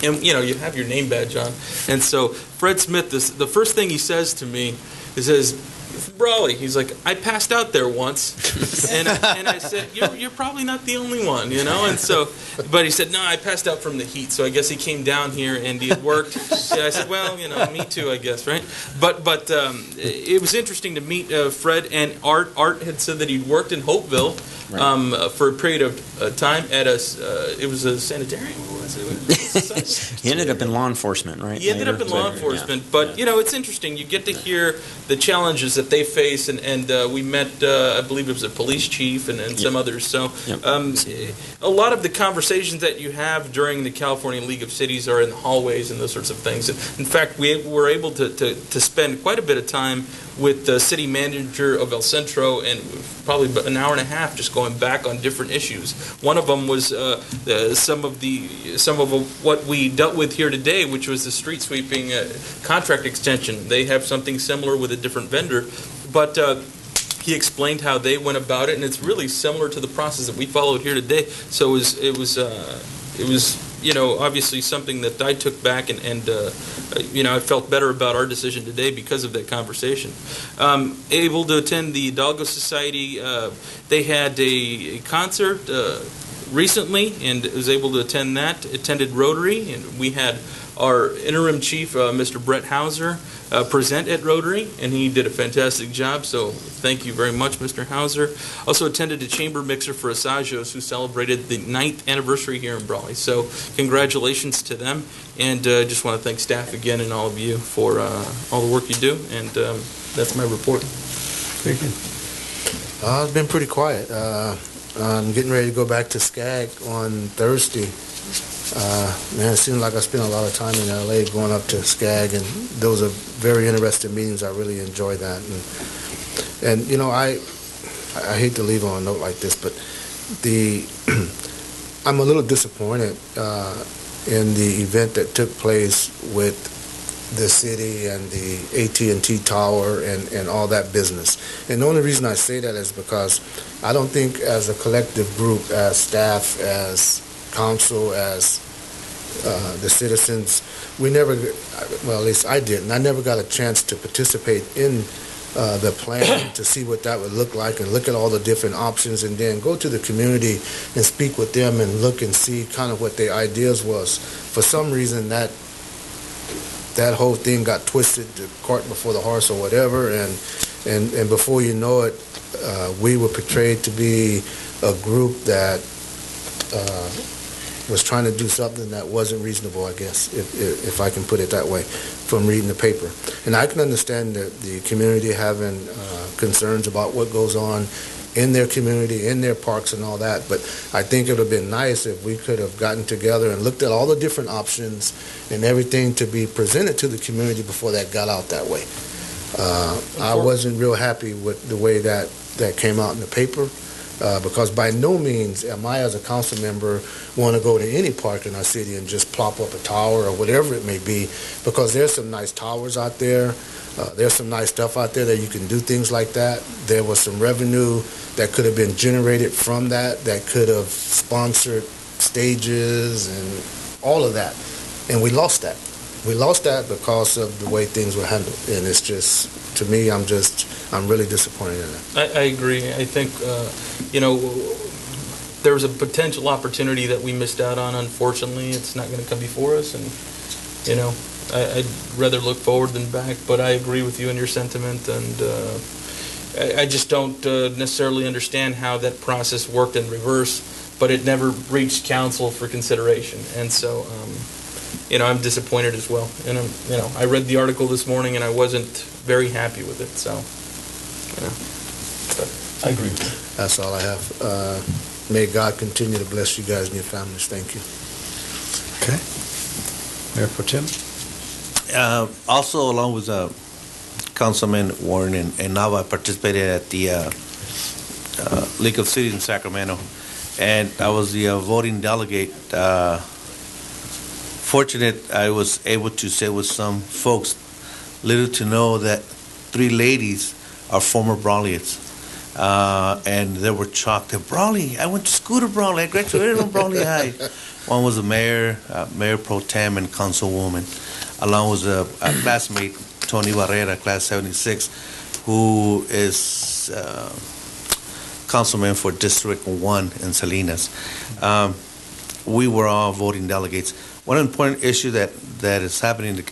And, you have your name badge on. And so Fred Smith, the first thing he says to me, he says, Brawley, he's like, I passed out there once, and I said, you're probably not the only one, and so, but he said, no, I passed out from the heat, so I guess he came down here and he had worked. And I said, well, me too, I guess, right? But it was interesting to meet Fred and Art. Art had said that he'd worked in Hopeville for a period of time at it was a sanitarium. He ended up in law enforcement, right? He ended up in law enforcement, but it's interesting. You get to hear the challenges that they face, and we met, I believe it was a police chief and some others. So a lot of the conversations that you have during the California League of Cities are in the hallways and those sorts of things. In fact, we were able to spend quite a bit of time with the city manager of El Centro, and probably about an hour and a half just going back on different issues. One of them was some of what we dealt with here today, which was the street sweeping contract extension. They have something similar with a different vendor, but he explained how they went about it, and it's really similar to the process that we followed here today. So it was obviously something that I took back, and I felt better about our decision today because of that conversation. Able to attend the Hidalgo Society. They had a concert recently, and was able to attend that. Attended Rotary, and we had our interim chief, Mr. Brett Hauser, present at Rotary, and he did a fantastic job, so thank you very much, Mr. Hauser. Also attended a chamber mixer for Asajos, who celebrated the 9th anniversary here in Brawley, so congratulations to them, and just want to thank staff again and all of you for all the work you do, and that's my report. Very good. It's been pretty quiet. I'm getting ready to go back to SCAG on Thursday. Man, it seems like I spent a lot of time in LA going up to SCAG, and those are very interesting meetings. I really enjoy that, and I hate to leave on a note like this, but the I'm a little disappointed in the event that took place with the city and the AT&T tower and all that business. And the only reason I say that is because I don't think as a collective group, as staff, as council, as the citizens, we never, well, at least I didn't. I never got a chance to participate in the plan to see what that would look like and look at all the different options and then go to the community and speak with them and look and see kind of what their ideas was. For some reason, that whole thing got twisted, the cart before the horse or whatever, and before you know it, we were portrayed to be a group that was trying to do something that wasn't reasonable, I guess, if I can put it that way, from reading the paper. And I can understand the community having concerns about what goes on in their community, in their parks and all that, but I think it would have been nice if we could have gotten together and looked at all the different options and everything to be presented to the community before that got out that way. I wasn't real happy with the way that came out in the paper. Because by no means am I, as a council member, want to go to any park in our city and just plop up a tower or whatever it may be, because there's some nice towers out there. There's some nice stuff out there that you can do things like that. There was some revenue that could have been generated from that could have sponsored stages and all of that. And we lost that. We lost that because of the way things were handled. And it's just, to me, I'm really disappointed in that. I agree. I think, there was a potential opportunity that we missed out on. Unfortunately, it's not going to come before us. And, I'd rather look forward than back. But I agree with you in your sentiment. And I just don't necessarily understand how that process worked in reverse. But it never reached council for consideration. And so, I'm disappointed as well. And, I read the article this morning and I wasn't very happy with it. So, but I agree. That's all I have. May God continue to bless you guys and your families. Thank you. Okay. Mayor Pro Tem? Also, along with Councilman Warren and Nava, I participated at the League of Cities in Sacramento, and I was the voting delegate. Fortunate I was able to sit with some folks, little to know that 3 ladies are former Brawleyites. And they were shocked at Brawley. I went to school to Brawley. I graduated from Brawley High. One was a mayor, Mayor Pro Tem, and councilwoman, along with a classmate, Tony Barrera, class 76, who is councilman for District 1 in Salinas. We were all voting delegates. One important issue that is happening in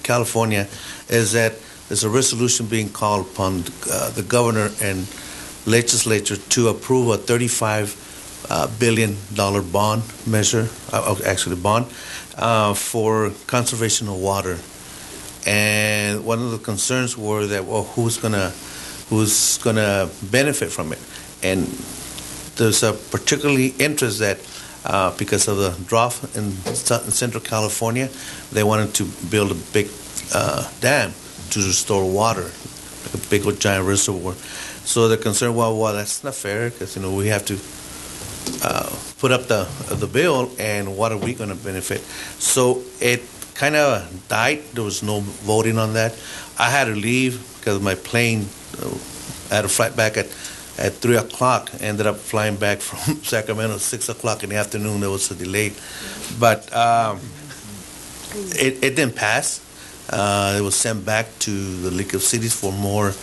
California is that there's a resolution being called upon the governor and legislature to approve a $35 billion bond measure, bond, for conservation of water. And one of the concerns were that, well, who's gonna benefit from it? And there's a particularly interest that because of the drought in Central California, they wanted to build a big dam to restore water, like a big giant reservoir. So they're concerned, well, that's not fair, because we have to put up the bill, and what are we going to benefit? So it kind of died. There was no voting on that. I had to leave because my plane, I had to fly back at 3 o'clock. Ended up flying back from Sacramento at 6 o'clock in the afternoon. There was a delay. But it didn't pass. It was sent back to the League of Cities for more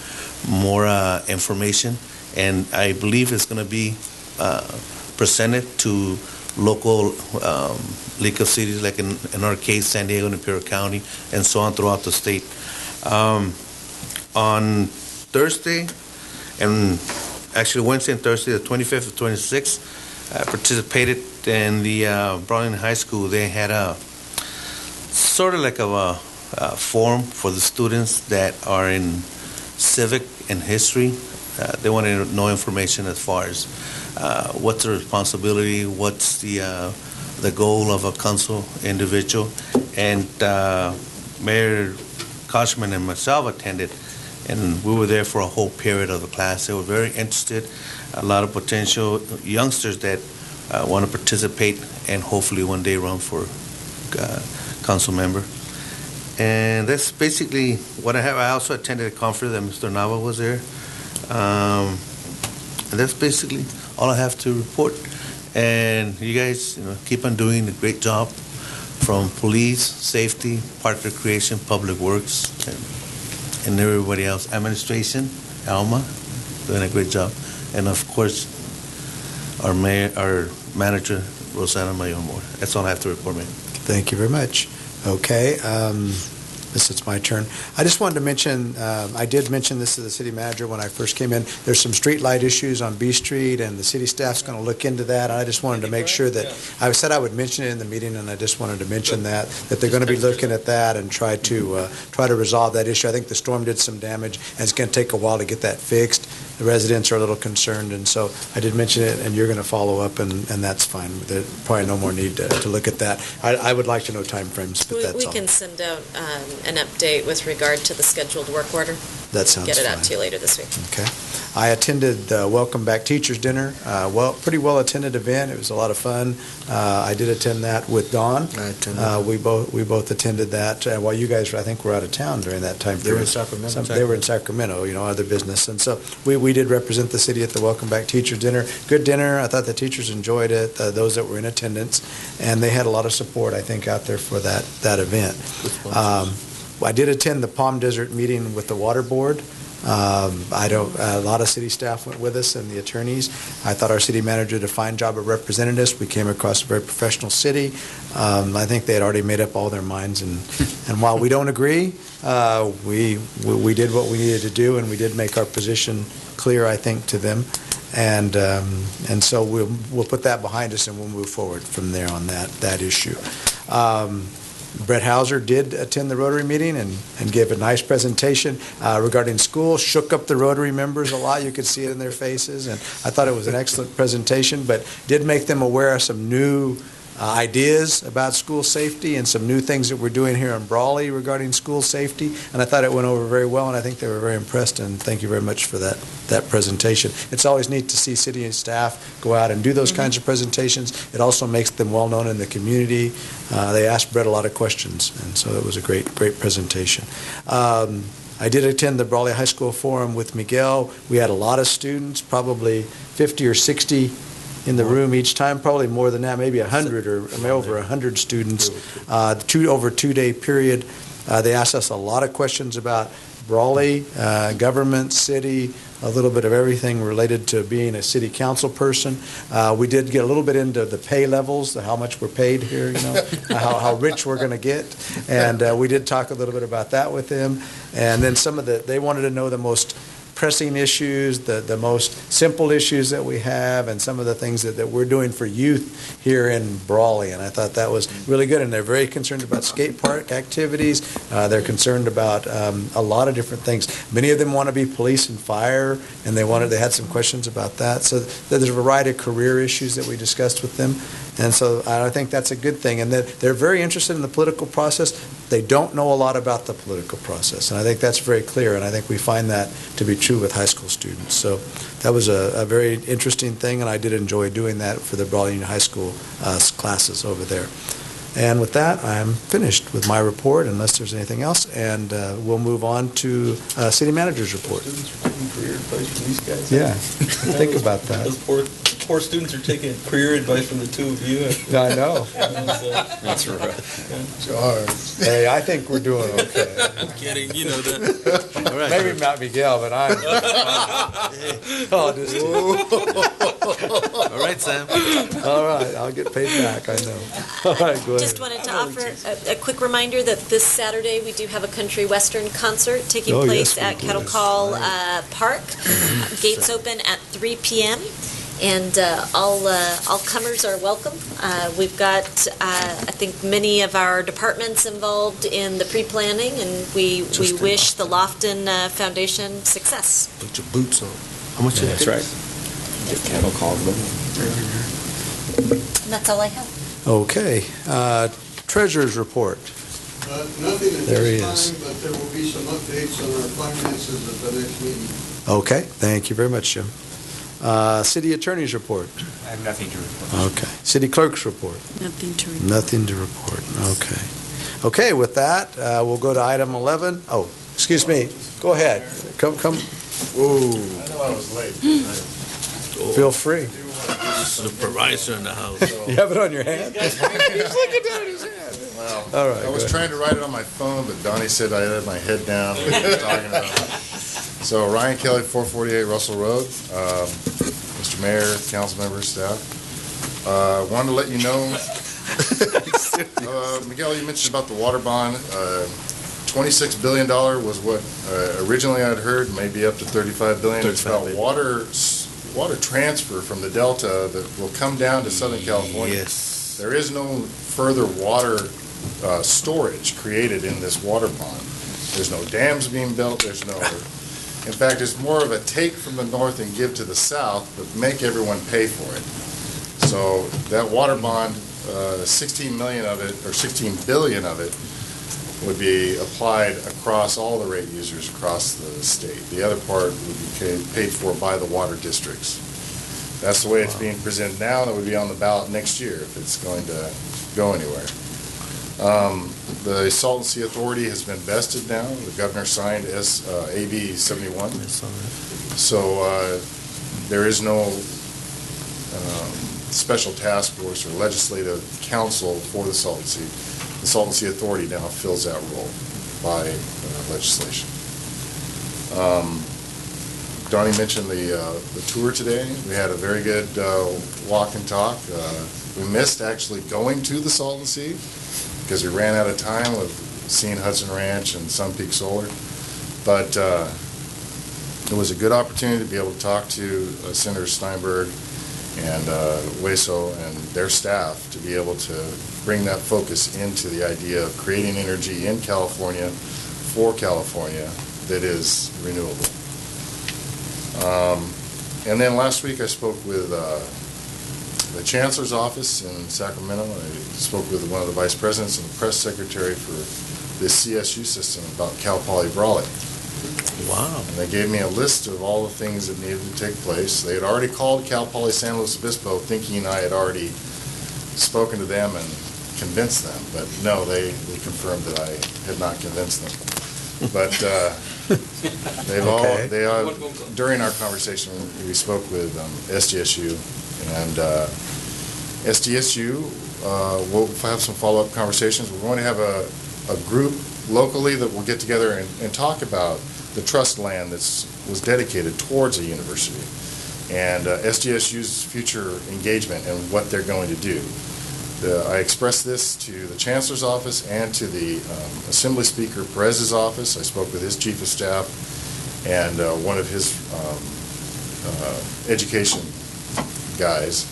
information, and I believe it's going to be presented to local League of Cities, like in our case, San Diego and Imperial County, and so on throughout the state. On Thursday, and actually Wednesday and Thursday, the 25th and 26th, I participated in the Brawley High School. They had a sort of like a forum for the students that are in civic and history. They wanted to know information as far as what's the responsibility, what's the goal of a council individual. And Mayor Koshman and myself attended, and we were there for a whole period of the class. They were very interested, a lot of potential youngsters that want to participate and hopefully one day run for council member. And that's basically what I have. I also attended a conference that Mr. Nava was there. And that's basically all I have to report. And you guys, keep on doing a great job from police, safety, park recreation, public works, and everybody else. Administration, Alma, doing a great job. And of course, our mayor, our manager, Rosana Mayor-Moore. That's all I have to report, man. Thank you very much. Okay, it's my turn. I just wanted to mention, I did mention this to the city manager when I first came in. There's some street light issues on B Street, and the city staff's going to look into that. I just wanted to make sure that, I said I would mention it in the meeting, and I just wanted to mention that they're going to be looking at that and try to resolve that issue. I think the storm did some damage, and it's going to take a while to get that fixed. The residents are a little concerned, and so I did mention it, and you're going to follow up, and that's fine. There's probably no more need to look at that. I would like to know timeframes, but that's all. We can send out an update with regard to the scheduled work order. That sounds Get it out fine. to you later this week. Okay. I attended the Welcome Back Teachers Dinner. Pretty well attended event. It was a lot of fun. I did attend that with Dawn. I attended. We both attended that while you guys, I think, were out of town during that time They were in period. Sacramento. They were in Sacramento, other business. And so we did represent the city at the Welcome Back Teachers Dinner. Good dinner. I thought the teachers enjoyed it, those that were in attendance. And they had a lot of support, I think, out there for that event. I did attend the Palm Desert meeting with the Water Board. A lot of city staff went with us and the attorneys. I thought our city manager did a fine job of representing us. We came across a very professional city. I think they had already made up all their minds, and while we don't agree, we did what we needed to do, and we did make our position clear, I think, to them. And so we'll put that behind us, and we'll move forward from there on that issue. Brett Hauser did attend the Rotary meeting and gave a nice presentation regarding school, shook up the Rotary members a lot. You could see it in their faces, and I thought it was an excellent presentation, but did make them aware of some new ideas about school safety and some new things that we're doing here in Brawley regarding school safety, and I thought it went over very well, and I think they were very impressed, and thank you very much for that presentation. It's always neat to see city and staff go out and do those kinds of presentations. It also makes them well-known in the community. They asked Brett a lot of questions, and so it was a great presentation. I did attend the Brawley High School Forum with Miguel. We had a lot of students, probably 50 or 60 in the room each time, probably more than that, maybe 100 or over 100 students, over a two-day period. They asked us a lot of questions about Brawley, government, city, a little bit of everything related to being a city council person. We did get a little bit into the pay levels, how much we're paid here, how rich we're going to get, and we did talk a little bit about that with them. And then they wanted to know the most pressing issues, the most simple issues that we have, and some of the things that we're doing for youth here in Brawley. And I thought that was really good. And they're very concerned about skate park activities. They're concerned about a lot of different things. Many of them want to be police and fire, and they had some questions about that. So there's a variety of career issues that we discussed with them. And so I think that's a good thing. And they're very interested in the political process. They don't know a lot about the political process. And I think that's very clear. And I think we find that to be true with high school students. So that was a very interesting thing. And I did enjoy doing that for the Brawley Union High School classes over there. And with that, I'm finished with my report, unless there's anything else. And we'll move on to City Manager's report. Students are taking career advice from these guys. Yeah, think about that. Those poor students are taking career advice from the two of you. I know. That's rough. Hey, I think we're doing okay. I'm kidding. You know that. All right. Maybe not Miguel, but I'm. All right, Sam. All right, I'll get paid back, I know. All right, go ahead. Just wanted to offer a quick reminder that this Saturday we do have a country western concert taking place at Kettle Call Park. Gates open at 3 p.m. And all comers are welcome. We've got, I think, many of our departments involved in the pre-planning, and we wish the Lofton Foundation success. Put your boots on. How much? Yeah, that's right. Get cattle called them. And that's all I have. Okay. Treasurer's report. Nothing at There he this is. time, but there will be some updates on our finances at the next meeting. Okay, thank you very much, Jim. City Attorney's report. I have nothing to report. Okay. City Clerk's report. Nothing to report. Nothing to report. Okay. Okay, with that, we'll go to item 11. Oh, excuse me. Go ahead. Come. Whoa. I know I was late. Feel free. Supervisor in the house. You have it on your hand? He's looking down at his hand. Well, All right, I was go trying to write it on my phone, but Donnie said I had my head down. What are you talking about? So Ryan Kelly, 448 Russell Road. Mr. Mayor, council members, staff. Wanted to let you know, Miguel, you mentioned about the water bond. $26 billion was what originally I'd heard, maybe up to $35 billion. It's about water transfer from the Delta that will come down to Southern California. Yes. There is no further water storage created in this water bond. There's no dams being built. There's no. In fact, it's more of a take from the north and give to the south, but make everyone pay for it. So that water bond, 16 million of it, or 16 billion of it, would be applied across all the rate users across the state. The other part would be paid for by the water districts. That's the way it's being presented now, and it would be on the ballot next year if it's going to go anywhere. The Salt and Sea Authority has been vested now. The governor signed AB 71. So there is no special task force or legislative council for the Salt and Sea. The Salt and Sea Authority now fills that role by legislation. Donnie mentioned the tour today. We had a very good walk and talk. We missed actually going to the Salt and Sea because we ran out of time with seeing Hudson Ranch and Sun Peak Solar. But it was a good opportunity to be able to talk to Senator Steinberg and WESO and their staff to be able to bring that focus into the idea of creating energy in California for California that is renewable. And then last week I spoke with the Chancellor's office in Sacramento. I spoke with one of the vice presidents and the press secretary for the CSU system about Cal Poly Brawley. Wow. And they gave me a list of all the things that needed to take place. They had already called Cal Poly San Luis Obispo thinking I had already spoken to them and convinced them. But no, they confirmed that I had not convinced them. But during our conversation, we spoke with SDSU, and SDSU will have some follow-up conversations. We're going to have a group locally that will get together and talk about the trust land that was dedicated towards a university and SDSU's future engagement and what they're going to do. I expressed this to the Chancellor's office and to the Assembly Speaker Perez's office. I spoke with his Chief of Staff and one of his education guys.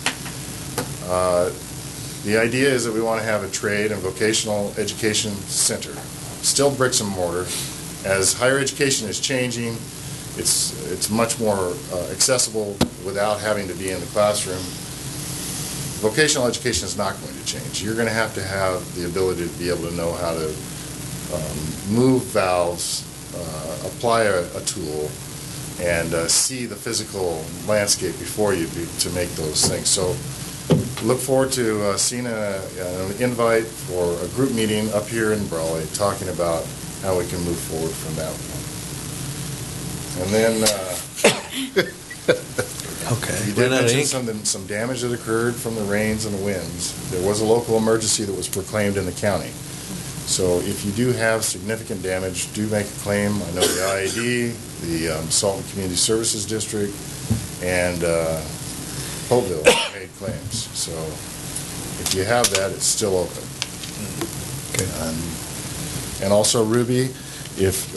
The idea is that we want to have a trade and vocational education center, still bricks and mortar. As higher education is changing, it's much more accessible without having to be in the classroom. Vocational education is not going to change. You're going to have the ability to be able to know how to move valves, apply a tool, and see the physical landscape before you to make those things. So look forward to seeing an invite for a group meeting up here in Brawley talking about how we can move forward from that one. And then okay. You did mention some damage that occurred from the rains and the winds. There was a local emergency that was proclaimed in the county. So if you do have significant damage, do make a claim. I know the IAD, the Salt and Community Services District, and Hopeville paid claims. So if you have that, it's still open. Okay. And also, Ruby, if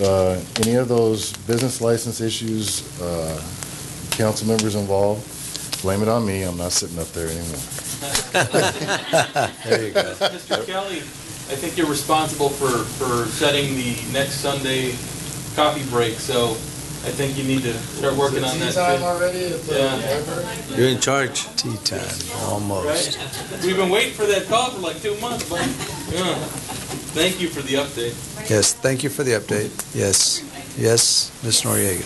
any of those business license issues, council members involved, blame it on me. I'm not sitting up there anymore. There you go. Mr. Kelly, I think you're responsible for setting the next Sunday coffee break, so I think you need to start working on that. Tea time already at the library? You're in charge. Tea time, almost. Right? We've been waiting for that call for like 2 months, but yeah. Thank you for the update. Yes, thank you for the update. Yes, Ms. Noriega.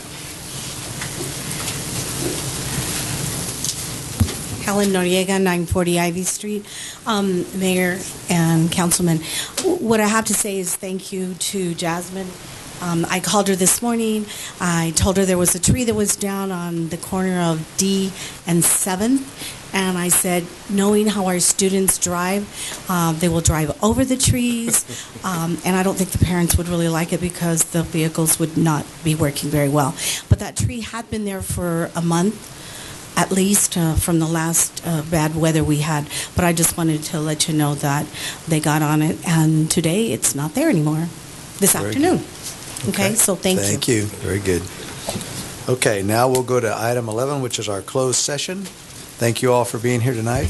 Helen Noriega, 940 Ivy Street. Mayor and Councilman, what I have to say is thank you to Jasmine. I called her this morning. I told her there was a tree that was down on the corner of D and 7th. And I said, knowing how our students drive, they will drive over the trees. And I don't think the parents would really like it because the vehicles would not be working very well. But that tree had been there for a month, at least from the last bad weather we had. But I just wanted to let you know that they got on it. And today it's not there anymore, this afternoon. Okay, so thank you. Thank you. Very good. Okay, now we'll go to item 11, which is our closed session. Thank you all for being here tonight.